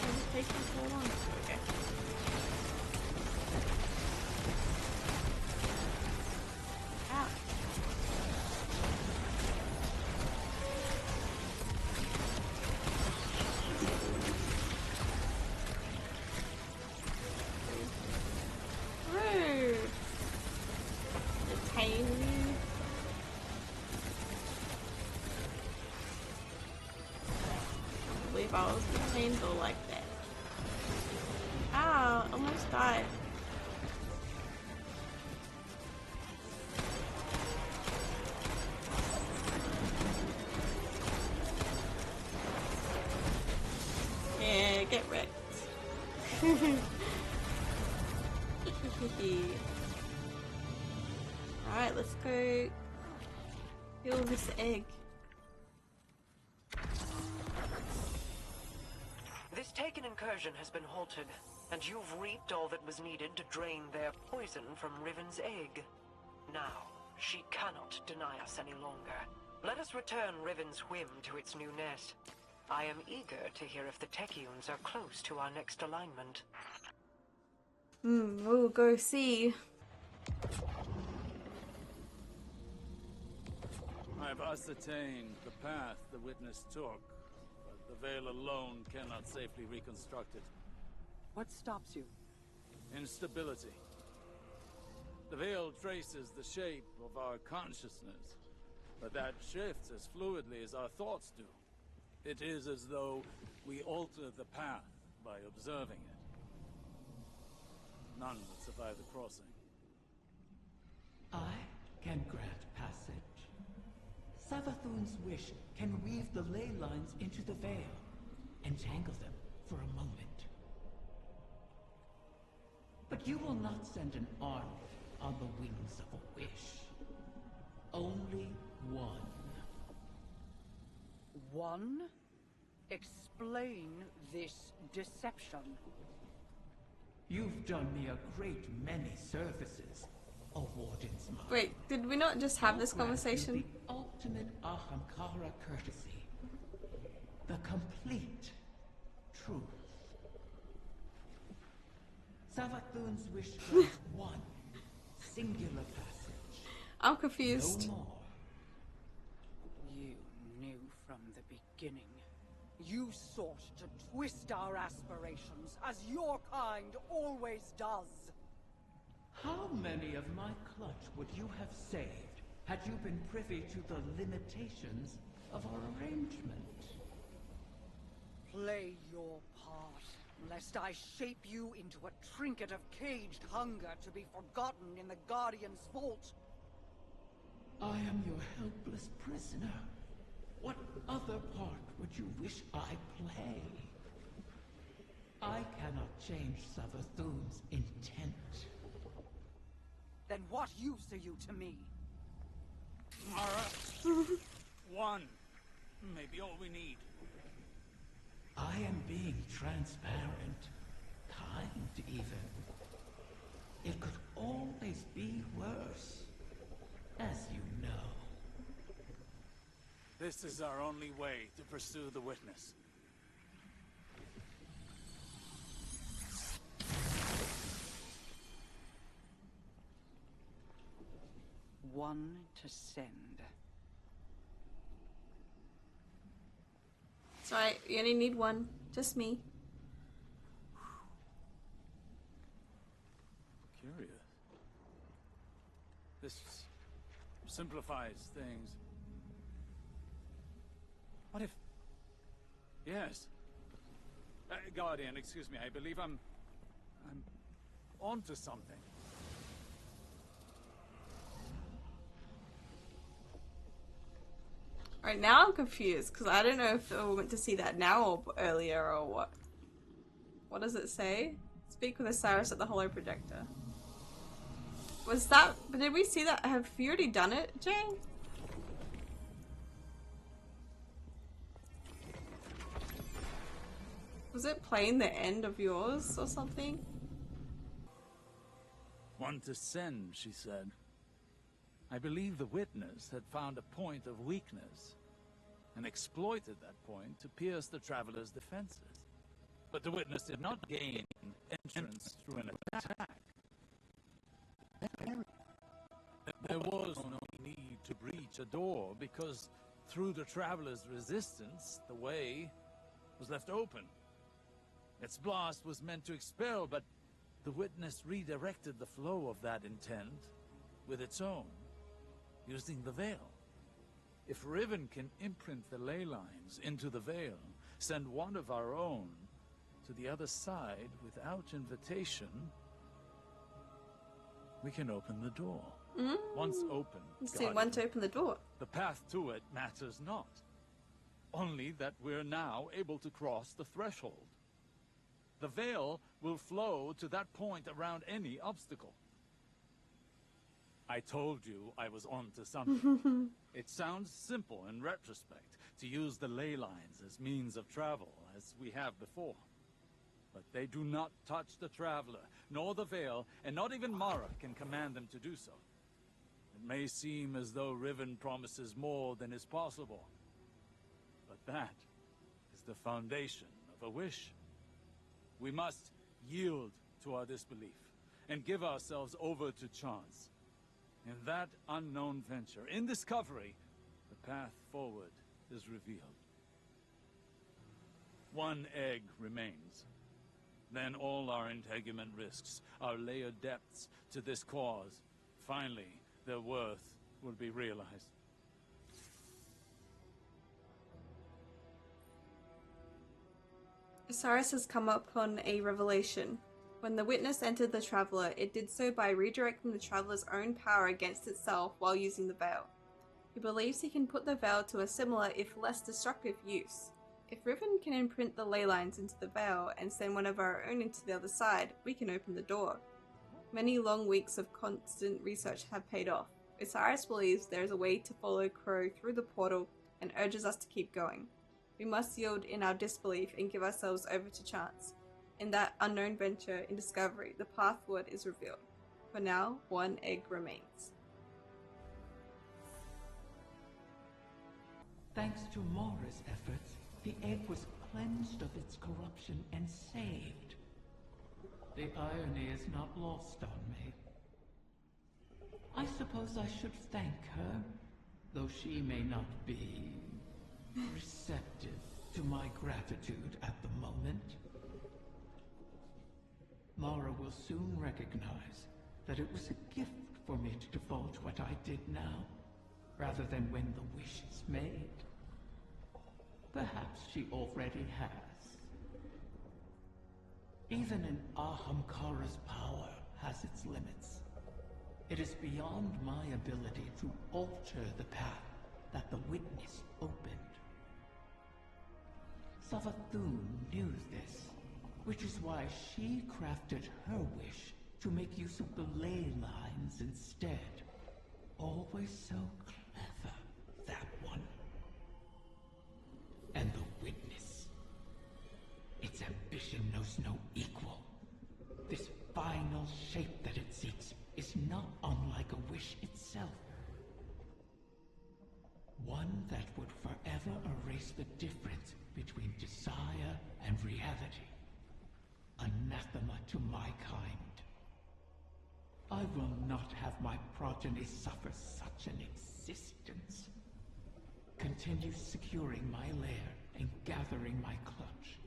It's taking so long. Okay. Ah. Rude. Detain me. I believe I was detained or like that. Ow, almost died. Alright, let's go kill this egg. This Taken incursion has been halted, and you've reaped all that was needed to drain their poison from Riven's egg. Now, she cannot deny us any longer. Let us return Riven's whim to its new nest. I am eager to hear if the Techians are close to our next alignment. We'll go see. I've ascertained the path the witness took, but the veil alone cannot safely reconstruct it. What stops you? Instability. The veil traces the shape of our consciousness, but that shifts as fluidly as our thoughts do. It is as though we alter the path by observing it. None would survive the crossing. I can grant passage. Savathun's wish can weave the ley lines into the veil, entangle them for a moment. But you will not send an army on the wings of a wish. Only one. One? Explain this deception. You've done me a great many services, O Warden's Mother. Wait, did we not just have this conversation? The ultimate Ahamkara courtesy. The complete truth. Savathun's wish grants one singular passage. I'm confused. No more. You knew from the beginning. You sought to twist our aspirations, as your kind always does. How many of my clutch would you have saved had you been privy to the limitations of our arrangement? Play your part, lest I shape you into a trinket of caged hunger to be forgotten in the Guardian's vault. I am your helpless prisoner. What other part would you wish I play? I cannot change Savathun's intent. Then what use are you to me? Mara, one may be all we need. I am being transparent, kind even. It could always be worse, as you know. This is our only way to pursue the witness. One to send. Sorry, you only need one. Just me. Curious. This simplifies things. What if... Yes. Guardian, excuse me, I believe I'm onto something. Alright, now I'm confused, because I don't know if we went to see that now or earlier or what. What does it say? Speak with Osiris at the Hollow Projector. Was that... But did we see that? Have you already done it, Jay? Was it playing the end of yours or something? One to send, she said. I believe the witness had found a point of weakness and exploited that point to pierce the traveler's defenses. But the witness did not gain entrance through an attack. There was no need to breach a door because through the traveler's resistance, the way was left open. Its blast was meant to expel, but the witness redirected the flow of that intent with its own, using the veil. If Riven can imprint the ley lines into the veil, send one of our own to the other side without invitation, we can open the door. Once open, See, one to open the door. the path to it matters not. Only that we're now able to cross the threshold. The veil will flow to that point around any obstacle. I told you I was onto something. It sounds simple in retrospect to use the ley lines as means of travel, as we have before. But they do not touch the traveler, nor the veil, and not even Mara can command them to do so. It may seem as though Riven promises more than is possible, but that is the foundation of a wish. We must yield to our disbelief and give ourselves over to chance. In that unknown venture, in discovery, the path forward is revealed. One egg remains. Then all our integument risks, our layered depths to this cause, finally, their worth will be realized. Osiris has come upon a revelation. When the witness entered the Traveler, it did so by redirecting the Traveler's own power against itself while using the veil. He believes he can put the veil to a similar, if less destructive, use. If Riven can imprint the ley lines into the veil and send one of our own into the other side, we can open the door. Many long weeks of constant research have paid off. Osiris believes there is a way to follow Crow through the portal and urges us to keep going. We must yield in our disbelief and give ourselves over to chance. In that unknown venture in discovery, the path forward is revealed. For now, one egg remains. Thanks to Mara's efforts, the egg was cleansed of its corruption and saved. The irony is not lost on me. I suppose I should thank her, though she may not be receptive to my gratitude at the moment. Mara will soon recognize that it was a gift for me to divulge what I did now, rather than when the wish is made. Perhaps she already has. Even an Ahamkara's power has its limits. It is beyond my ability to alter the path that the witness opened. Savathun knew this, which is why she crafted her wish to make use of the ley lines instead. Always so clever, that one. And the witness. Its ambition knows no equal. This final shape that it seeks is not unlike a wish itself. One that would forever erase the difference between desire and reality. Anathema to my kind. I will not have my progeny suffer such an existence. Continue securing my lair and gathering my clutch.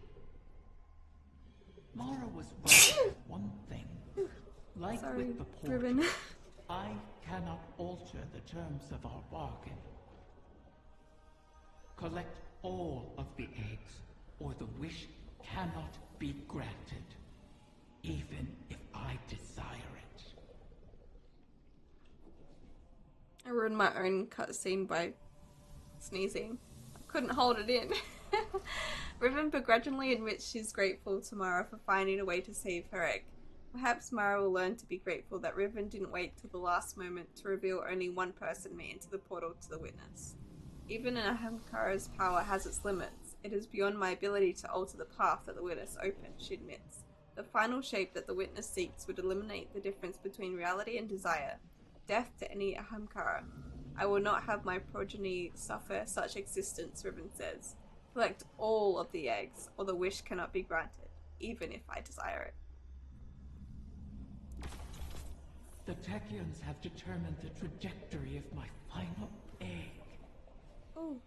Mara was right with one thing. Like with the portal, I cannot alter the terms of our bargain. Collect all of the eggs, or the wish cannot be granted, even if I desire it. I ruined my own cutscene by sneezing. I couldn't hold it in. Riven begrudgingly admits she's grateful to Mara for finding a way to save her egg. Perhaps Mara will learn to be grateful that Riven didn't wait till the last moment to reveal only one person may enter the portal to the witness. Even Ahamkara's power has its limits. It is beyond my ability to alter the path that the witness opened, she admits. The final shape that the witness seeks would eliminate the difference between reality and desire. Death to any Ahamkara. I will not have my progeny suffer such existence, Riven says. Collect all of the eggs, or the wish cannot be granted, even if I desire it. The Techians have determined the trajectory of my final egg. Oh.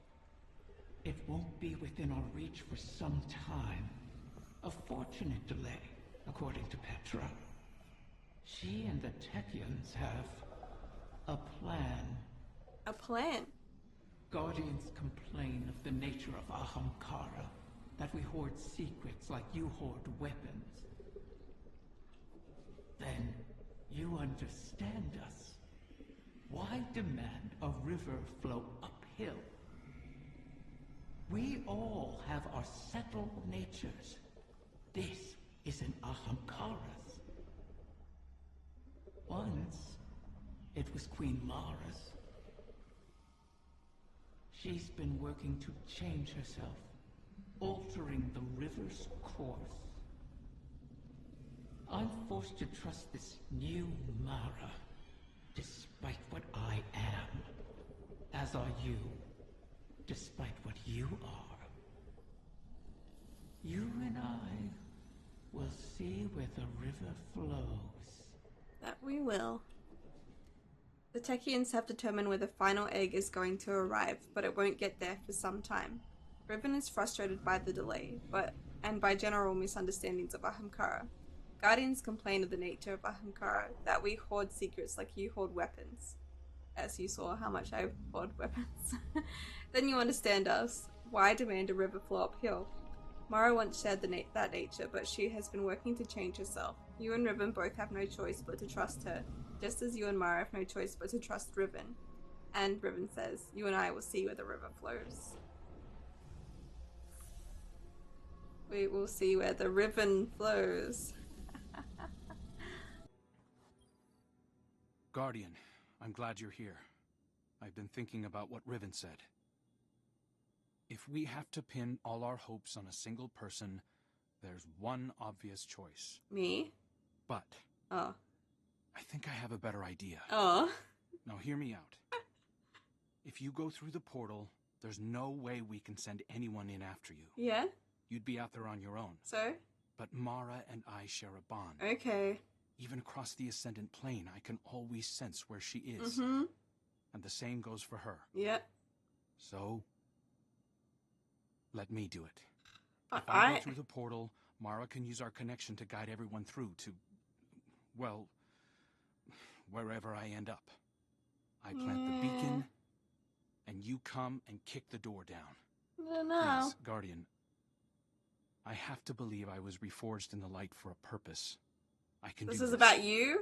It won't be within our reach for some time. A fortunate delay, according to Petra. She and the Techians have a plan. A plan? Guardians complain of the nature of Ahamkara, that we hoard secrets like you hoard weapons. Then you understand us. Why demand a river flow uphill? We all have our settled natures. This it was Queen Mara's. She's been working to change herself, altering the river's course. I'm forced to trust this new Mara, despite what I am. As are you, despite what you are. You and I will see where the river flows. That we will. The Techians have determined where the final egg is going to arrive, but it won't get there for some time. Riven is frustrated by the delay, and by general misunderstandings of Ahamkara. Guardians complain of the nature of Ahamkara, that we hoard secrets like you hoard weapons. As you saw how much I hoard weapons. Then you understand us. Why demand a river flow uphill? Mara once shared that nature, but she has been working to change herself. You and Riven both have no choice but to trust her, just as you and Mara have no choice but to trust Riven. And Riven says, you and I will see where the river flows. We will see where the Riven flows. Guardian, I'm glad you're here. I've been thinking about what Riven said. If we have to pin all our hopes on a single person, there's one obvious choice. Me? But Oh. I think I have a better idea. Oh. Now hear me out. If you go through the portal, there's no way we can send anyone in after you. Yeah? You'd be out there on your own. So? But Mara and I share a bond. Okay. Even across the Ascendant Plane, I can always sense where she is. Mm-hmm. And the same goes for her. Yeah. So, let me do it. But If I go through the portal, Mara can use our connection to guide everyone through to, well, wherever I end up. I plant the beacon, and you come and kick the door down. I don't know. Please, Guardian. I have to believe I was reforged in the light for a purpose. I can do this. This is about you?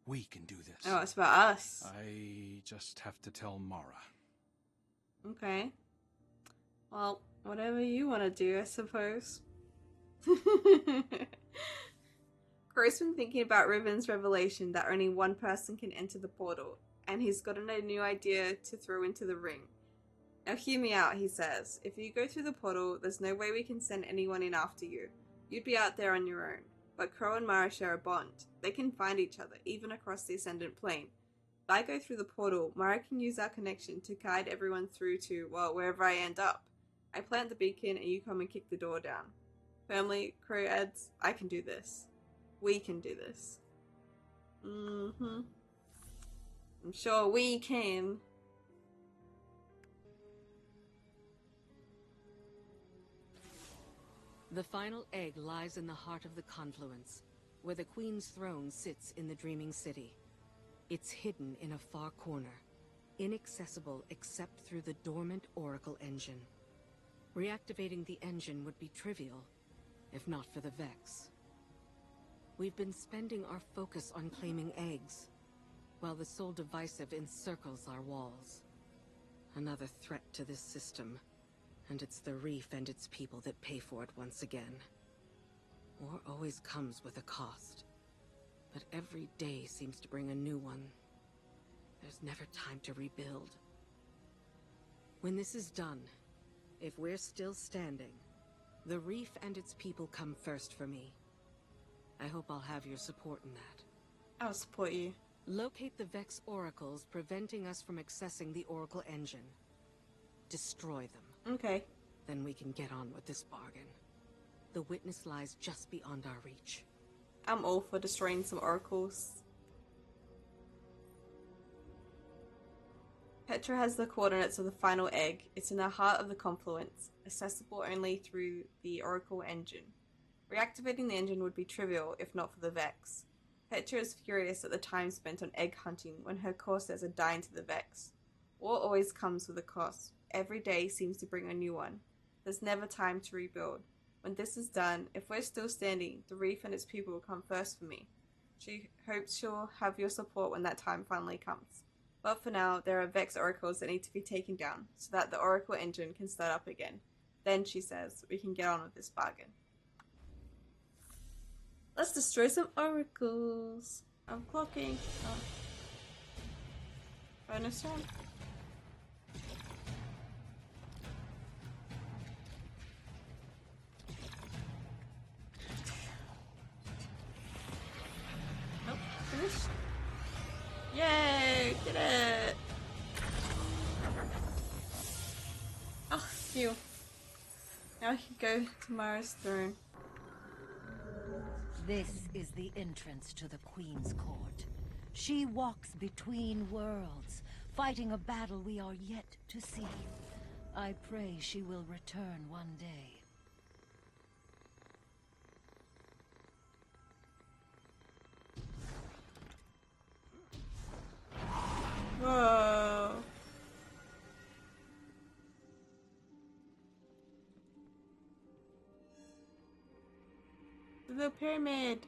We can do this. Oh, it's about us. I just have to tell Mara. Okay. Well, whatever you want to do, I suppose. Crow's been thinking about Riven's revelation that only one person can enter the portal, and he's gotten a new idea to throw into the ring. Now hear me out, he says. If you go through the portal, there's no way we can send anyone in after you. You'd be out there on your own. But Crow and Mara share a bond. They can find each other, even across the Ascendant Plane. If I go through the portal, Mara can use our connection to guide everyone through to, well, wherever I end up. I plant the beacon and you come and kick the door down. Firmly, Crow adds, I can do this. We can do this. Mm-hmm. I'm sure we can. The final egg lies in the heart of the confluence, where the Queen's throne sits in the dreaming city. It's hidden in a far corner, inaccessible except through the dormant Oracle engine. Reactivating the engine would be trivial, if not for the Vex. We've been spending our focus on claiming eggs, while the Soul Divisive encircles our walls. Another threat to this system. And it's the Reef and its people that pay for it once again. War always comes with a cost. But every day seems to bring a new one. There's never time to rebuild. When this is done, if we're still standing, the Reef and its people come first for me. I hope I'll have your support in that. I'll support you. Locate the Vex oracles preventing us from accessing the Oracle engine. Destroy them. Okay. Then we can get on with this bargain. The witness lies just beyond our reach. I'm all for destroying some oracles. Petra has the coordinates of the final egg. It's in the heart of the confluence, accessible only through the Oracle engine. Reactivating the engine would be trivial if not for the Vex. Petra is furious at the time spent on egg hunting when her Corsairs are dying to the Vex. War always comes with a cost. Every day seems to bring a new one. There's never time to rebuild. When this is done, if we're still standing, the Reef and its people will come first for me. She hopes she'll have your support when that time finally comes. But for now, there are Vex oracles that need to be taken down, so that the Oracle engine can start up again. Then, she says, we can get on with this bargain. Let's destroy some oracles. I'm clocking. Oh. Bonus turn. Nope, finished. Yay, did it! Oh, phew. Now I can go to Mara's throne. This is the entrance to the Queen's Court. She walks between worlds, fighting a battle we are yet to see. I pray she will return one day. Whoa. The pyramid.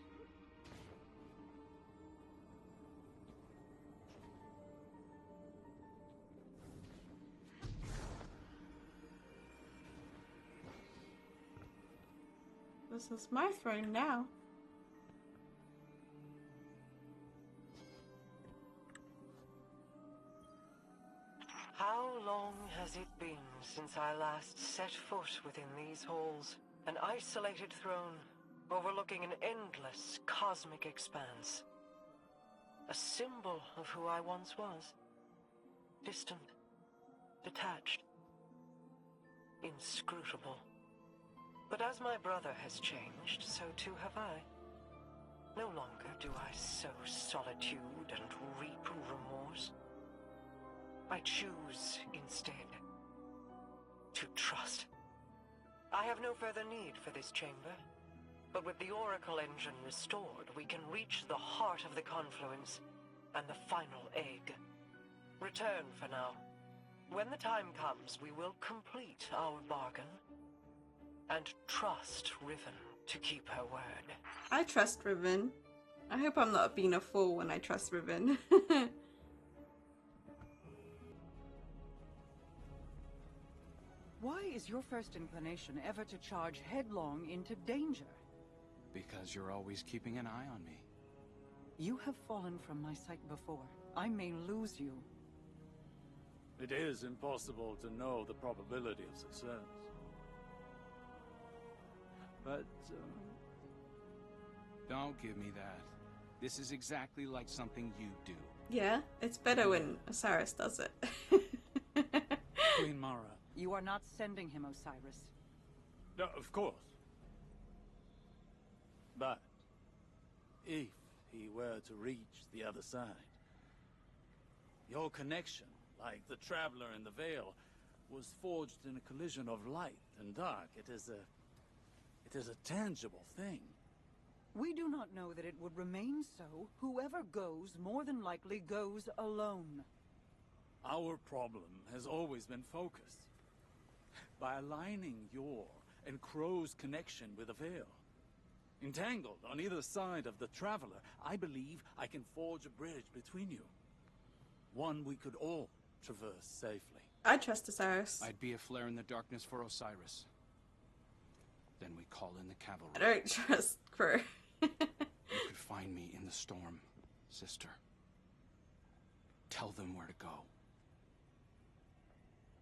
This is my throne now. How long has it been since I last set foot within these halls? An isolated throne, overlooking an endless cosmic expanse. A symbol of who I once was. Distant, detached, inscrutable. But as my brother has changed, so too have I. No longer do I sow solitude and reap remorse. I choose, instead, to trust. I have no further need for this chamber, but with the Oracle engine restored, we can reach the heart of the confluence and the final egg. Return for now. When the time comes, we will complete our bargain and trust Riven to keep her word. I trust Riven. I hope I'm not being a fool when I trust Riven. Why is your first inclination ever to charge headlong into danger? Because you're always keeping an eye on me. You have fallen from my sight before. I may lose you. It is impossible to know the probability of success. But, Don't give me that. This is exactly like something you do. Yeah, it's better when Osiris does it. Queen Mara. You are not sending him, Osiris. No, of course. But if he were to reach the other side, your connection, like the traveler in the Veil, was forged in a collision of light and dark. It is a tangible thing. We do not know that it would remain so. Whoever goes, more than likely goes alone. Our problem has always been focus. By aligning your and Crow's connection with the Veil, entangled on either side of the Traveler, I believe I can forge a bridge between you. One we could all traverse safely. I trust Osiris. I'd be a flare in the darkness for Osiris. Then we call in the cavalry. I don't trust Crow. You could find me in the storm, sister. Tell them where to go.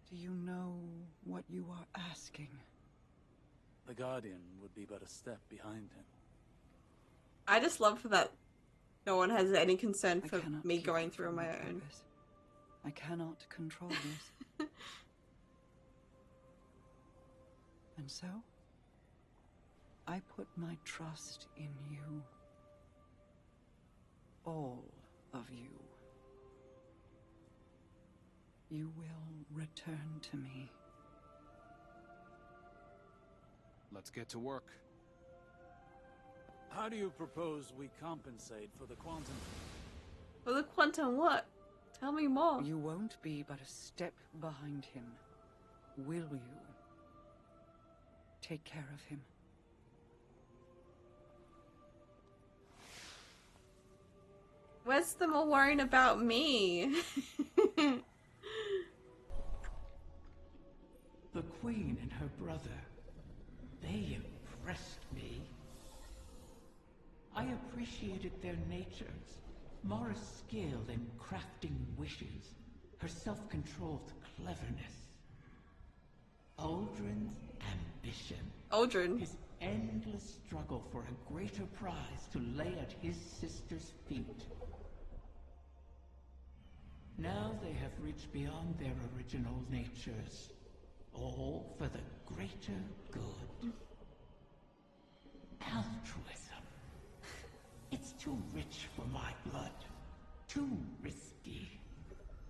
Do you know what you are asking? The Guardian would be but a step behind him. I just love that no one has any concern for me keep going it through from my my own. purpose. I cannot control this. And so, I put my trust in you. All of you. You will return to me. Let's get to work. How do you propose we compensate for the quantum? For the quantum what? Tell me more. You won't be but a step behind him. Will you? Take care of him. Where's them all worrying about me? The Queen and her brother, they impressed me. I appreciated their natures, Mara's skill in crafting wishes, her self-controlled cleverness, Aldrin's ambition, Aldrin. his endless struggle for a greater prize to lay at his sister's feet. Now they have reached beyond their original natures, all for the greater good. Altruism. It's too rich for my blood. Too risky.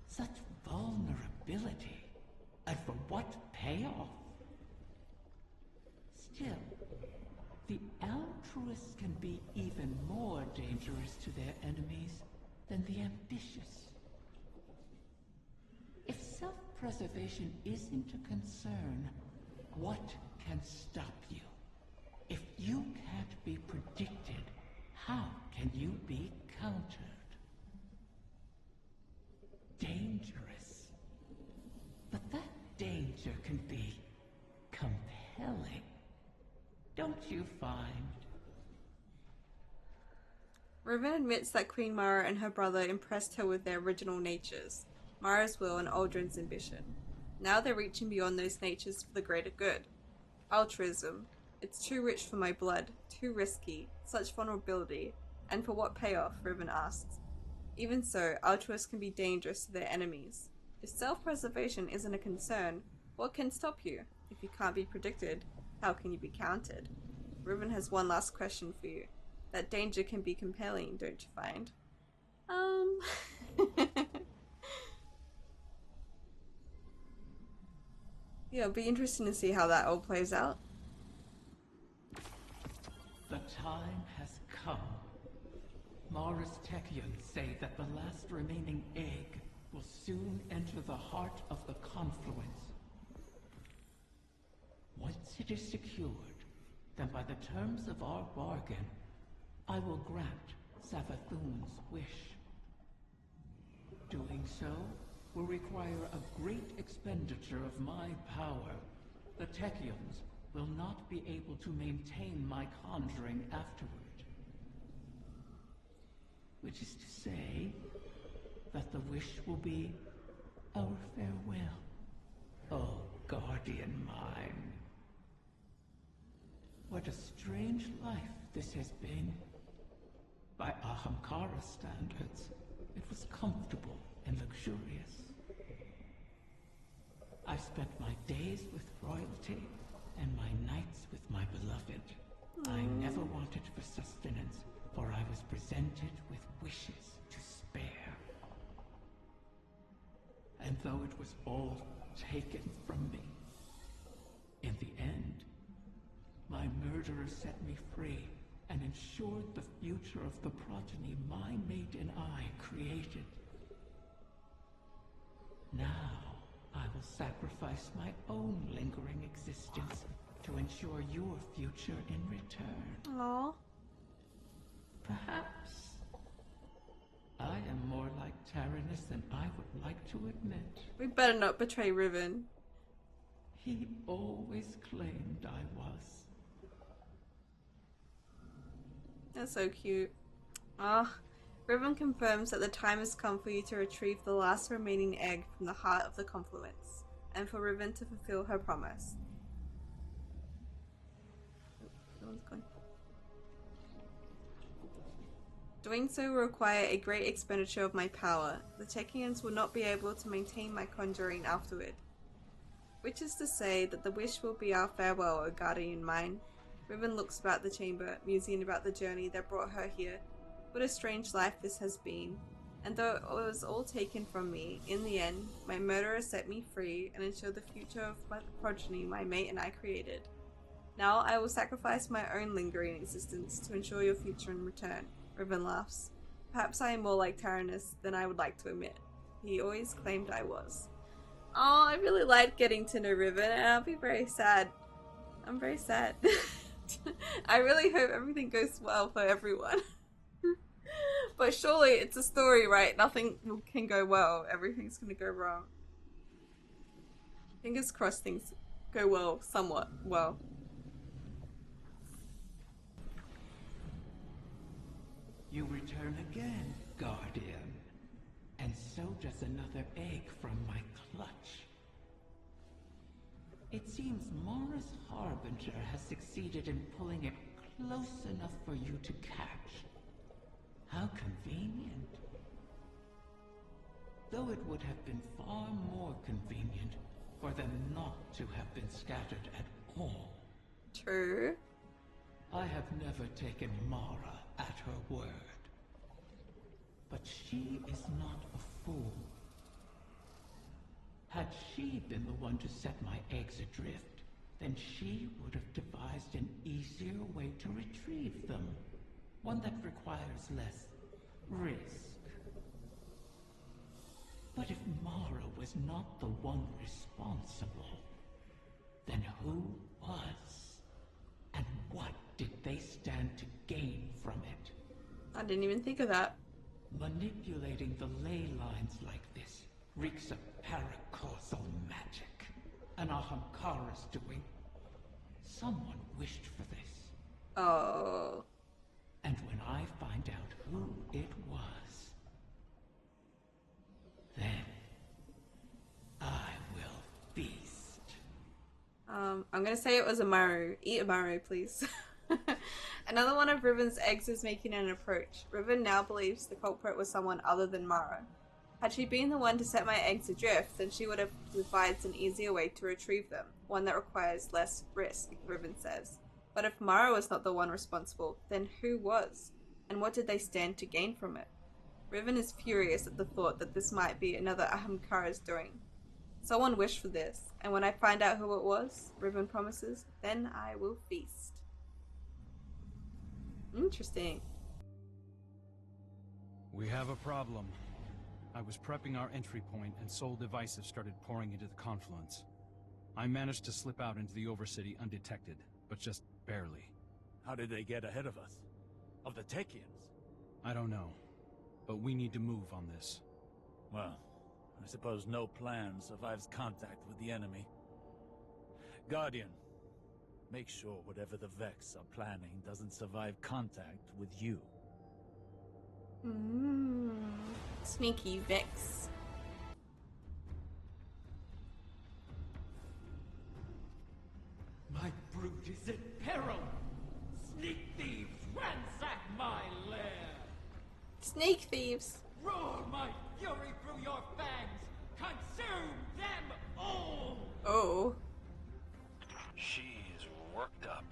Such vulnerability. And for what payoff? Still, the altruists can be even more dangerous to their enemies than the ambitious. If self-preservation isn't a concern, what can stop you? If you can't be predicted, how can you be countered? Dangerous. But that danger can be compelling. Don't you find? Riven admits that Queen Mara and her brother impressed her with their original natures, Mara's will and Aldrin's ambition. Now they're reaching beyond those natures for the greater good. Altruism. It's too rich for my blood, too risky, such vulnerability, and for what payoff, Riven asks. Even so, altruists can be dangerous to their enemies. If self-preservation isn't a concern, what can stop you? If you can't be predicted, how can you be counted? Riven has one last question for you. That danger can be compelling, don't you find? Yeah, it'll be interesting to see how that all plays out. The time has come. Mara's Techians say that the last remaining egg will soon enter the heart of the confluence. Once it is secured, then by the terms of our bargain, I will grant Savathun's wish. Doing so will require a great expenditure of my power. The Techians will not be able to maintain my conjuring afterward. Which is to say that the wish will be our farewell. Oh, guardian mine. What a strange life this has been. By Ahamkara standards, it was comfortable and luxurious. I spent my days with royalty and my nights with my beloved. I never wanted for sustenance, for I was presented with wishes to spare. And though it was all taken from me, in the end, my murderer set me free and ensured the future of the progeny my mate and I created. Now, I will sacrifice my own lingering existence to ensure your future in return. Aww. Perhaps I am more like Tyrannus than I would like to admit. We better not betray Riven. He always claimed I was. That's so cute. Riven confirms that the time has come for you to retrieve the last remaining egg from the heart of the confluence, and for Riven to fulfill her promise. Doing so will require a great expenditure of my power. The Techians will not be able to maintain my conjuring afterward. Which is to say that the wish will be our farewell, O guardian mine. Riven looks about the chamber, musing about the journey that brought her here. What a strange life this has been. And though it was all taken from me, in the end, my murderer set me free and ensured the future of my progeny my mate and I created. Now I will sacrifice my own lingering existence to ensure your future in return. Riven laughs. Perhaps I am more like Tyrannus than I would like to admit. He always claimed I was. Oh, I really liked getting to know Riven, and I'll be very sad. I'm very sad. I really hope everything goes well for everyone. But surely it's a story, right? Nothing can go well. Everything's gonna go wrong. Fingers crossed things go well, somewhat well. You return again, Guardian. And so does another egg from my clutch. It seems Mara's Harbinger has succeeded in pulling it close enough for you to catch. How convenient. Though it would have been far more convenient for them not to have been scattered at all. True. I have never taken Mara at her word. But she is not a fool. Had she been the one to set my eggs adrift, then she would have devised an easier way to retrieve them. One that requires less risk. But if Mara was not the one responsible, then who was? And what did they stand to gain from it? I didn't even think of that. Manipulating the ley lines like this reeks of paracausal magic. An Ahamkara's doing. Someone wished for this. Oh. And when I find out who it was, then I will feast. I'm gonna say it was Amaru. Eat Amaru, please. Another one of Riven's eggs is making an approach. Riven now believes the culprit was someone other than Mara. Had she been the one to set my eggs adrift, then she would have devised an easier way to retrieve them, one that requires less risk, Riven says. But if Mara was not the one responsible, then who was? And what did they stand to gain from it? Riven is furious at the thought that this might be another Ahamkara's doing. Someone wished for this, and when I find out who it was, Riven promises, then I will feast. Interesting. We have a problem. I was prepping our entry point and Soul Divisive started pouring into the confluence. I managed to slip out into the Overcity undetected, but just barely. How did they get ahead of us? Of the Techians? I don't know, but we need to move on this. Well, I suppose no plan survives contact with the enemy. Guardian, make sure whatever the Vex are planning doesn't survive contact with you. Sneaky Vex. My brood is in peril! Sneak thieves, ransack my lair! Sneak thieves. Roar my fury through your fangs! Consume them all! Oh. She's worked up.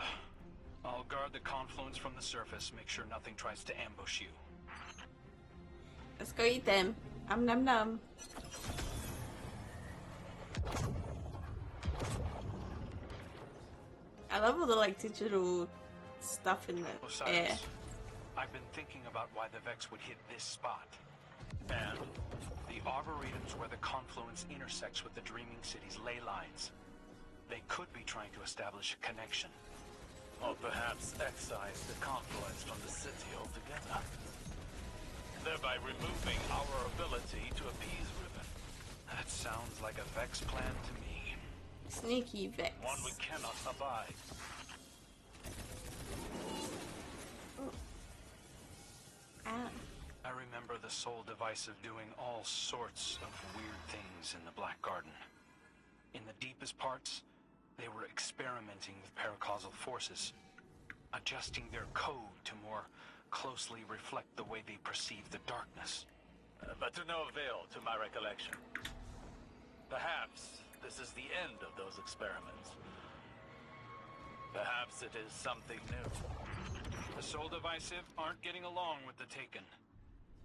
I'll guard the confluence from the surface, make sure nothing tries to ambush you. Let's go eat them. Num num. I love all the like digital stuff in the air. I've been thinking about why the Vex would hit this spot. And the Arboretum's where the confluence intersects with the Dreaming City's ley lines. They could be trying to establish a connection. Or perhaps excise the confluence from the city altogether, thereby removing our ability to appease Riven. That sounds like a Vex plan to me. Sneaky Vex. One we cannot abide. Ah. I remember the Soul Divisive doing all sorts of weird things in the Black Garden. In the deepest parts, they were experimenting with paracausal forces, adjusting their code to more closely reflect the way they perceive the darkness. But to no avail to my recollection. Perhaps this is the end of those experiments. Perhaps it is something new. The Soul Divisive aren't getting along with the Taken.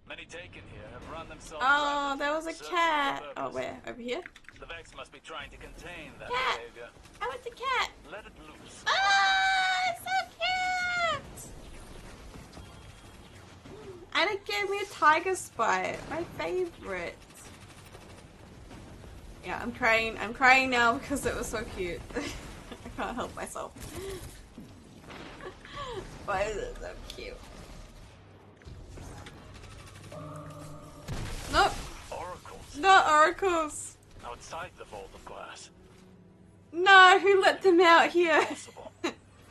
Many Taken here have run themselves Oh, ragged, there was a serving cat. their Oh, purpose. where? Over here? The Vex must be trying to contain that Cat. behavior. I want the cat. Let it loose. Ah, it's so cute. And it gave me a tiger spite, my favorite. Yeah, I'm crying now because it was so cute. I can't help myself. Why is it so cute? Nope. Oracles. Not oracles. Outside the vault of glass. No, who let them out here? Possible.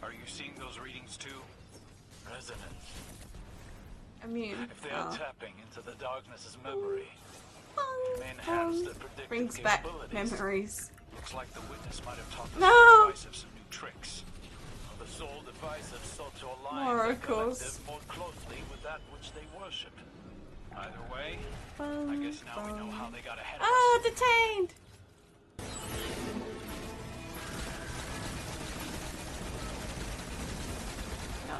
Are you seeing those readings too? Resonance. I mean, If they are tapping into the darkness's memory, Enhance the predictive Brings back capabilities. memories. Looks like the witness might have taught the No! soul divisive some new tricks. The soul divisive sought to align More the oracles. collective more closely with that which they worship. Either way, I guess now we know how they got ahead of Ah, us. detained! No.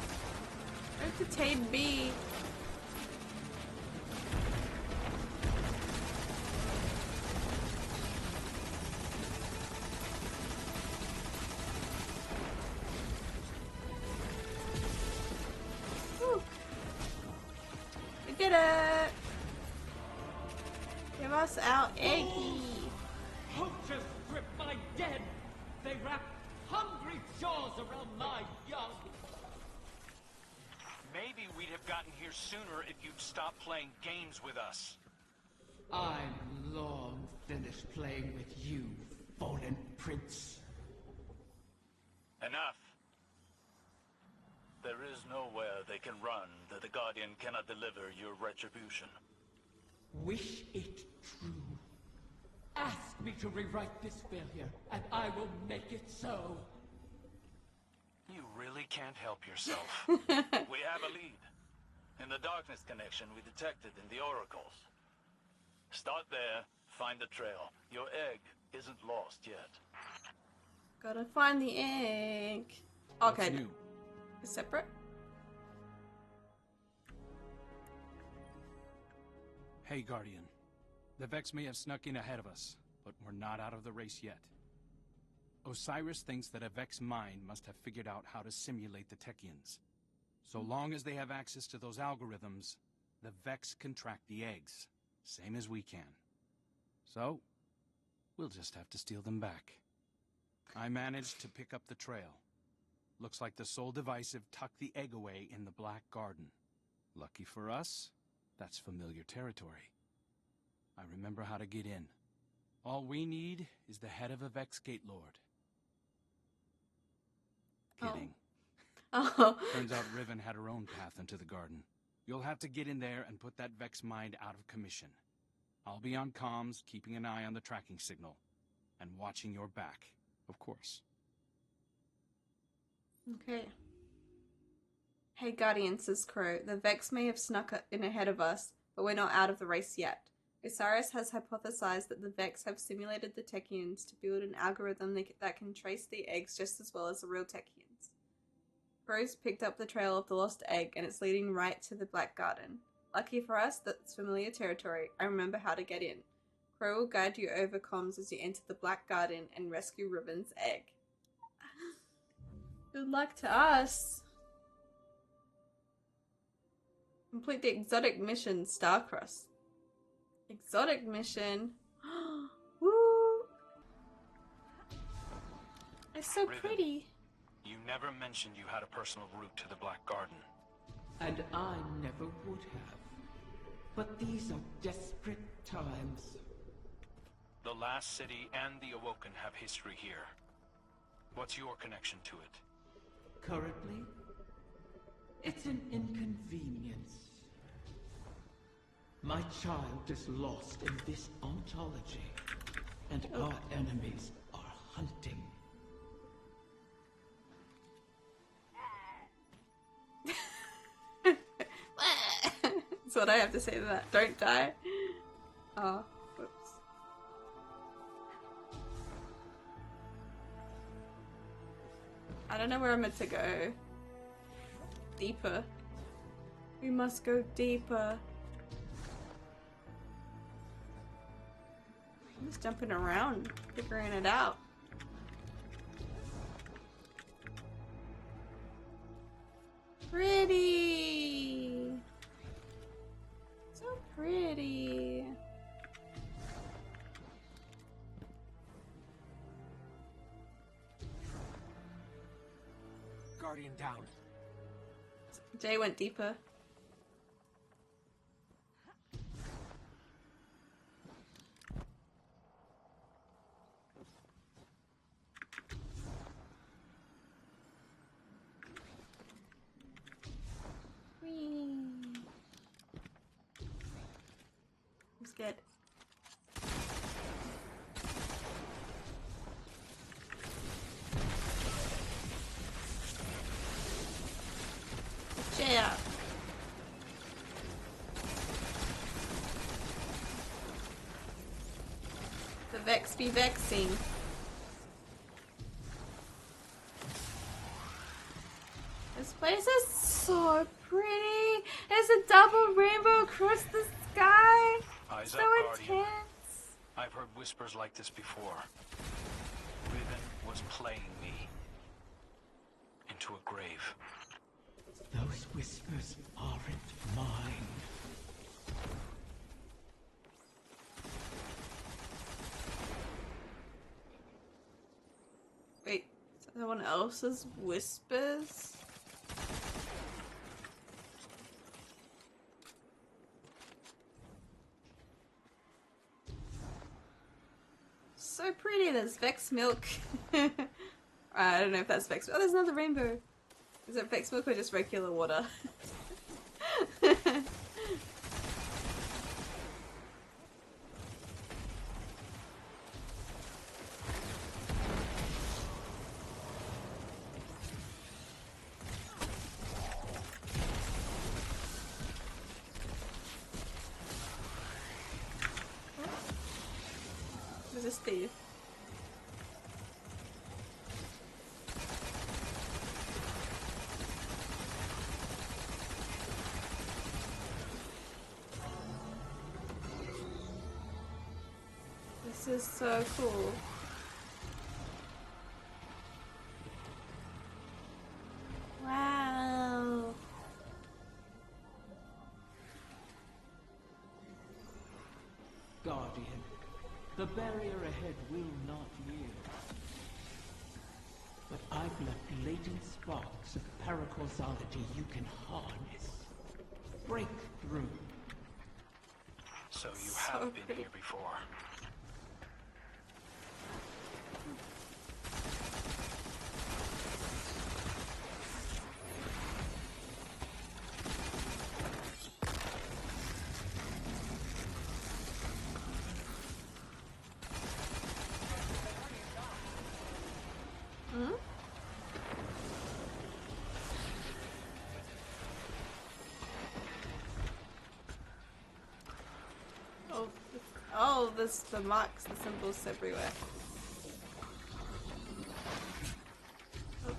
Don't detain me. Woo. We did it! Give us our eggy. Poachers strip my dead. They wrap hungry jaws around my young. Maybe we'd have gotten here sooner if you'd stopped playing games with us. I'm long finished playing with you, fallen prince. Enough. There is nowhere they can run that the Guardian cannot deliver your retribution. Wish it true. Ask me to rewrite this failure, and I will make it so. You really can't help yourself. We have a lead. In the darkness connection we detected in the oracles. Start there, find the trail. Your egg isn't lost yet. Gotta find the egg. What's Okay. new? Separate? Hey, Guardian. The Vex may have snuck in ahead of us, but we're not out of the race yet. Osiris thinks that a Vex mind must have figured out how to simulate the Techians. So long as they have access to those algorithms, the Vex can track the eggs, same as we can. So, we'll just have to steal them back. I managed to pick up the trail. Looks like the Soul Divisive tucked the egg away in the Black Garden. Lucky for us, that's familiar territory. I remember how to get in. All we need is the head of a Vex Gate Lord. Kidding. Oh. Turns out Riven had her own path into the garden. You'll have to get in there and put that Vex mind out of commission. I'll be on comms, keeping an eye on the tracking signal. And watching your back, of course. Okay. Hey Guardian, says Crow. The Vex may have snuck in ahead of us, but we're not out of the race yet. Osiris has hypothesized that the Vex have simulated the Techians to build an algorithm that can trace the eggs just as well as the real Techians. Crow's picked up the trail of the lost egg, and it's leading right to the Black Garden. Lucky for us, that's familiar territory. I remember how to get in. Crow will guide you over comms as you enter the Black Garden and rescue Riven's egg. Good luck to us. Complete the exotic mission, Starcross. Exotic mission. Woo! It's so Riven, pretty. You never mentioned you had a personal route to the Black Garden. And I never would have. But these are desperate times. The last city and the Awoken have history here. What's your connection to it? Currently, it's an inconvenience. My child is lost in this ontology, and our enemies are hunting. That's what I have to say to that. Don't die. Oh, whoops. I don't know where I'm meant to go. Deeper. We must go deeper. I'm just jumping around, figuring it out. Pretty! So pretty. Guardian down. Jay went deeper. Whee. I'm scared. Yeah. The Vex be vexing. This place is so pretty. There's a double rainbow across the sky. Eyes So up, Guardian. intense. I've heard whispers like this before. Riven was playing me into a grave. Those whispers aren't mine. Wait, someone else's whispers? So pretty, there's Vex milk. I don't know if that's Vex milk. Oh, there's another rainbow. Is it Vex milk or just regular water? What does this do? This is so cool. Wow. Guardian, the barrier ahead will not yield. But I've left latent sparks of paracausality you can harness. Break through. So you have been here before. Hmm? Oh, there's the marks, the symbols everywhere. Oh.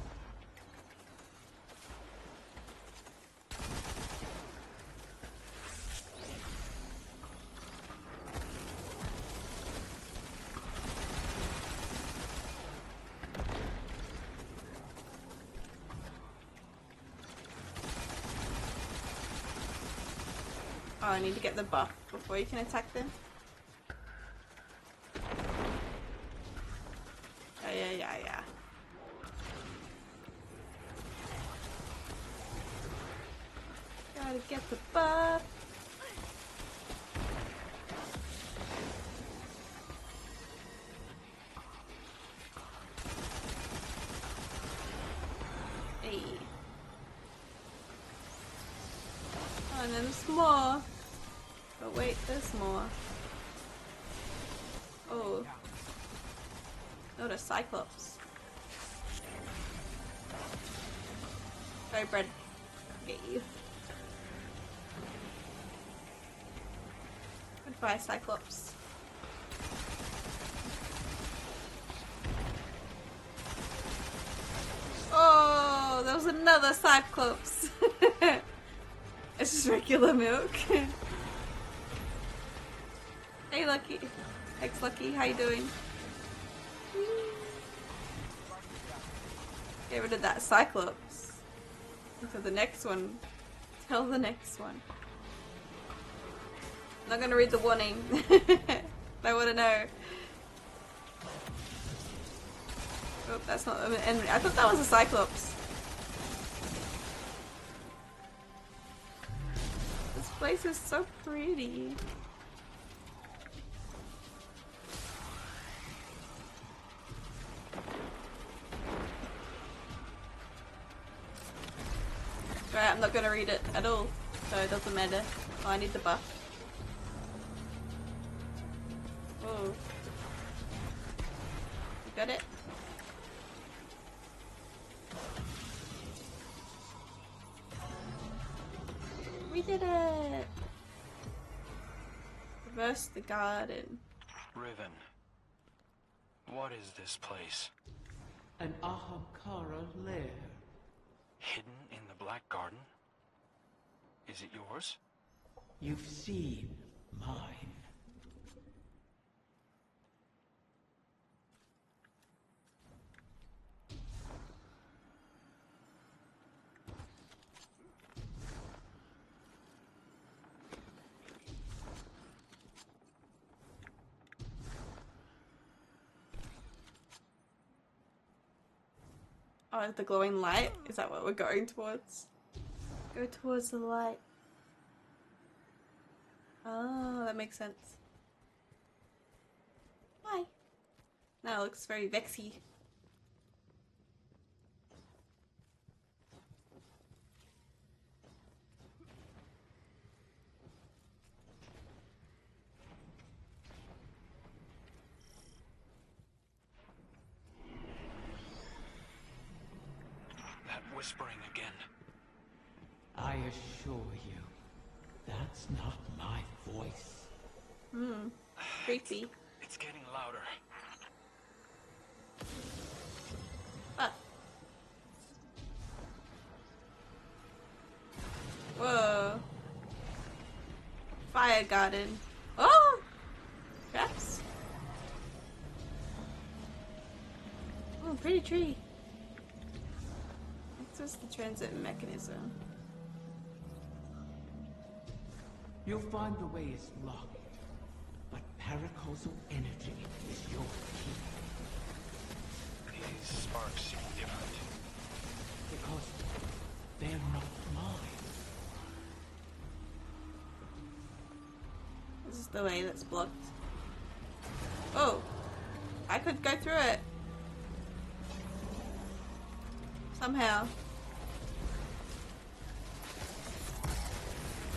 Oh, I need to get the buff before you can attack them. Yeah. Gotta get the buff. Hey. Oh, and then there's more. But wait, there's more. Oh. Oh, the Cyclops. Sorry, bread. Get you. Goodbye, Cyclops. Oh, there was another Cyclops. It's just regular milk. Hey, Lucky. Thanks, Lucky. How you doing? Get rid of that Cyclops. Until the next one. Tell the next one. I'm not gonna read the warning. I wanna know. Oh, that's not an enemy. I thought that was a Cyclops. This place is so pretty. Right, I'm not gonna read it at all, so it doesn't matter. Oh, I need the buff. Oh. You got it? We did it! Reverse the garden. Riven. What is this place? An Ahamkara lair. Hidden in the Black Garden? Is it yours? You've seen mine. Oh, the glowing light? Is that what we're going towards? Go towards the light. Oh, that makes sense. Hi. Now it looks very vexy. That whispering again. I assure you, that's not my voice. Hmm. Creepy. It's getting louder. Ah. Whoa. Fire garden. Oh! Traps. Oh, pretty tree. Access the transit mechanism. You'll find the way is locked, but paracausal energy is your key. These sparks seem different. Because they're not mine. This is the way that's blocked. Oh! I could go through it. Somehow.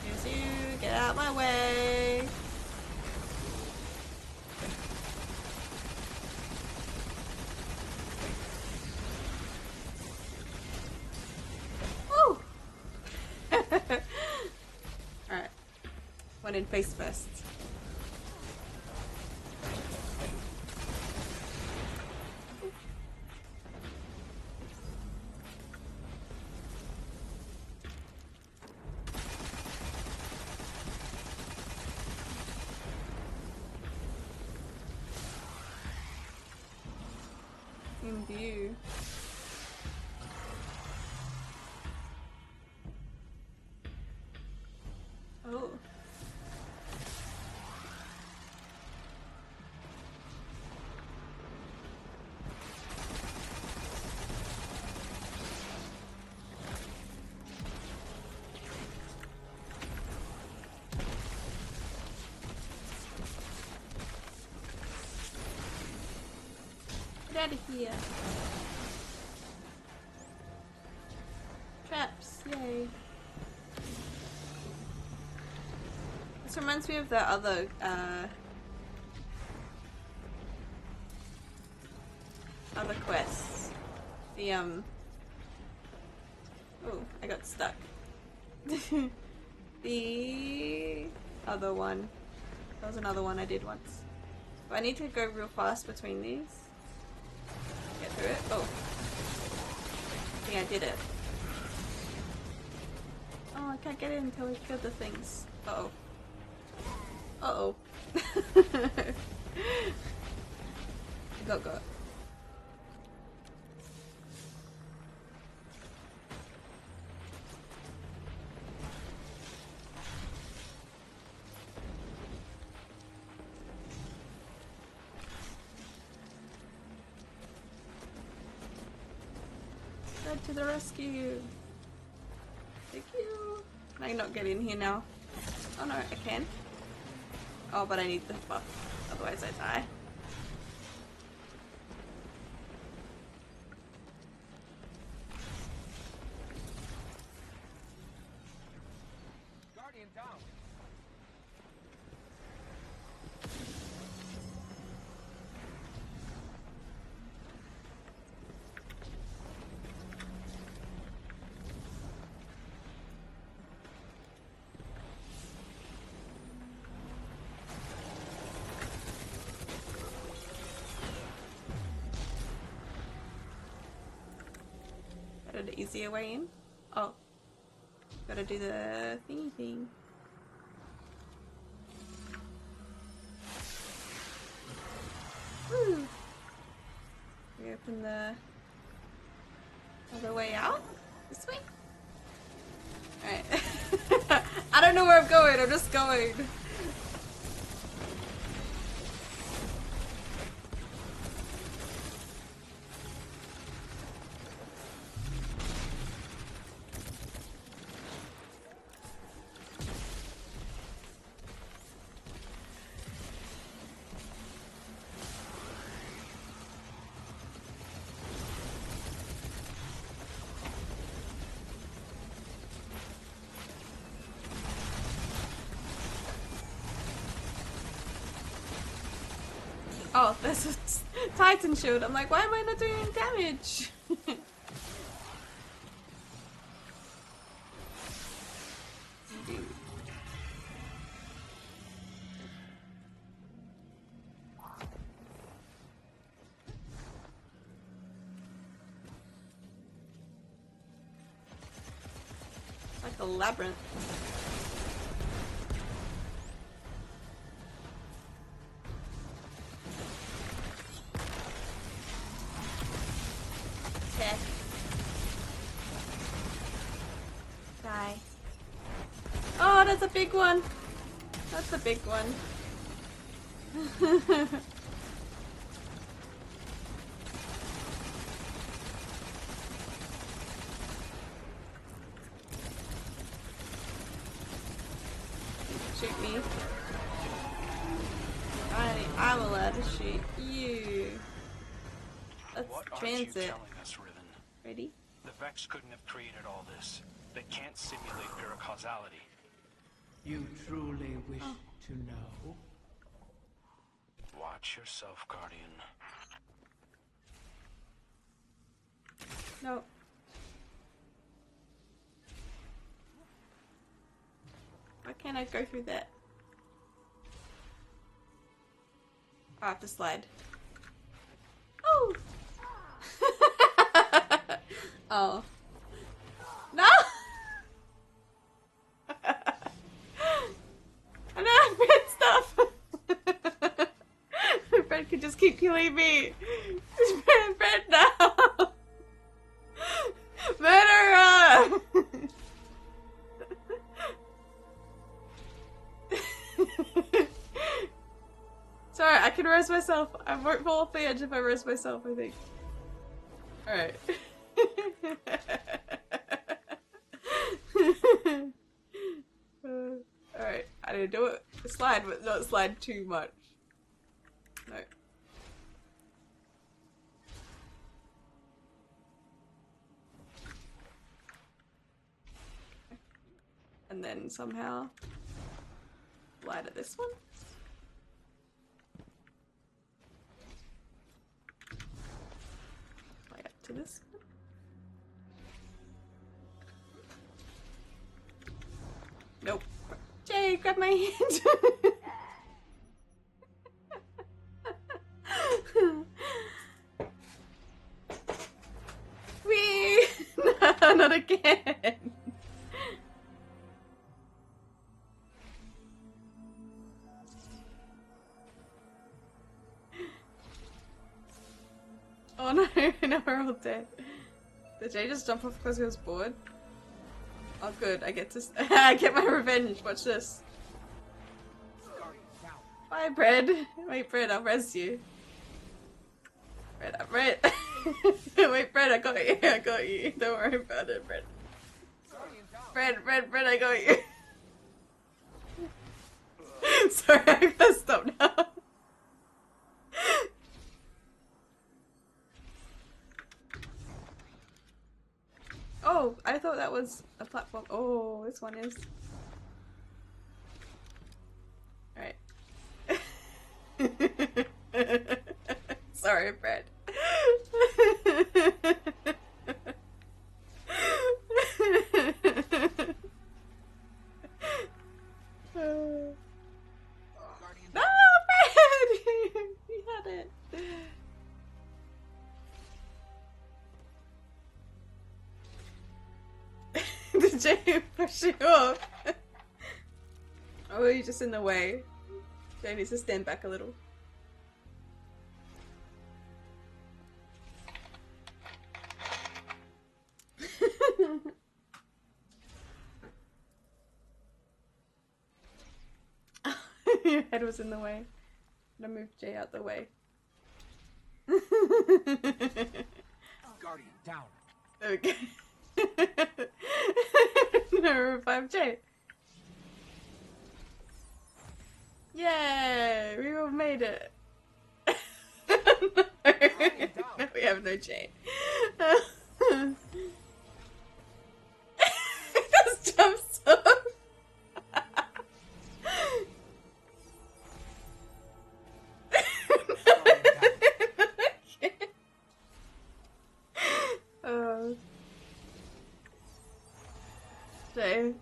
Here's you. Get out my way. Woo! Alright. One in face first. In view. Oh. Get out of here. Traps, yay. This reminds me of the other, other quests. The, oh, I got stuck. The other one. That was another one I did once. Do I need to go real fast between these? Get through it? Oh. I think I did it. Oh, I can't get in until I kill the things. Uh-oh. Uh-oh. Go. Red to the rescue. Thank you. Can I not get in here now? Oh no, I can. Oh, but I need the buff. Otherwise I die. Guardian down. the easier way in. Oh. Gotta do the thingy thing. Woo! We open the other way out? This way? Alright. I don't know where I'm going, I'm just going. Oh, there's a Titan shield. I'm like, why am I not doing any damage? It's like a labyrinth. Die. Oh, that's a big one. That's a big one. Shoot me. I'm allowed to shoot you. Let's transit. What aren't you telling us, Riven? Ready? The Vex couldn't have created all this. They can't simulate pure causality. You truly wish to know? Watch yourself, Guardian. No. Why can't I go through that? I have to slide. Oh! Oh. No! I know, Fred, stop! Fred could just keep killing me. Fred, no! Murderer! Sorry, I can rest myself. I won't fall off the edge if I rest myself, I think. Alright. Alright, I didn't do it. Slide, but not slide too much. No. And then somehow slide at this one. Slide up to this one. Nope. Jay, grab my hand. Wee! No, not again. Oh no, no, we're all dead. Did Jay just jump off because he was bored? Oh good, I get to I get my revenge, watch this. Bye, Bread. Wait, Bread, I'll res you. Bread, Bread. Wait, Bread, I got you, I got you. Don't worry about it, Bread. Bread, I got you. Sorry, I gotta stop now. Oh, I thought that was a platform. Oh, this one is. Alright. Sorry, Brett. No, Brett! You had it. Jay push you off. Oh, you're just in the way. Jay needs to stand back a little. Your head was in the way. I'm gonna move Jay out the way. Guardian, down. Okay. No, revive Jay. Yay! We all made it. No, we have no Jay. Just jumps off. Oh. Jay.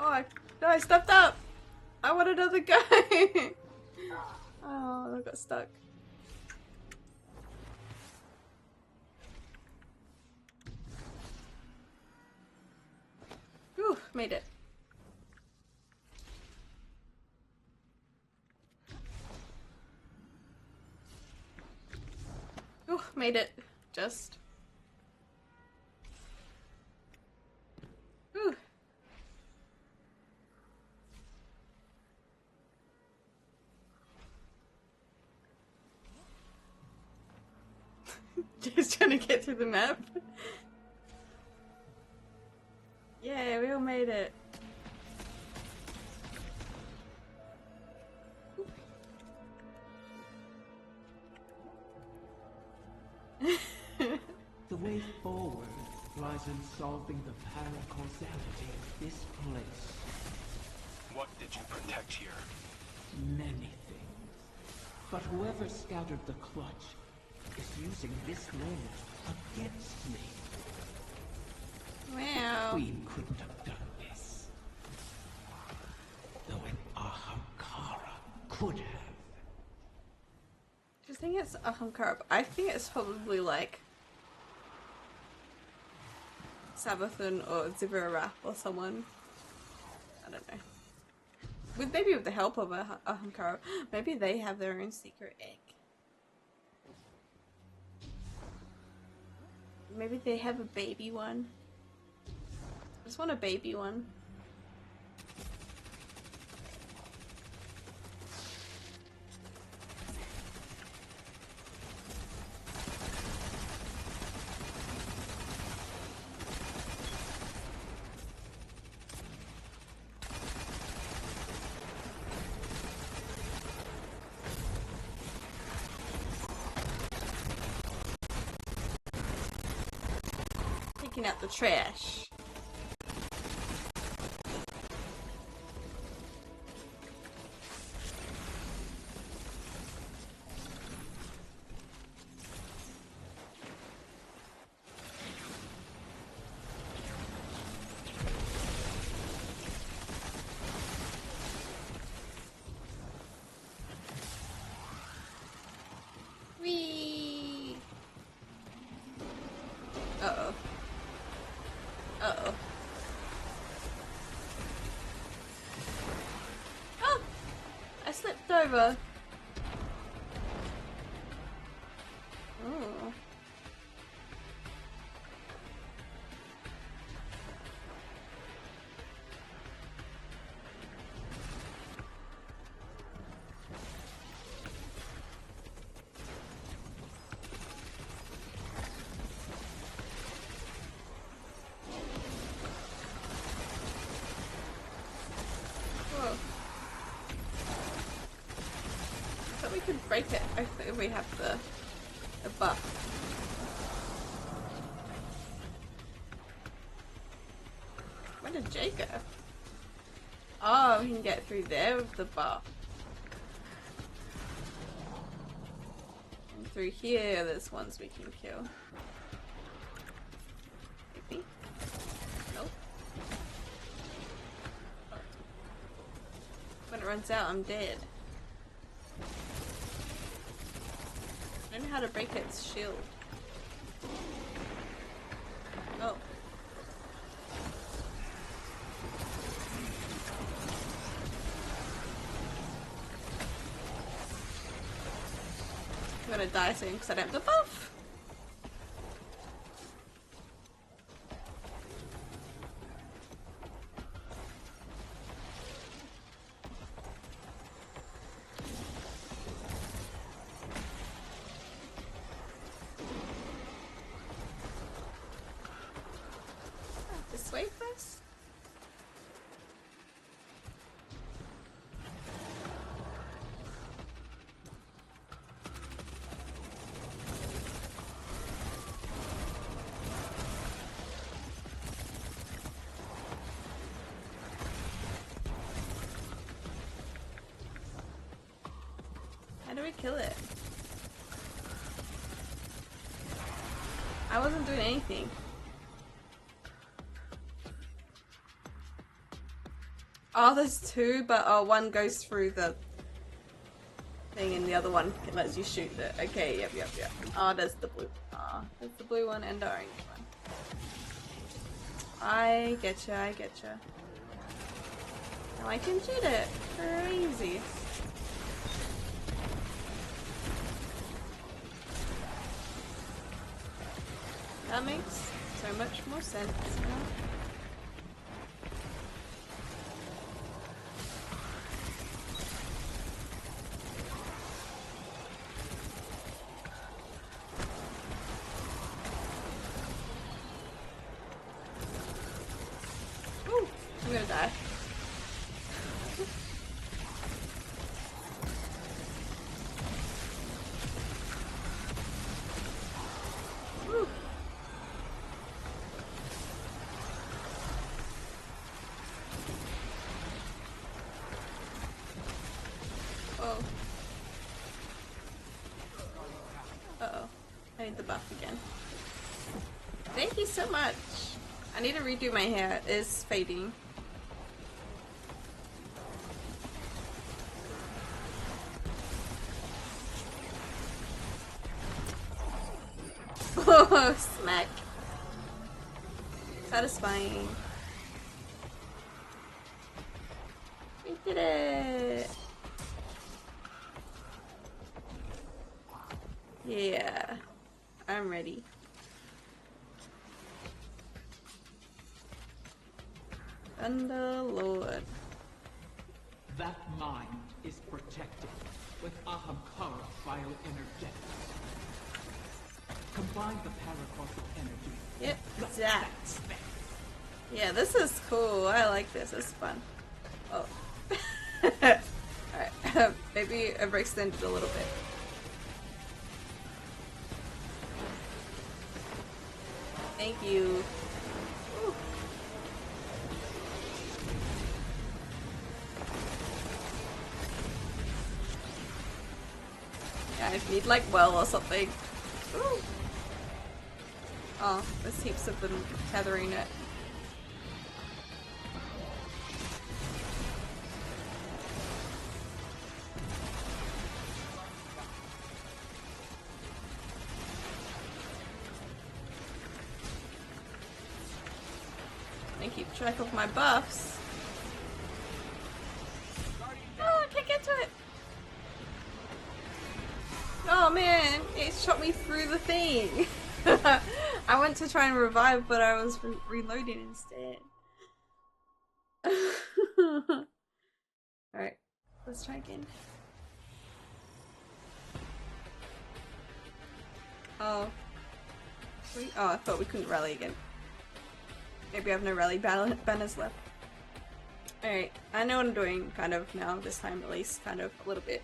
Oh, no, I stepped up. I want another guy. Oh, I got stuck. Whew, made it. Ooh, made it. Just. Ooh. Just trying to get through the map. Yeah, we all made it. The way forward lies in solving the paracausality of this place. What did you protect here? Many things. But whoever scattered the clutch is using this land against me. Wow. Queen couldn't have done this. Though an Ahamkara could have. Do you think it's Ahamkara? I think it's probably like Savathun or Zivirath or someone. I don't know. Maybe with the help of Ahamkara. Maybe they have their own secret egg. Maybe they have a baby one. I just want a baby one. Taking out the trash. Whee! Uh-oh. Uh-oh. Oh! I slipped over. Oh. Whoa. I thought we could break it. I thought we have the buff. Where did Jay go? Oh, we can get through there with the buff. And through here, there's ones we can kill. Maybe? Nope. When it runs out, I'm dead. I don't know how to break its shield. Oh. I'm gonna die soon because I don't have the buff. This way first? How do we kill it? I wasn't doing anything. Oh, there's two, but one goes through the thing and the other one lets you shoot it. Okay, yep. Oh, there's the blue. Oh, there's the blue one and the orange one. I getcha. Now I can shoot it. Crazy. That makes so much more sense now. Ooh, I'm gonna die. Woo. Oh. Uh-oh. I need the buff again. Thank you so much. I need to redo my hair. It's fading. Oh, smack. Satisfying. We did it. Yeah. I'm ready. Lord. That mind is protected with Ahamkara bioenergetics. Combine the paracausal energy. Yep, that. Yeah, this is cool. I like this. It's fun. Oh. Alright. Maybe overextend it a little bit. Thank you. Ooh. Yeah, I need like well or something. Ooh. Oh, there's heaps of them tethering it. I keep track of my buffs. Oh, I can't get to it. Oh man, it shot me through the thing. I went to try and revive, but I was reloading instead. Alright, let's try again. Oh. Oh, I thought we couldn't rally again. Maybe I have no rally banners left. Alright, I know what I'm doing, kind of, now, this time at least, kind of, a little bit.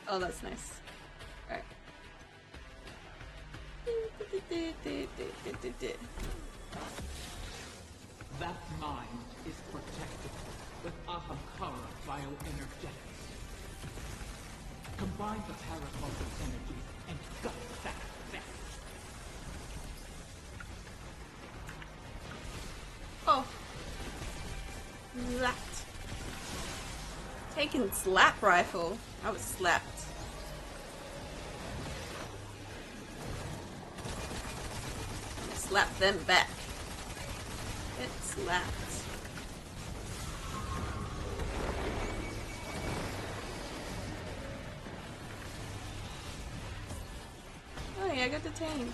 Oh, that's nice. Alright. That mind is protected with Ahamkara bioenergetics. Combine the paracausal energy and gut that thing. Oh. That. Taking slap rifle. I was slapped. slap them back. Get slapped. Oh yeah, I got detained.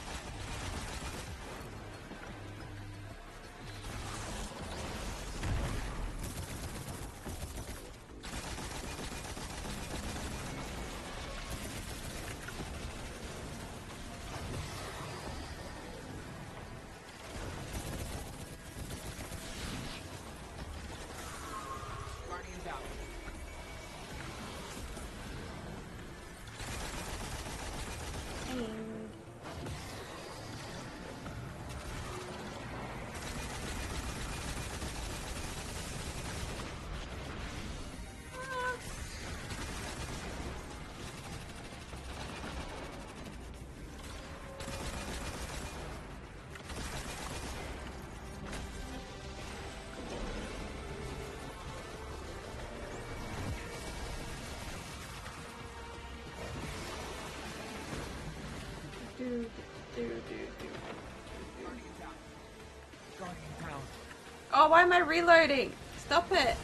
Oh, why am I reloading? Stop it.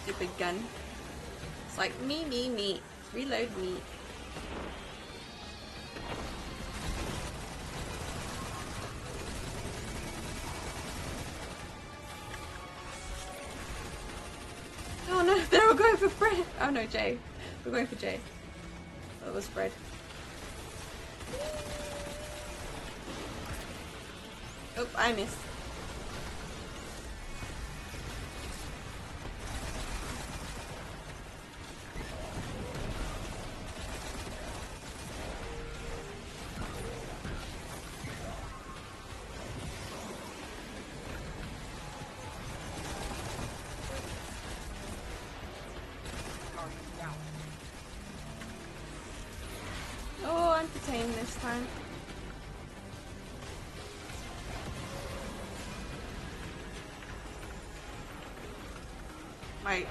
Stupid gun. It's like me. Reload me. Oh no, they're all going for Fred. Oh no, Jay. We're going for Jay. That was Fred. Oh, I missed. Oh, I'm detained this time.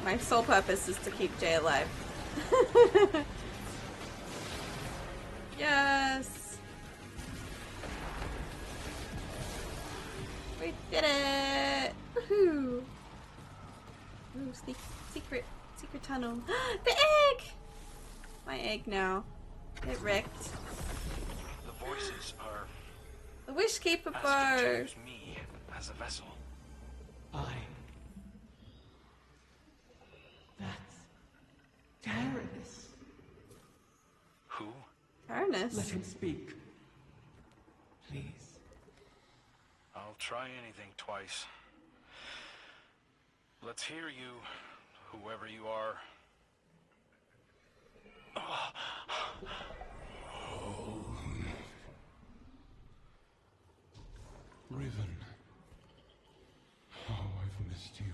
My sole purpose is to keep Jay alive. Yes! We did it! Woohoo! Ooh, secret tunnel. The egg! My egg now. Get wrecked. The voices are The Wishkeeper asked bow! to use me as a vessel. That's Taranis. Who? Taranis? Let him speak. Please. I'll try anything twice. Let's hear you, whoever you are. Riven. Oh, I've missed you.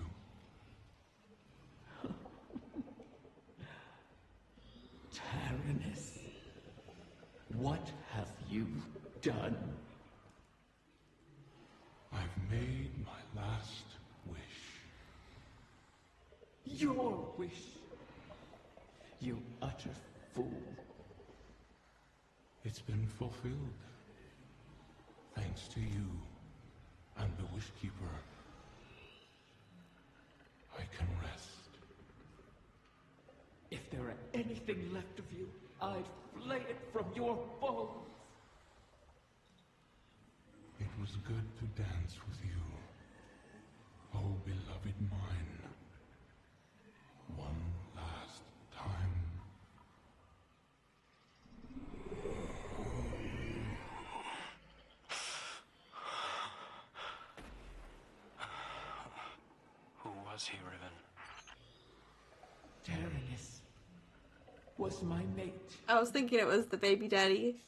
Taranis. What have you done? I've made my last wish. Your wish. You utter fool. It's been fulfilled. Thanks to you and the Wishkeeper. I can rest. If there are anything left of you, I'd flay it from your bones. It was good to dance with you, oh beloved mine. One last time. Who was he, Riven? Taranis was my mate. I was thinking it was the baby daddy.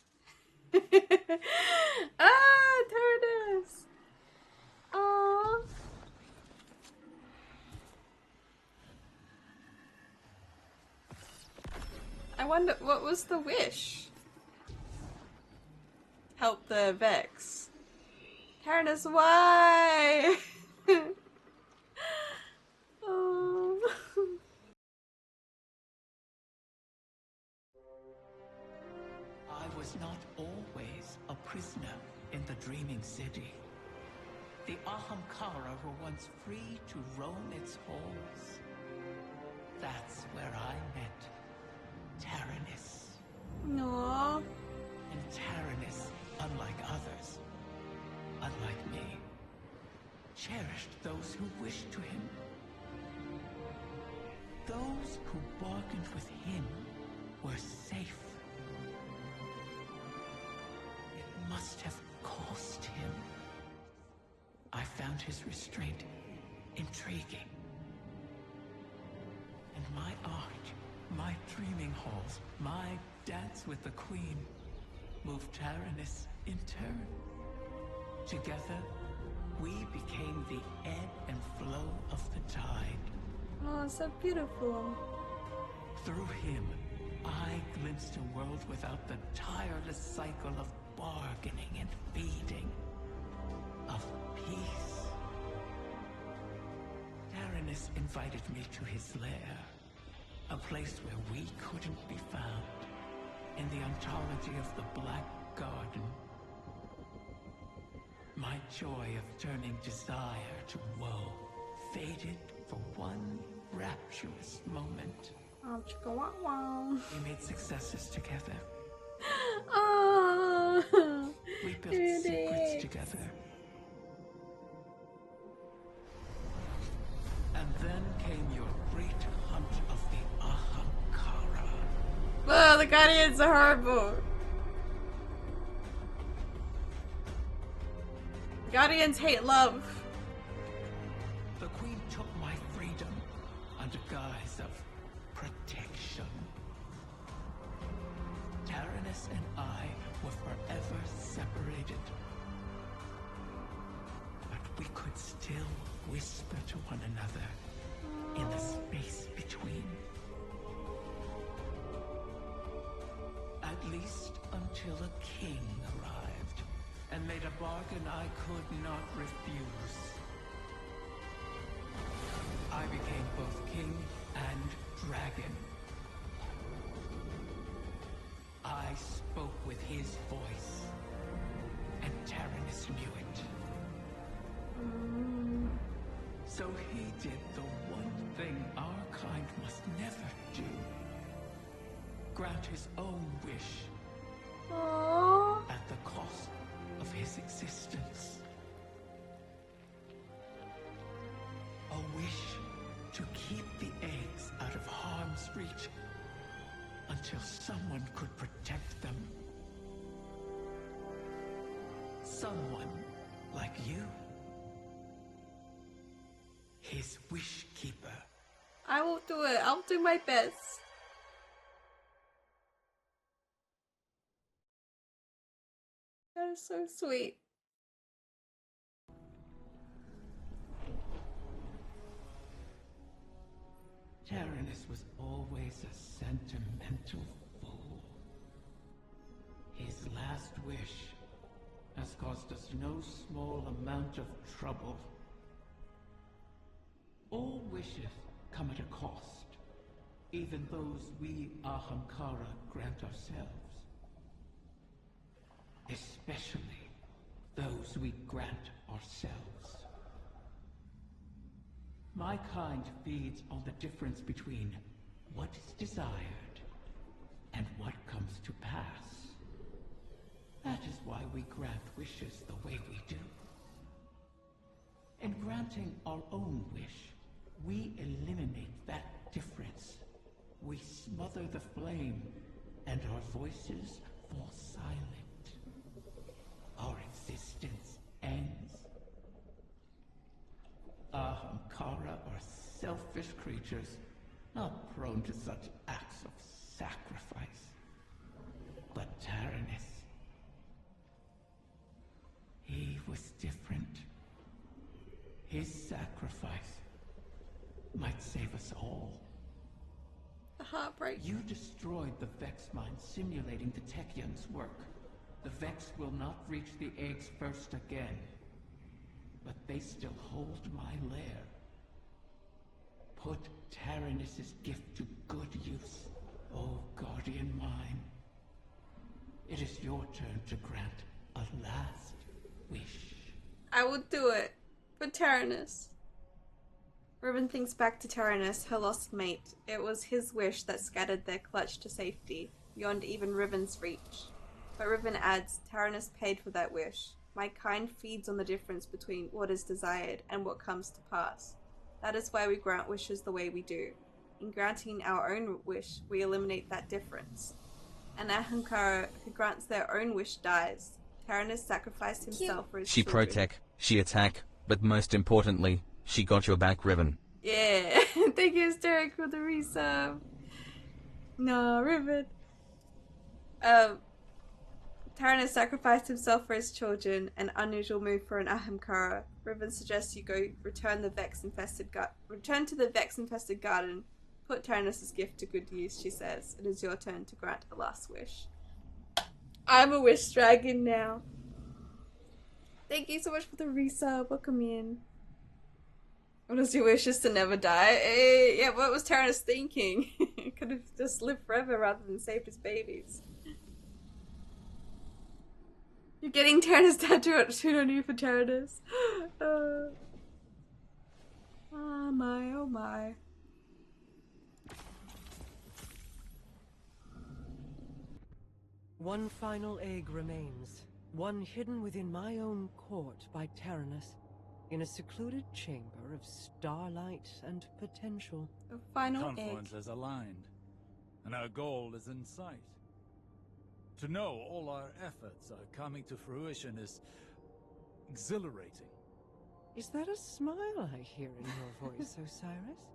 Ah, Taranis! Aww. I wonder, what was the wish? Help the Vex. Taranis, why? Oh. was not always a prisoner in the Dreaming City. The Ahamkara were once free to roam its halls. That's where I met Taranis. No. And Taranis, unlike others, unlike me, cherished those who wished to him. Those who bargained with him were safe. It must have cost him. I found his restraint intriguing. And my art, my dreaming halls, my dance with the Queen moved Taranis in turn. Together, we became the ebb and flow of the tide. Oh, so beautiful. Through him, I glimpsed a world without the tireless cycle of bargaining and feeding. Of peace. Taranis invited me to his lair, a place where we couldn't be found, in the ontology of the Black Garden. My joy of turning desire to woe faded for one rapturous moment. Oh, chicka wow wow. We made successes together. Oh, we built secrets together. And then came your great hunt of the Ahamkara. Oh, the Guardians are horrible. Guardians hate love. The Queen took my freedom under guise of protection. Taranis and I were forever separated. But we could still whisper to one another in the space between. At least until a king arrived and made a bargain I could not refuse. I became both king and dragon. I spoke with his voice, and Taranis knew it. So he did the one thing our kind must never do. Grant his own wish. Aww. At the cost of his existence. A wish to keep the eggs out of harm's reach until someone could protect them. Someone like you. His wish keeper. I will do it. I'll do my best. That is so sweet. Taranis was always a sentimental fool. His last wish has caused us no small amount of trouble. All wishes come at a cost, even those we Ahamkara grant ourselves. Especially those we grant ourselves. My kind feeds on the difference between what is desired and what comes to pass. That is why we grant wishes the way we do. In granting our own wish, we eliminate that difference. We smother the flame, and our voices fall silent. Our existence ends. Ahamkara are selfish creatures, not prone to such acts of sacrifice. But Taranis, he was different. His sacrifice might save us all. The heartbreak. You destroyed the Vex mine simulating the Techion's work. The Vex will not reach the eggs first again. But they still hold my lair. Put Taranis' gift to good use, oh guardian mine. it is your turn to grant a last wish. I will do it for Tyrannus. Riven thinks back to Tyrannus, her lost mate. It was his wish that scattered their clutch to safety, beyond even Riven's reach. But Riven adds, Tyrannus paid for that wish. My kind feeds on the difference between what is desired and what comes to pass. That is why we grant wishes the way we do. In granting our own wish, we eliminate that difference. An Ahamkara who grants their own wish dies. Tyrannus sacrificed himself for his She children. protect, she attack, but most importantly, she got your back, Riven. Yeah, thank you, Derek, for the resub. No, Riven. Tyrannus sacrificed himself for his children, an unusual move for an Ahamkara. Riven suggests you go return to the Vex-infested garden. Put Tyrannus' gift to good use, she says. It is your turn to grant a last wish. I'm a wish dragon now. Thank you so much for the resub. Welcome in. What is your wish? Just to never die? Yeah, what was Tyrannus thinking? Could have just lived forever rather than saved his babies. You're getting Tyrannus tattooed on you for Tyrannus. Oh my, oh my. One final egg remains. One hidden within my own court by Tyrannus. In a secluded chamber of starlight and potential. A final Confluence egg. is aligned, and our goal is in sight. To know all our efforts are coming to fruition is exhilarating. Is that a smile I hear in your voice, Osiris?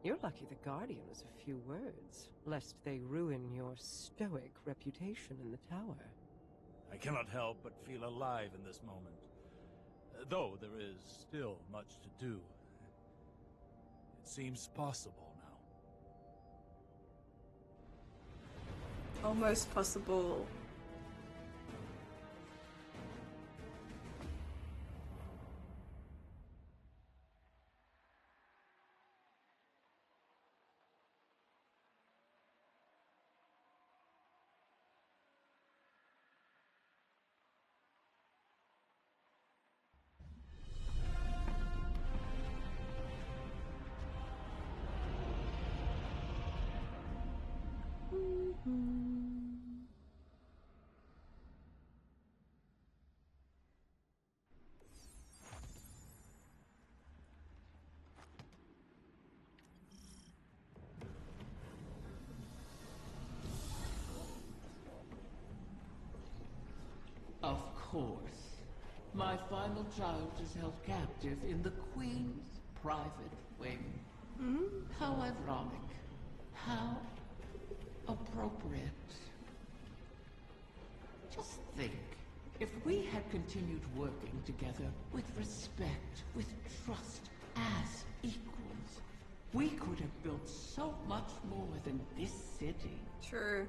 You're lucky the Guardian has a few words, lest they ruin your stoic reputation in the tower. I cannot help but feel alive in this moment. Though there is still much to do. It seems possible now. Almost possible. Of course. My final child is held captive in the Queen's private wing. How ironic. How appropriate. Just think, if we had continued working together with respect, with trust, as equals, we could have built so much more than this city. True.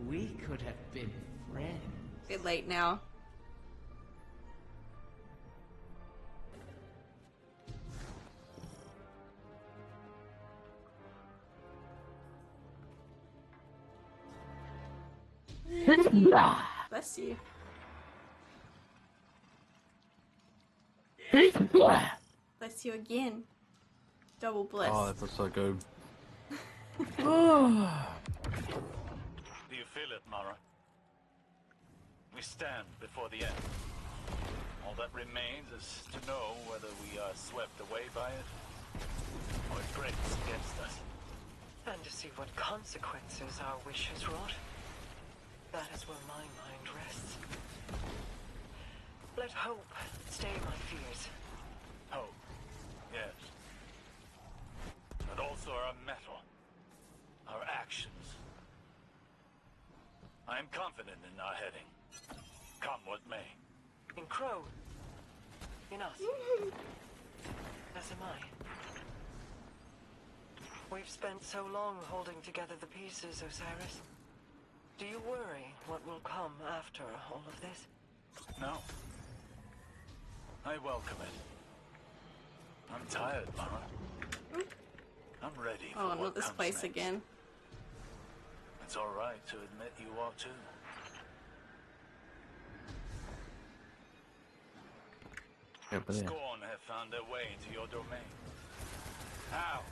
We could have been friends. Bit late now. Bless you. Bless you again. Double bless. Oh, that feels so good. Do you feel it, Mara? We stand before the end. All that remains is to know whether we are swept away by it, or it breaks against us. And to see what consequences our wish has wrought. That is where my mind rests. Let hope stay my fears. Hope, yes. But also our mettle, our actions. I am confident in our heading. Come what may. In Crow. In us. As am I. We've spent so long holding together the pieces, Osiris. Do you worry what will come after all of this? No. I welcome it. I'm tired, Mara. I'm ready for Oh, what not this comes place next. again. It's all right to admit you are too. Scorn have found their way into your domain. How?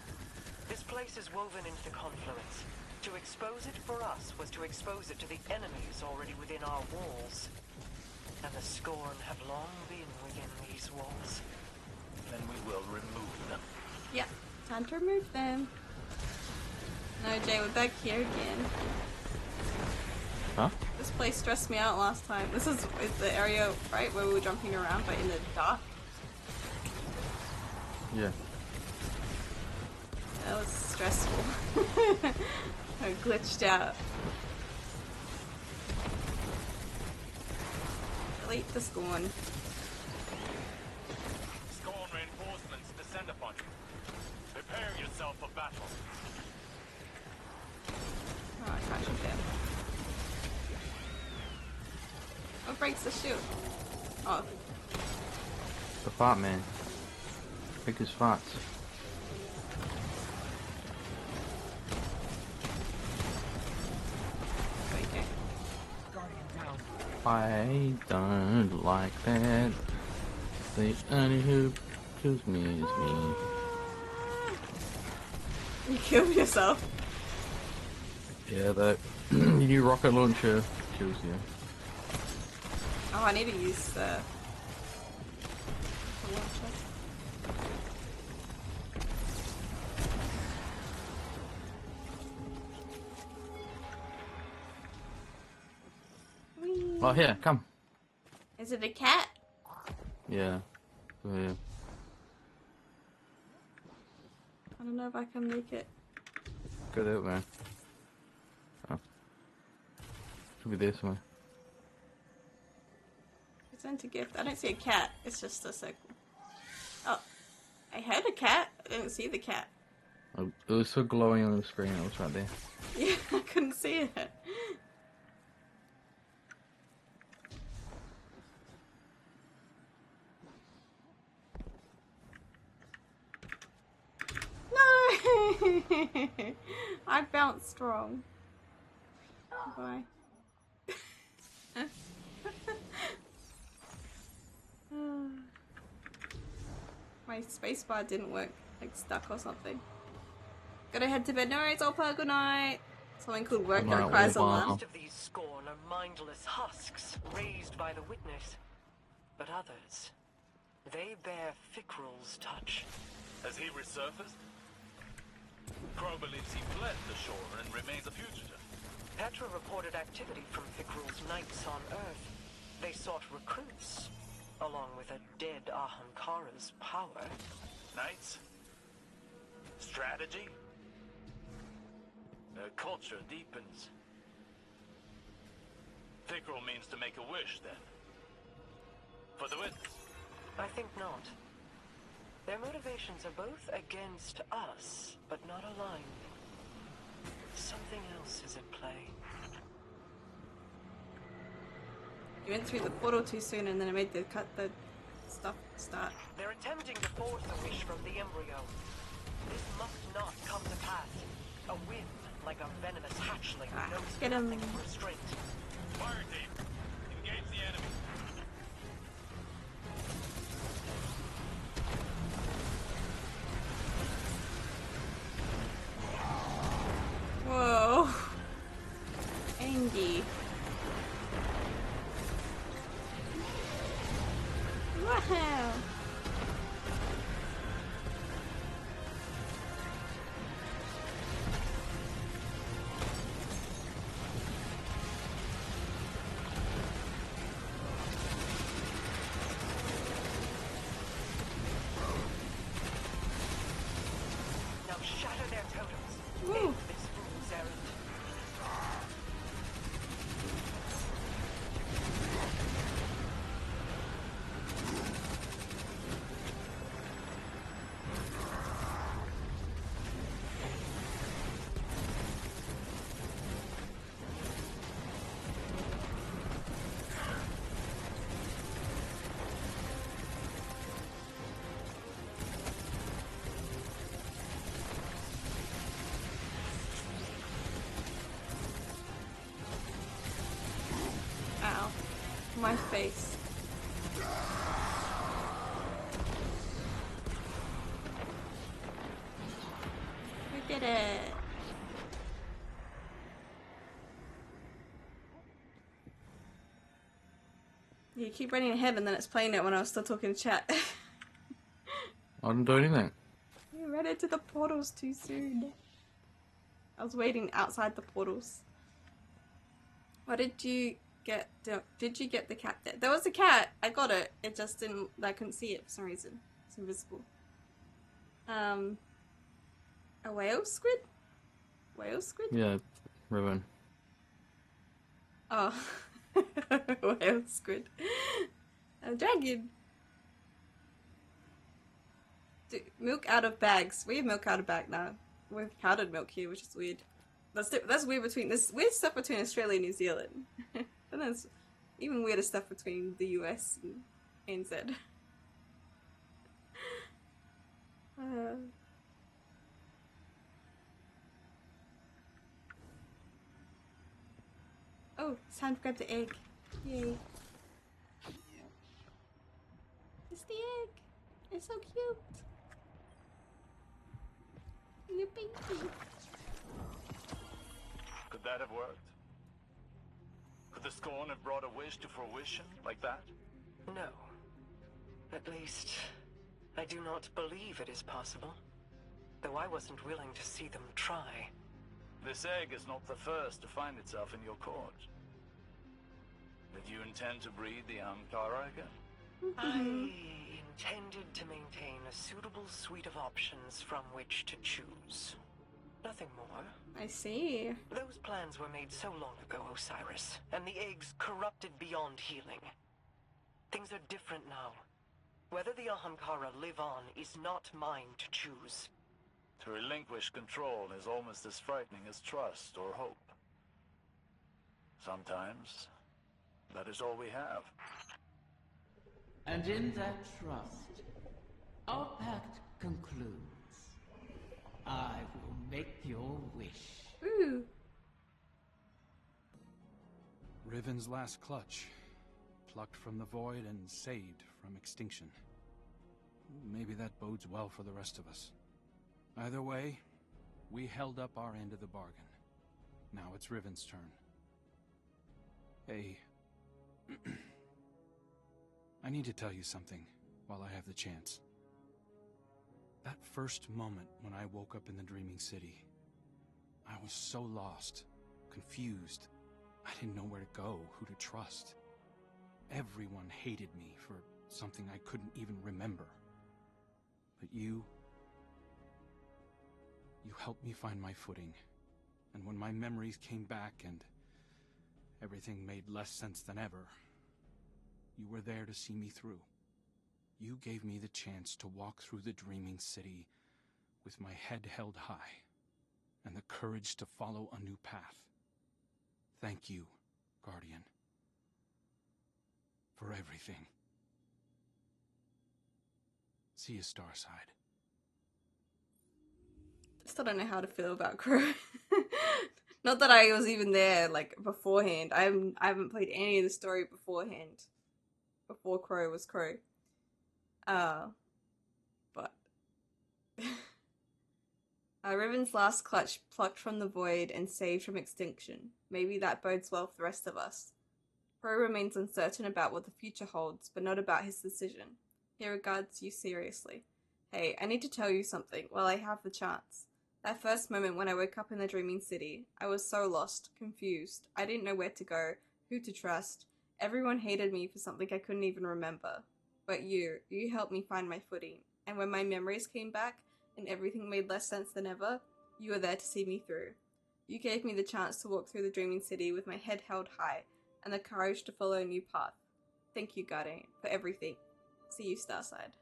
This place is woven into the confluence. To expose it for us was to expose it to the enemies already within our walls. And the Scorn have long been within these walls. Then we will remove them. Yep, time to remove them. No, Jay, we're back here again. Huh? This place stressed me out last time. This is the area, right, where we were jumping around, but in the dark. Yeah. That was stressful. I glitched out. Delete the Scorn. Scorn reinforcements descend upon you. Prepare yourself for battle. Oh, I can't shoot them. What breaks the shield? Oh. The fart man. Biggest farts. Okay. I don't like that. The only who kills me is me. You killed yourself. Yeah, that new rocket launcher kills you. Oh, I need to use the launcher. Whee. Oh, here, come. Is it a cat? Yeah. Go here. I don't know if I can make it. Go that way. Oh. Should be this way. Present a gift. I don't see a cat. It's just a circle. Oh. I heard a cat. I didn't see the cat. Oh, it was so glowing on the screen. It was right there. Yeah, I couldn't see it. No! I bounced wrong. Bye. My spacebar didn't work, like stuck or something. Gotta head to bed. No worries, Opa, good night. Something could work that requires alarm. Most of these Scorn are mindless husks raised by the witness. But others, they bear Fickrul's touch. Has he resurfaced? Crow believes he fled the shore and remains a fugitive. Petra reported activity from Fickrul's knights on Earth. They sought recruits, along with a dead Ahamkara's power. Knights? Strategy? Their culture deepens. Fickrul means to make a wish, then. For the witness? I think not. Their motivations are both against us, but not aligned. Something else is at play. You went through the portal too soon and then I made the stuff start. They're attempting to force a wish from the embryo. This must not come to pass. A whim, like a venomous hatchling, knows get him. nothing of restraint. Fire team, engage the enemy. Whoa. Andy. Wow. Now shatter their totems. Woo. End this fool's errand. Ow. My face. did it. You keep running ahead and then it's playing it when I was still talking to chat. I didn't do anything. You ran into the portals too soon. I was waiting outside the portals. What did you get? Did you get the cat there? There was a cat. I got it. It just didn't. I couldn't see it for some reason. It's invisible. A whale squid? Whale squid? Yeah, Riven. Oh. Whale squid. A dragon. Dude, milk out of bags. We have milk out of bag now. We have powdered milk here, which is weird. That's weird between this weird stuff between Australia and New Zealand. And there's even weirder stuff between the US and NZ. Oh, it's time to grab the egg. Yay. It's the egg. It's so cute. Little baby. Could that have worked? Could the scorn have brought a wish to fruition like that? No. At least, I do not believe it is possible. Though I wasn't willing to see them try. This egg is not the first to find itself in your court. Did you intend to breed the Ankara again? I intended to maintain a suitable suite of options from which to choose. Nothing more. I see. Those plans were made so long ago, Osiris, and the eggs corrupted beyond healing. Things are different now. Whether the Ahamkara live on is not mine to choose. To relinquish control is almost as frightening as trust or hope. Sometimes, that is all we have. And in that trust, our pact concludes. I will make your wish. Ooh. Riven's last clutch. Plucked from the void and saved from extinction. Maybe that bodes well for the rest of us. Either way, we held up our end of the bargain. Now it's Riven's turn. Hey, I need to tell you something while I have the chance. That first moment when I woke up in the Dreaming City, I was so lost, confused. I didn't know where to go, who to trust. Everyone hated me for something I couldn't even remember. But you helped me find my footing. And when my memories came back and everything made less sense than ever, you were there to see me through. You gave me the chance to walk through the Dreaming City with my head held high and the courage to follow a new path. Thank you, Guardian, for everything. See you, Starside. Still don't know how to feel about Crow. Not that I was even there, like, beforehand. I haven't played any of the story beforehand. Before Crow was Crow. But... Riven's last clutch plucked from the void and saved from extinction. Maybe that bodes well for the rest of us. Crow remains uncertain about what the future holds, but not about his decision. He regards you seriously. Hey, I need to tell you something while I have the chance. That first moment when I woke up in the Dreaming City, I was so lost, confused. I didn't know where to go, who to trust. Everyone hated me for something I couldn't even remember. But you helped me find my footing. And when my memories came back and everything made less sense than ever, you were there to see me through. You gave me the chance to walk through the Dreaming City with my head held high and the courage to follow a new path. Thank you, Guardian, for everything. See you, Starside.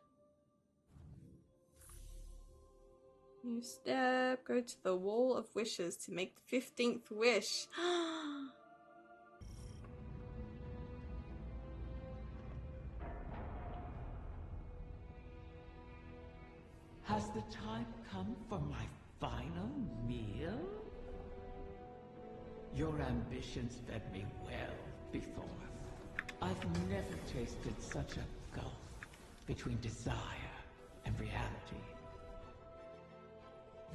New step, go to the Wall of Wishes to make the 15th wish. Has the time come for my final meal? Your ambitions fed me well before. I've never tasted such a gulf between desire and reality.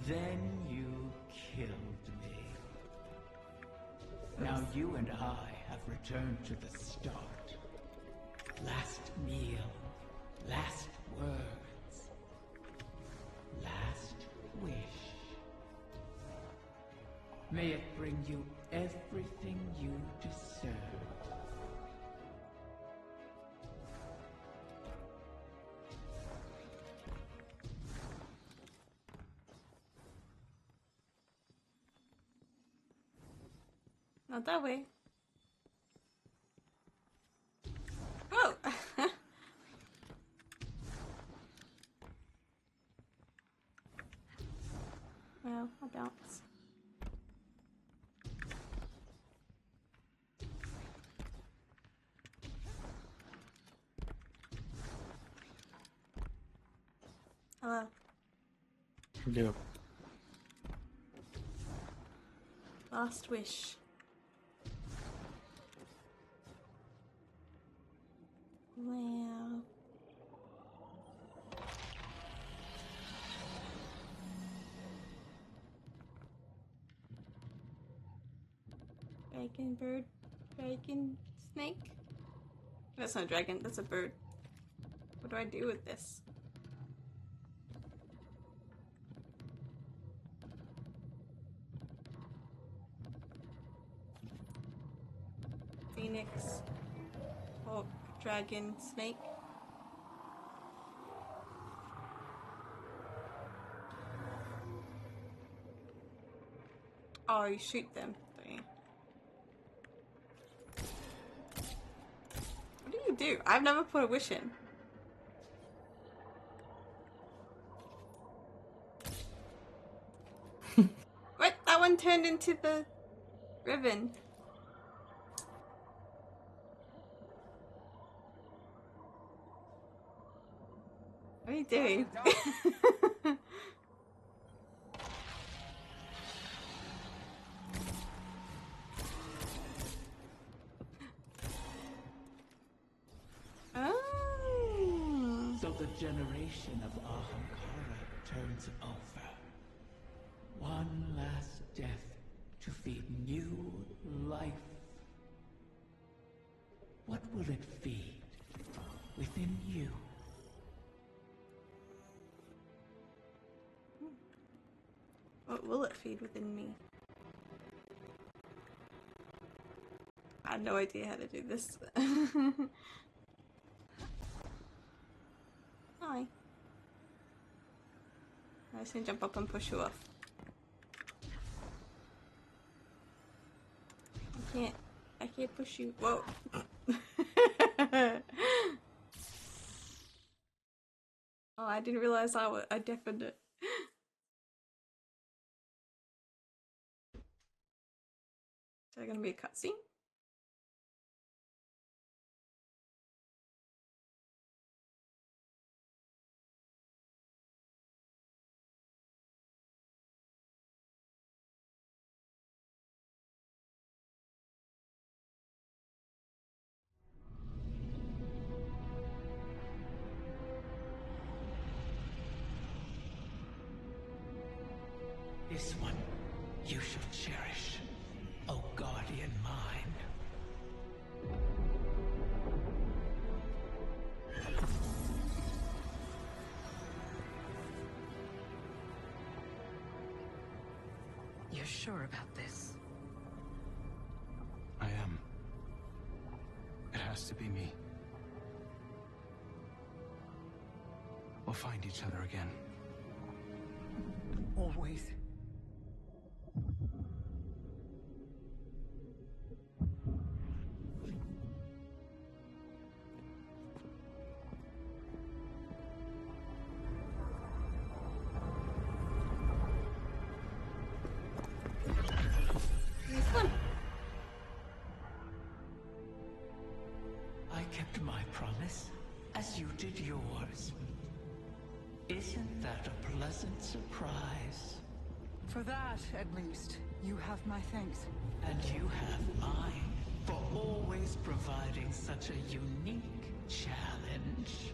Then you killed me. Now you and I have returned to the start. Last meal, last words, last wish. May it bring you everything you deserve. Not that way. Oh! Well, I bounce. Hello. Yep. Last wish. Wow. Dragon bird. Dragon snake? That's not a dragon, that's a bird. What do I do with this? Phoenix. Hawk. Dragon. Snake. Oh, you shoot them, don't you? What do you do? I've never put a wish in. What? That one turned into the ribbon. What are you doing? Oh. So the generation of Ahamkara turns over. One last death to feed new life. What will it feed within you? What will it feed within me? I have no idea how to do this. Hi. I just gonna jump up and push you off. I can't push you. Whoa. Oh, I didn't realize I deafened it. Is there gonna be a cutscene? This one you shall cherish, O guardian mine. You're sure about this? I am. It has to be me. We'll find each other again. Always. I kept my promise, as you did yours. Isn't that a pleasant surprise? For that, at least, you have my thanks. And you have mine, for always providing such a unique challenge.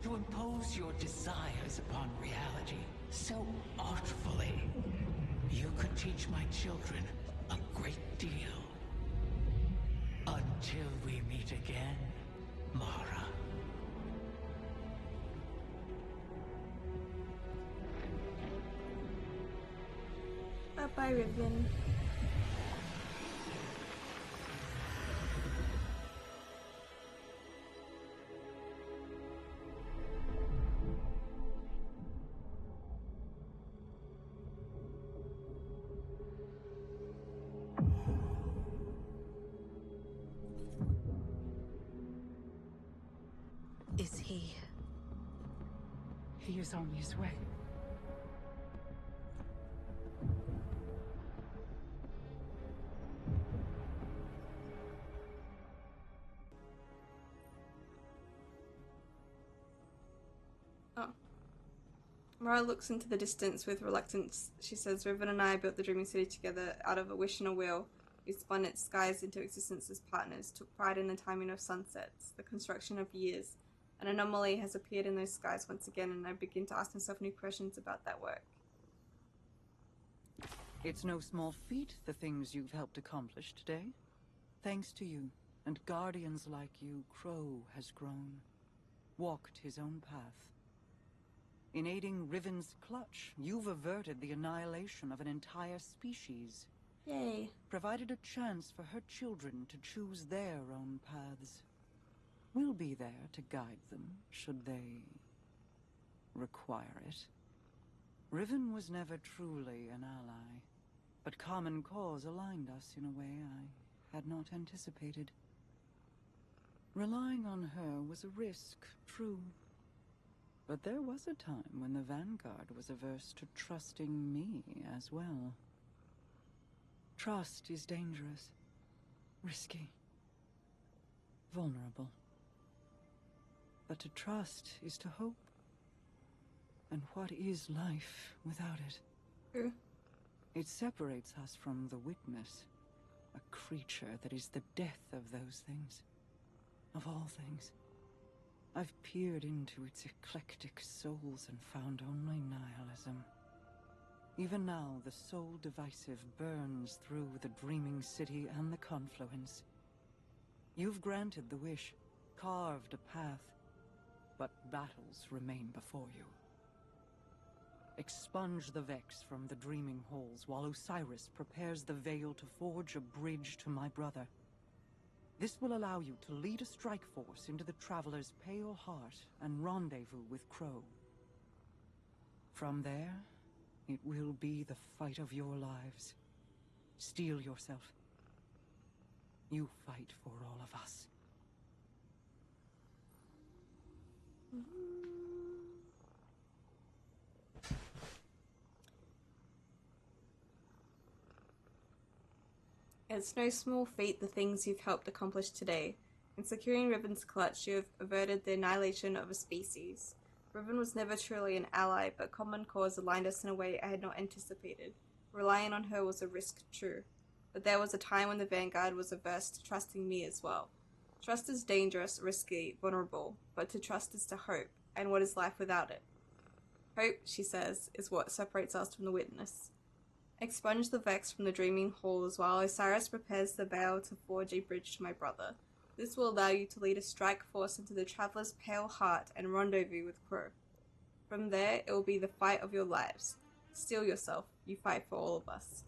To impose your desires upon reality so artfully. You could teach my children a great deal. Until we meet again, Mara. Bye-bye, Riven. Is he? He is on his way. Oh. Mara looks into the distance with reluctance. She says, Riven and I built the Dreaming City together out of a wish and a will. We spun its skies into existence as partners, took pride in the timing of sunsets, the construction of years. An anomaly has appeared in those skies once again, and I begin to ask myself new questions about that work. It's no small feat, the things you've helped accomplish today. Thanks to you, and guardians like you, Crow has grown, walked his own path. In aiding Riven's clutch, you've averted the annihilation of an entire species. Yay. Provided a chance for her children to choose their own paths. We'll be there to guide them, should they require it. Riven was never truly an ally, but common cause aligned us in a way I had not anticipated. Relying on her was a risk, true. But there was a time when the Vanguard was averse to trusting me as well. Trust is dangerous, risky, vulnerable. But to trust is to hope. And what is life without it? True. It separates us from the witness, a creature that is the death of those things, of all things. I've peered into its eclectic souls and found only nihilism. Even now, the soul divisive burns through the Dreaming City and the Confluence. You've granted the wish, carved a path, but battles remain before you. Expunge the Vex from the Dreaming Halls while Osiris prepares the veil to forge a bridge to my brother. This will allow you to lead a strike force into the Traveler's pale heart and rendezvous with Crow. From there, it will be the fight of your lives. Steel yourself. You fight for all of us. It's no small feat the things you've helped accomplish today. In securing Riven's clutch, you have averted the annihilation of a species. Riven was never truly an ally, but common cause aligned us in a way I had not anticipated. Relying on her was a risk, true. But there was a time when the Vanguard was averse to trusting me as well. Trust is dangerous, risky, vulnerable, but to trust is to hope, and what is life without it? Hope, she says, is what separates us from the witness. Expunge the Vex from the Dreaming Halls while Osiris prepares the veil to forge a bridge to my brother. This will allow you to lead a strike force into the Traveler's pale heart and rendezvous with Crow. From there, it will be the fight of your lives. Steel yourself. You fight for all of us.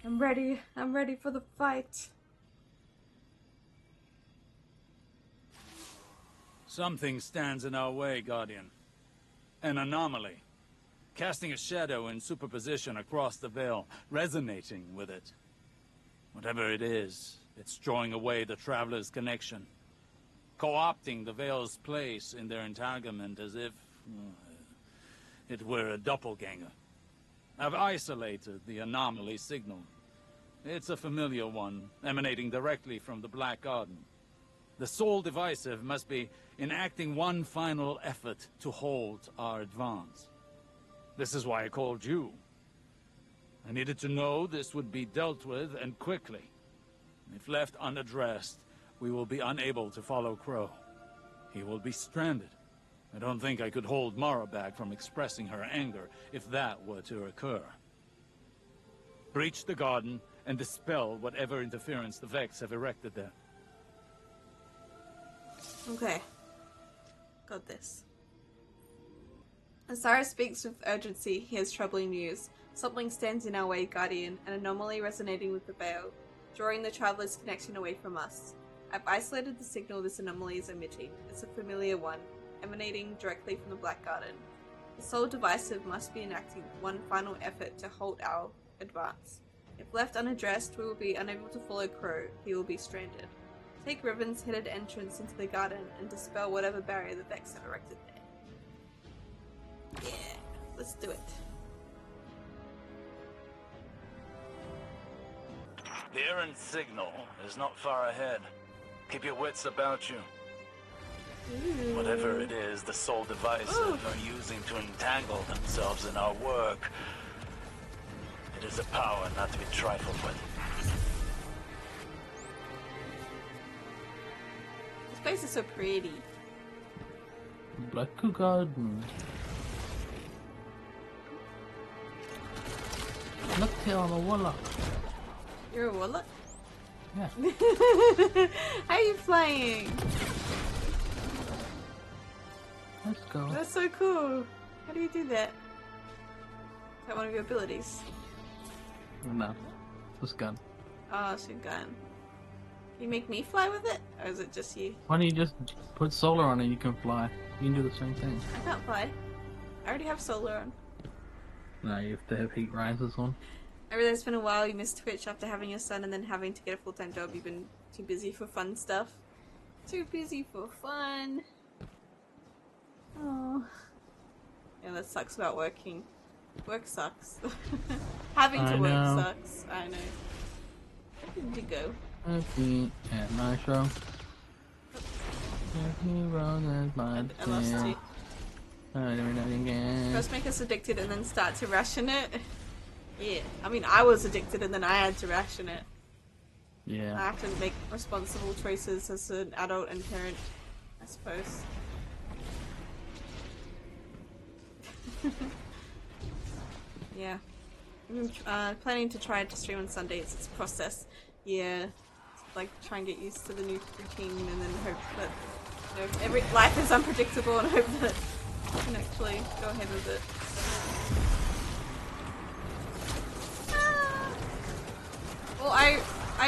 I'm ready. I'm ready for the fight. Something stands in our way, Guardian. An anomaly. Casting a shadow in superposition across the veil, resonating with it. Whatever it is, it's drawing away the Traveler's connection. Co-opting the veil's place in their entanglement as if it were a doppelganger. I've isolated the anomaly signal. It's a familiar one, emanating directly from the Black Garden. The Soul Divisive must be enacting one final effort to halt our advance. This is why I called you. I needed to know this would be dealt with, and quickly. If left unaddressed, we will be unable to follow Crow. He will be stranded. I don't think I could hold Mara back from expressing her anger if that were to occur. Breach the garden and dispel whatever interference the Vex have erected there. Okay. Got this. As Cyrus speaks with urgency, he has troubling news. Something stands in our way, Guardian, an anomaly resonating with the veil, drawing the traveler's connection away from us. I've isolated the signal this anomaly is emitting. It's a familiar one, emanating directly from the Black Garden. The Soul Divisive must be enacting one final effort to halt our advance. If left unaddressed, we will be unable to follow Crow. He will be stranded. Take Riven's hidden entrance into the garden and dispel whatever barrier the Vex have erected there. Yeah, let's do it. The errant signal is not far ahead. Keep your wits about you. Ooh. Whatever it is the Soul Divisive are using to entangle themselves in our work, it is a power not to be trifled with. This place is so pretty. Black Garden. Look here on the warlock. You're a warlock? Yeah. How are you flying? Let's go. That's so cool. How do you do that? Is that one of your abilities? No. It's gun. Oh, it's your gun. Can you make me fly with it? Or is it just you? Why don't you just put solar on it, you can fly. You can do the same thing. I can't fly. I already have solar on. No, you have to have heat rises on. I realize it's been a while you missed Twitch after having your son and then having to get a full-time job. You've been too busy for fun stuff. Too busy for fun. Oh. Yeah, that sucks about working. Work sucks. Having to work sucks. I know. Where did you go? Okay, at my show. I lost you. First make us addicted and then start to ration it. Yeah, I mean I was addicted and then I had to ration it. Yeah. I have to make responsible choices as an adult and parent, I suppose. Yeah. I'm planning to try to stream on Sundays. It's a process. Yeah. Like try and get used to the new routine and then hope that every life is unpredictable and hope that I can actually go ahead with it. Well, I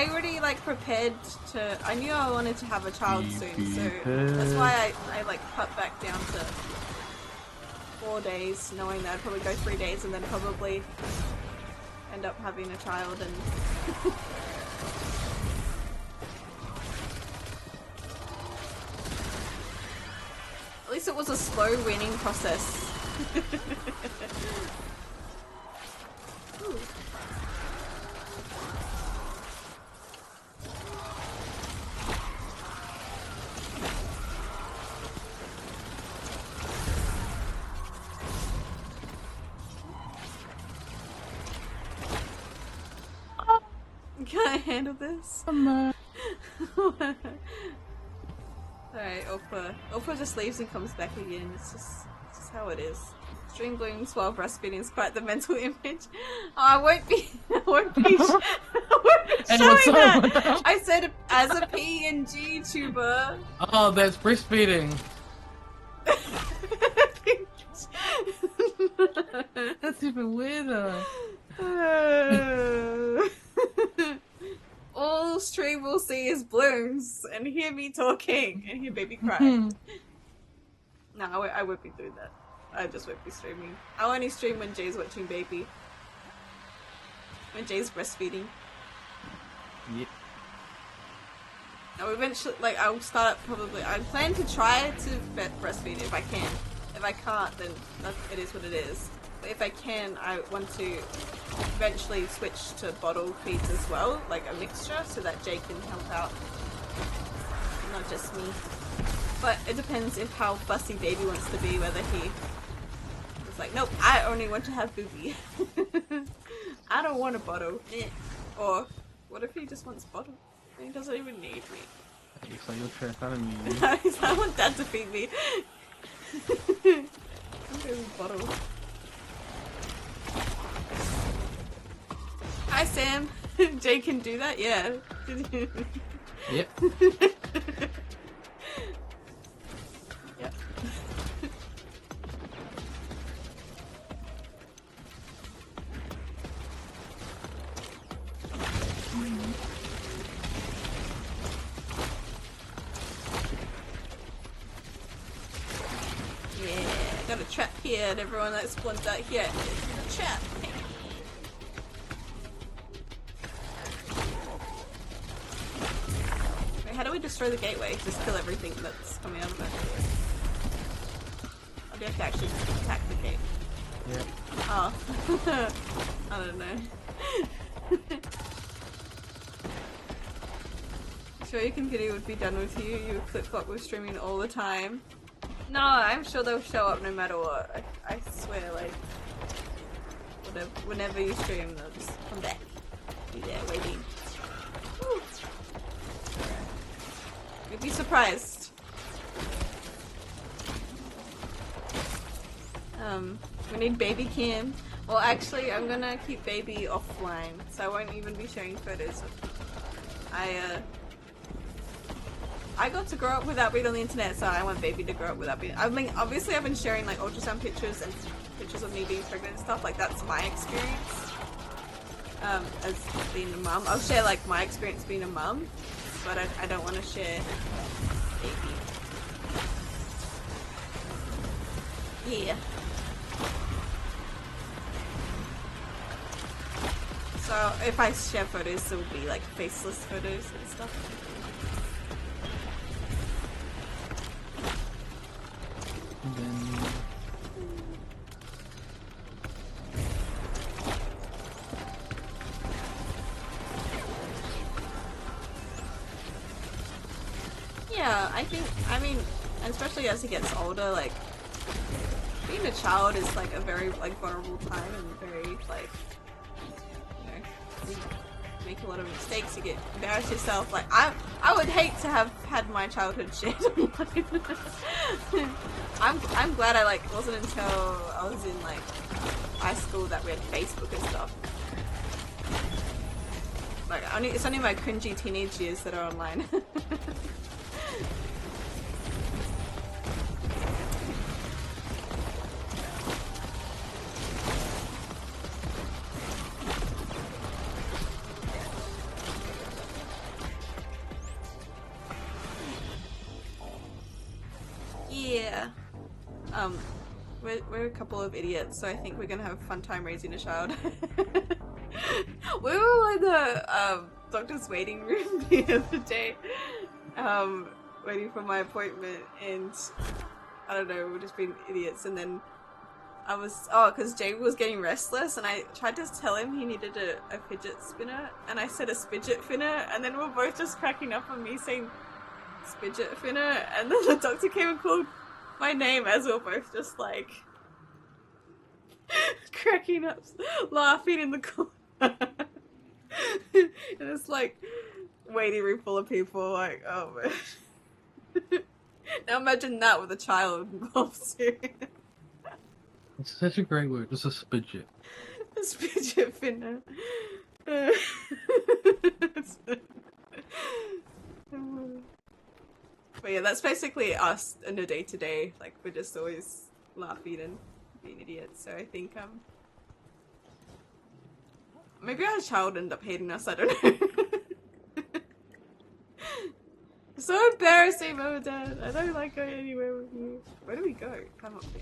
already like prepared to. I knew I wanted to have a child soon, so that's why I like cut back down to 4 days, knowing that I'd probably go 3 days and then probably end up having a child and. At least it was a slow weaning process. Ooh. Can I handle this? Alright, Ulfa just leaves and comes back again. It's just how it is. String blooms while breastfeeding is quite the mental image. Oh, I won't be showing that! I said as a PNG tuber. Oh, that's breastfeeding. That's even weirder. All stream will see is blooms and hear me talking and hear baby cry. No, I won't be doing that. I just won't be streaming. I'll only stream when Jay's watching baby. When Jay's breastfeeding. Yep. Now eventually, like, I'll start probably. I plan to try to breastfeed if I can. If I can't, then it is what it is. But if I can, I want to eventually switch to bottle feeds as well, like a mixture, so that Jay can help out. Not just me. But it depends if how fussy baby wants to be, whether he is like, nope, I only want to have booby. I don't want a bottle. Or what if he just wants bottle? He doesn't even need me. So you'll try out of me. I want dad to feed me. Baby bottle. Hi Sam. Jay can do that? Yeah. Yep. Yep. Yeah, got a trap here, and everyone that spawns out here is a trap. Wait, how do we destroy the gateway? Just kill everything that's coming out of it. Or do you have to actually attack the gate? Yep. Oh. I don't know. Sure your computer would be done with you. You flip-flop with streaming all the time. No, I'm sure they'll show up no matter what. I swear, like, whenever you stream, they'll just come back. Be there waiting. Woo. You'd be surprised. We need baby cam. Well, actually, I'm gonna keep baby offline, so I won't even be sharing photos of. I got to grow up without being on the internet, so I want baby to grow up without being. I mean, obviously, I've been sharing like ultrasound pictures and pictures of me being pregnant and stuff. Like that's my experience as being a mum. I'll share like my experience being a mum, but I don't want to share baby. Yeah. So if I share photos, it will be like faceless photos and stuff. And then... Yeah, I mean, especially as he gets older, like, being a child is like a very like vulnerable time and very like, you know, you make a lot of mistakes, you get embarrassed yourself. Like I would hate to have had my childhood shared online. I'm glad I like wasn't until I was in like high school that we had Facebook and stuff. Like it's only my cringy teenage years that are online. Yeah. We're a couple of idiots, so I think we're gonna have a fun time raising a child. We were in the doctor's waiting room the other day, waiting for my appointment, and I don't know, we're just being idiots, and then I was, because Jay was getting restless, and I tried to tell him he needed a fidget spinner, and I said a spidget finner, and then we were both just cracking up on me saying spidget finner, and then the doctor came and called my name as we were both just like cracking up, laughing in the corner. And it's like waiting room full of people, like, oh man. Now imagine that with a child involved too. It's such a great word, just a spidget. A spidget finner. But yeah, that's basically us in a day to day. Like we're just always laughing and being idiots. So I think maybe our child ended up hating us. I don't know. So embarrassing, Mom and Dad. I don't like going anywhere with you. Where do we go? Come up here.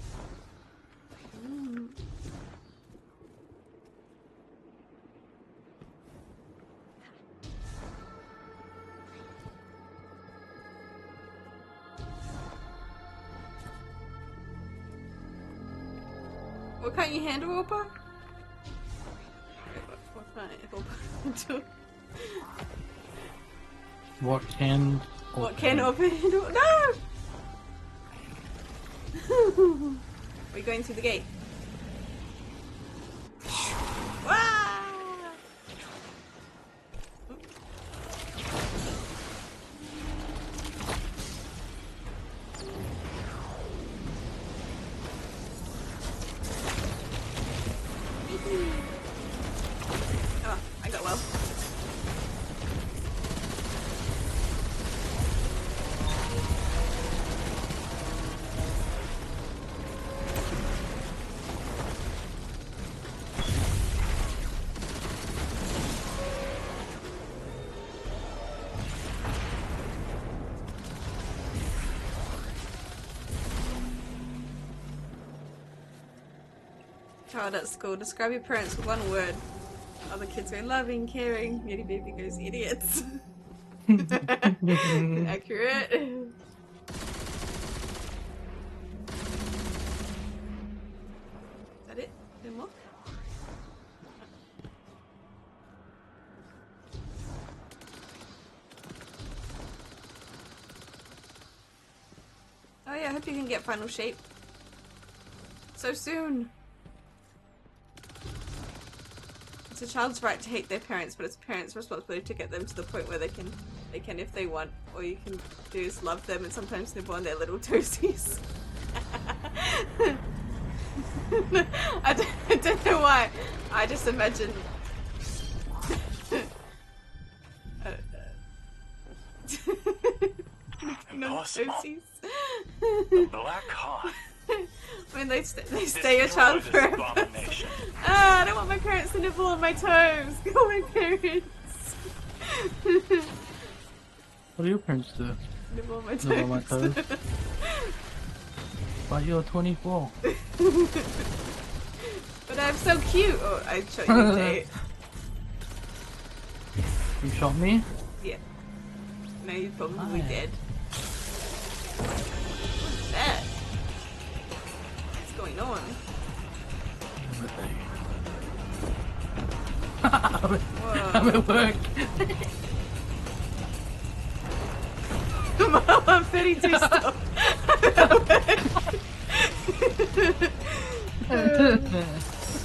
What can't you handle, Opa? What can't Opa do? What can... What can Opa handle? No! We're going through the gate. Wah! well. Child at school. Describe your parents with one word. Other kids go loving, caring. Yeti baby goes idiots. Accurate. Is that it? No more? Oh yeah, I hope you can get final shape. So soon. It's a child's right to hate their parents, but it's parents' responsibility to get them to the point where they can if they want. All you can do is love them and sometimes nibble on their little toesies. I don't know why. I just imagine... Impossible. The Black Heart. When they stay your child forever. Ah, I don't want my parents to nibble on my toes. Go my parents. What do your parents do? Nibble on my toes. Nibble on my toes. But you're 24. But I'm so cute. Oh, I shot you today. You shot me? Yeah. No, you're probably dead. What's that? What's going on? I'm at work. Mom, I'm 32 still.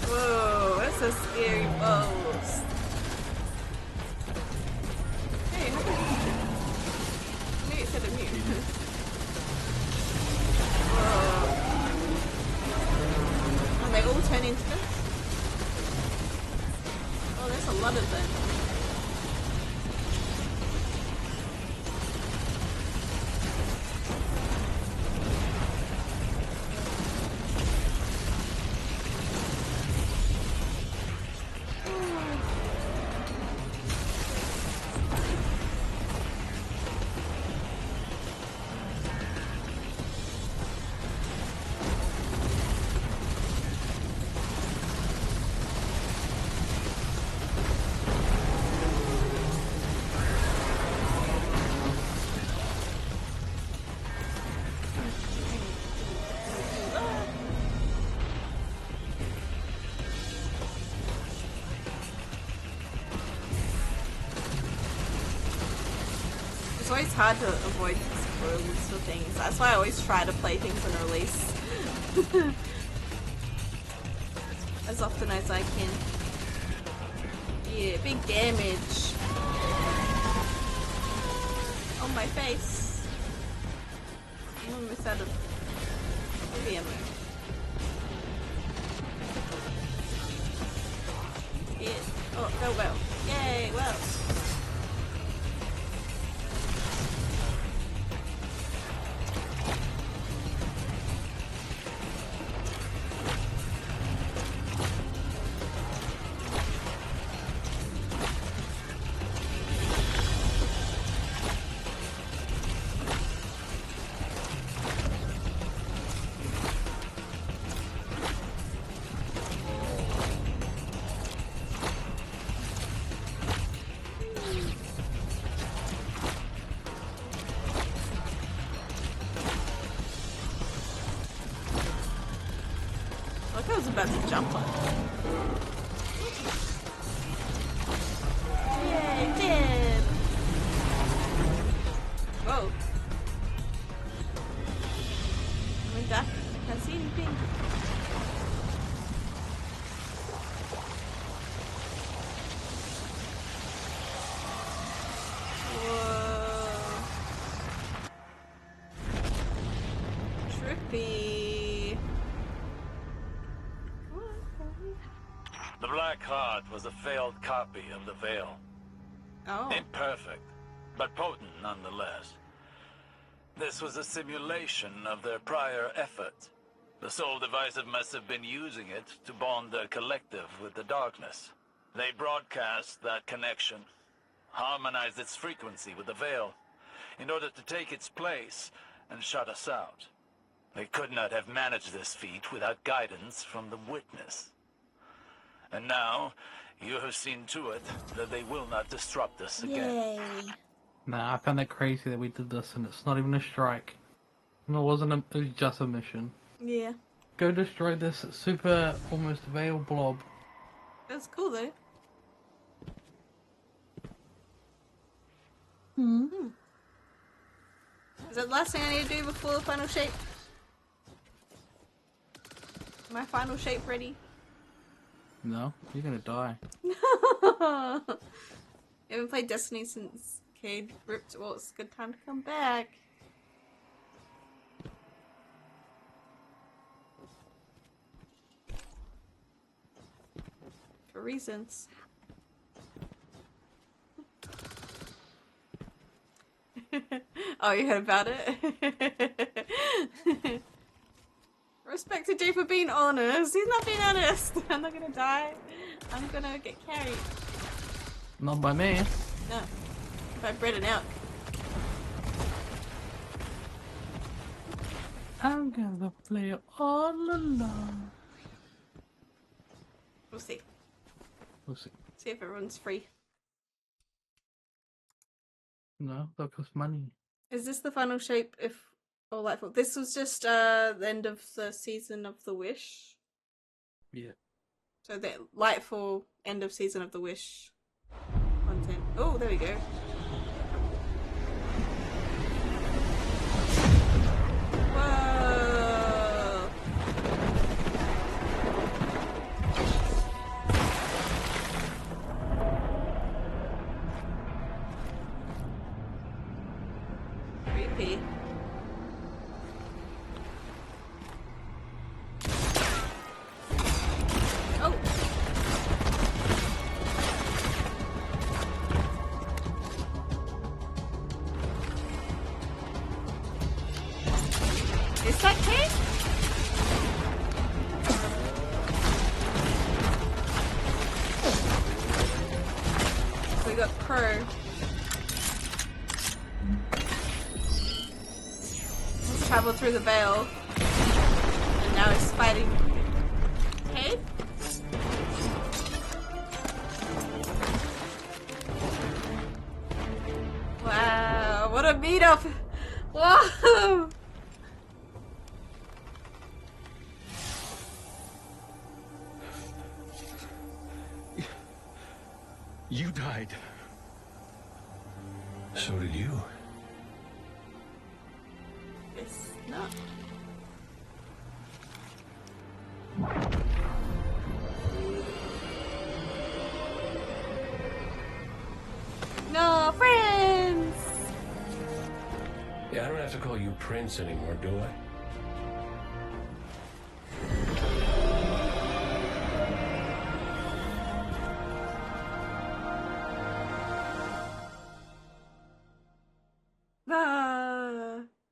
Whoa, that's a scary boss. Hey, how come maybe it said a mute. Whoa. Oh, they all turn into this? Oh, there's a lot of them. It's always hard to avoid spoilers for things. That's why I always try to play things on release. As often as I can. Yeah, big damage. On my face. I'm almost out of heavy ammo. Yeah. Oh, go well. Yay, well. Like I was about to jump on. Yay, dead! Whoa. I'm in dark. I can't see anything. Whoa. Trippy. part was a failed copy of the Veil. Oh. Imperfect, but potent nonetheless. This was a simulation of their prior effort. The Soul Divisive must have been using it to bond their collective with the darkness. They broadcast that connection, harmonized its frequency with the Veil, in order to take its place and shut us out. They could not have managed this feat without guidance from the Witness. And now, you have seen to it that they will not disrupt us again. Yay. Nah, I found it crazy that we did this and it's not even a strike. No, it wasn't it was just a mission. Yeah. Go destroy this super almost veil blob. That's cool though. Hmm. Is that the last thing I need to do before the final shape? My final shape ready? No, you're gonna die. No. Haven't played Destiny since Cade ripped. Well, it's a good time to come back. For reasons. Oh, you heard about it? Respect to Jay for being honest. He's not being honest. I'm not gonna die. I'm gonna get carried. Not by me. No. By bread and out. I'm gonna play all alone. We'll see. We'll see. See if everyone's free. No, that costs money. Is this the final shape if or Lightfall? This was just the end of the season of the Wish. Yeah. So the Lightfall end of season of the Wish content. Oh, there we go. Whoa. Creepy. Oh. Is that Kate? We got Crow. He's traveled through the veil. And now he's fighting Kate? Wow, what a meetup! Whoa! You died. So did you. It's not. No, friends! Yeah, I don't have to call you Prince anymore, do I?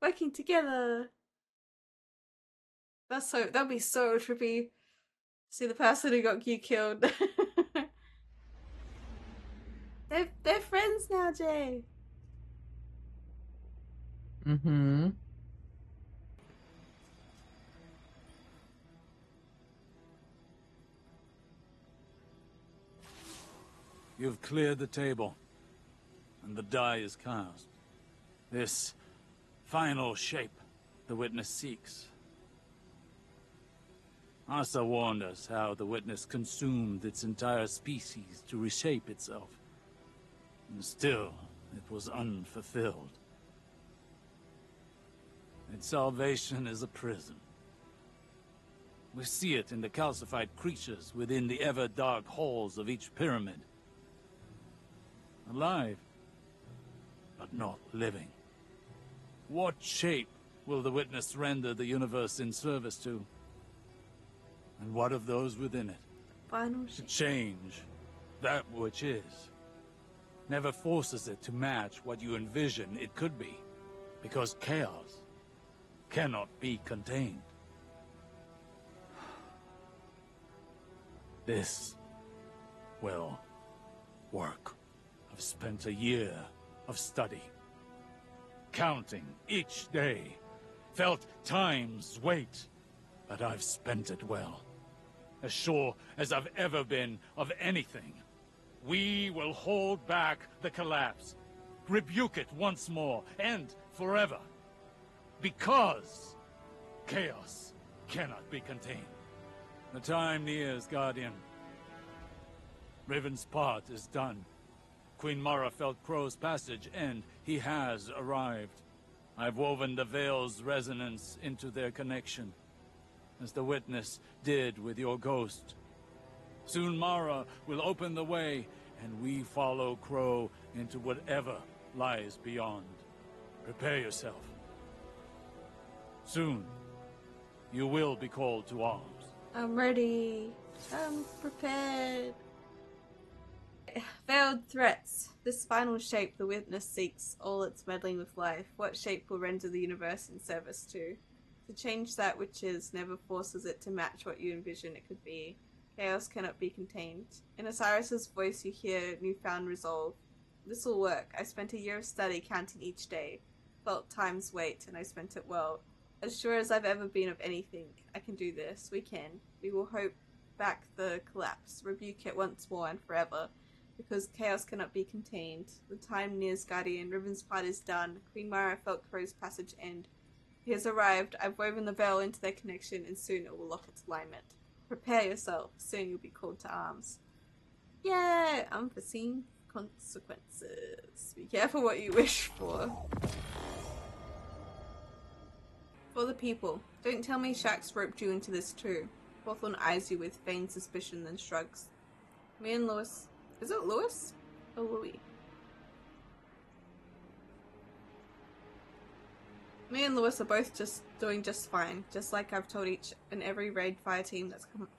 Working together. That'd be so trippy. See the person who got you killed. They're friends now, Jay. Mm-hmm. You've cleared the table, and the die is cast. This final shape the Witness seeks. Asa warned us how the Witness consumed its entire species to reshape itself. And still, it was unfulfilled. Its salvation is a prison. We see it in the calcified creatures within the ever-dark halls of each pyramid. Alive, but not living. What shape will the Witness render the universe in service to? And what of those within it? final To shape. change that which is never forces it to match what you envision it could be, because chaos cannot be contained. This will work. I've spent a year of study, counting each day, felt time's weight, but I've spent it well. As sure as I've ever been of anything. We will hold back the collapse, rebuke it once more, and forever. Because chaos cannot be contained. The time nears, Guardian. Riven's part is done. Queen Mara felt Crow's passage, and he has arrived. I've woven the Veil's resonance into their connection, as the Witness did with your ghost. Soon Mara will open the way, and we follow Crow into whatever lies beyond. Prepare yourself. Soon, you will be called to arms. I'm ready. I'm prepared. Veiled threats. This final shape the Witness seeks, all its meddling with life. What shape will render the universe in service to? To change that which is never forces it to match what you envision it could be. Chaos cannot be contained. In Osiris's voice you hear newfound resolve. This will work. I spent a year of study counting each day. Felt time's weight, and I spent it well. As sure as I've ever been of anything, I can do this. We can. We will hope back the collapse, rebuke it once more and forever. Because chaos cannot be contained. The time nears, Guardian. Riven's part is done. Queen Mara felt Crow's passage end. He has arrived. I've woven the veil into their connection, and soon it will lock its alignment. Prepare yourself. Soon you'll be called to arms. Yeah, unforeseen consequences. Be careful what you wish for. For the people. Don't tell me Shax roped you into this too. Hawthorne eyes you with feigned suspicion, then shrugs. Me and Lewis... Is it Lewis? Or Louis? Me and Lewis are both doing just fine, just like I've told each and every raid fire team that's come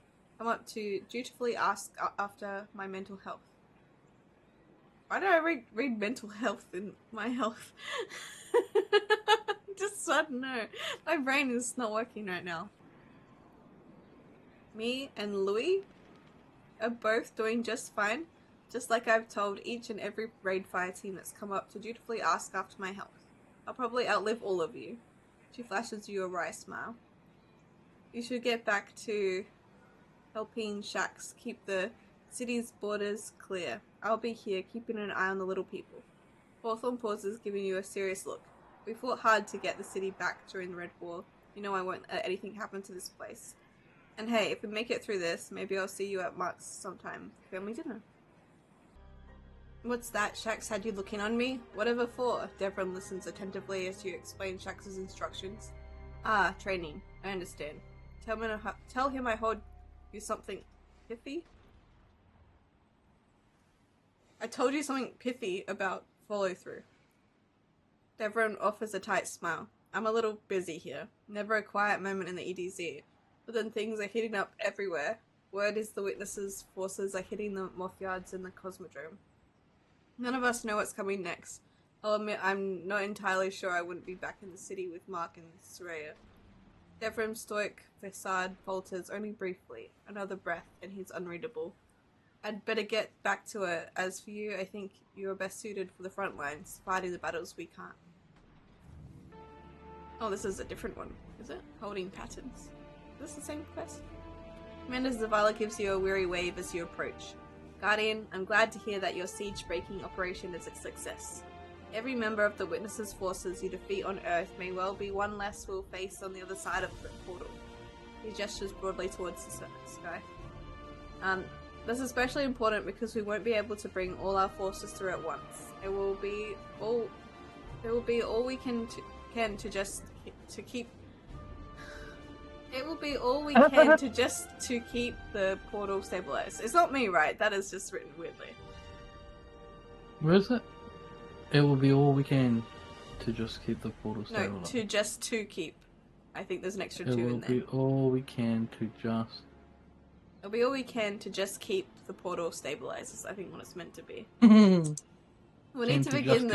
up to dutifully ask after my mental health. Why do I read mental health in my health? Just, I don't know. My brain is not working right now. Me and Louis are both doing just fine, just like I've told each and every raid fire team that's come up to dutifully ask after my health. I'll probably outlive all of you. She flashes you a wry smile. You should get back to helping Shax keep the city's borders clear. I'll be here, keeping an eye on the little people. Hawthorne pauses, giving you a serious look. We fought hard to get the city back during the Red War. You know I won't let anything happen to this place. And hey, if we make it through this, maybe I'll see you at Mark's sometime. Family dinner. What's that? Shax had you looking on me? Whatever for? Devron listens attentively as you explain Shax's instructions. Ah, training. I understand. Tell him I hold you something pithy? I told you something pithy about follow-through. Devron offers a tight smile. I'm a little busy here. Never a quiet moment in the EDZ. But then things are heating up everywhere. Word is the Witnesses' forces are hitting the moth yards in the Cosmodrome. None of us know what's coming next. I'll admit I'm not entirely sure I wouldn't be back in the city with Mark and Soraya. Devron's stoic facade falters only briefly. Another breath, and he's unreadable. I'd better get back to it. As for you, I think you're best suited for the front lines, fighting the battles we can't. Oh, this is a different one, is it? Holding patterns. Is this the same quest? Commander Zavala gives you a weary wave as you approach. Guardian, I'm glad to hear that your siege-breaking operation is a success. Every member of the Witnesses' forces you defeat on Earth may well be one less we'll face on the other side of the portal. He gestures broadly towards the sky. That's especially important because we won't be able to bring all our forces through at once. It will be all we can keep the portal stabilized. It's not me, right? That is just written weirdly. Where is it? It will be all we can to just keep the portal stabilized. No, to keep. I think there's an extra 2 in there. It will be all we can to just It'll be all we can to just keep the portal stabilized, is I think what it's meant to be. We'll need to begin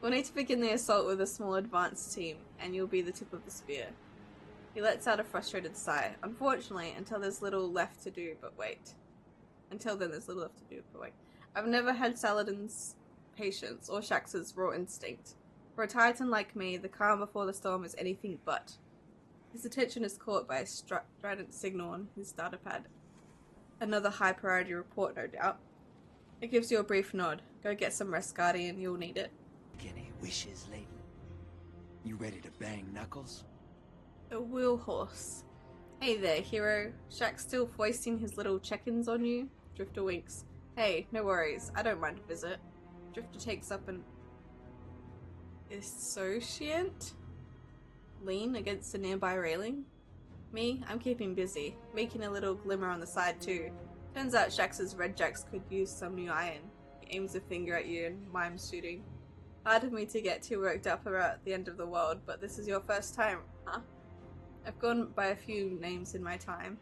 We'll need to begin the assault with a small advanced team, and you'll be the tip of the spear. He lets out a frustrated sigh. Unfortunately, until there's little left to do, but wait. Until then, there's little left to do, but wait. I've never had Saladin's patience, or Shax's raw instinct. For a titan like me, the calm before the storm is anything but. His attention is caught by a strident signal on his data pad. Another high priority report, no doubt. It gives you a brief nod. Go get some rest, Guardian, you'll need it. Any wishes, Leighton? You ready to bang knuckles? A wheel horse. Hey there, hero. Shax's still foisting his little check-ins on you? Drifter winks. Hey, no worries. I don't mind a visit. Drifter takes up an associate lean against the nearby railing. Me, I'm keeping busy, making a little glimmer on the side too. Turns out Shax's red jacks could use some new iron. He aims a finger at you and mimes shooting. Hard of me to get too worked up about the end of the world, but this is your first time, huh? I've gone by a few names in my time.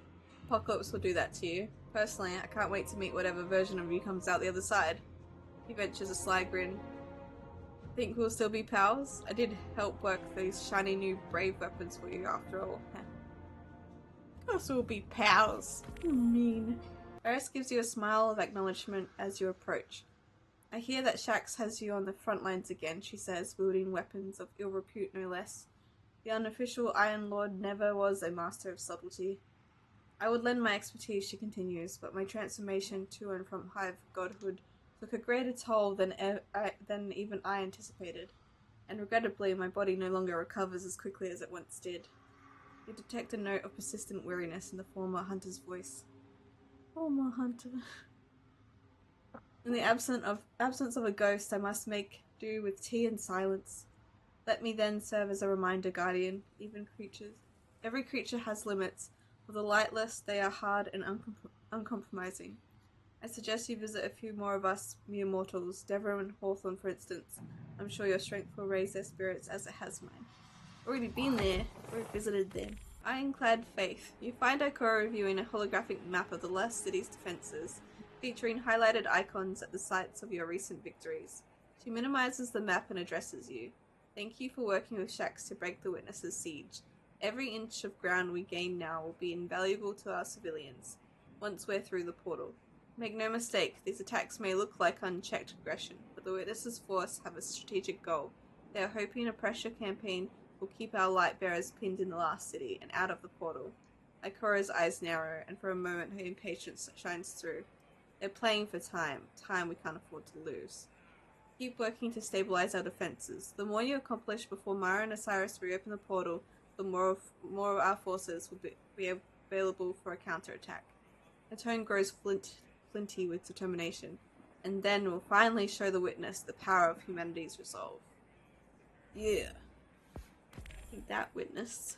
Apocalypse will do that to you. Personally, I can't wait to meet whatever version of you comes out the other side. He ventures a sly grin. Think we'll still be pals? I did help work these shiny new brave weapons for you after all. Of course we'll be pals. You mean. Eris gives you a smile of acknowledgement as you approach. I hear that Shax has you on the front lines again, she says, wielding weapons of ill repute no less. The unofficial Iron Lord never was a master of subtlety. I would lend my expertise, she continues, but my transformation to and from Hive Godhood took a greater toll than even I anticipated, and regrettably my body no longer recovers as quickly as it once did. You detect a note of persistent weariness in the former hunter's voice. Former hunter. In the absence of a ghost, I must make do with tea and silence. Let me then serve as a reminder, Guardian. Every creature has limits. For the lightless, they are hard and uncompromising. I suggest you visit a few more of us mere mortals, Deborah and Hawthorne for instance. I'm sure your strength will raise their spirits as it has mine. Already been there, or visited them. Ironclad Faith. You find Ikora reviewing a holographic map of the last city's defenses, featuring highlighted icons at the sites of your recent victories. She minimizes the map and addresses you. Thank you for working with Shax to break the Witness's siege. Every inch of ground we gain now will be invaluable to our civilians, once we're through the portal. Make no mistake, these attacks may look like unchecked aggression, but the Witness's force have a strategic goal. They are hoping a pressure campaign will keep our light bearers pinned in the last city and out of the portal. Ikora's eyes narrow, and for a moment her impatience shines through. They're playing for time we can't afford to lose. Keep working to stabilize our defenses. The more you accomplish before Mara and Osiris reopen the portal, the more of our forces will be available for a counterattack. Her tone grows flinty with determination, and then we'll finally show the Witness the power of humanity's resolve. Yeah. That Witness.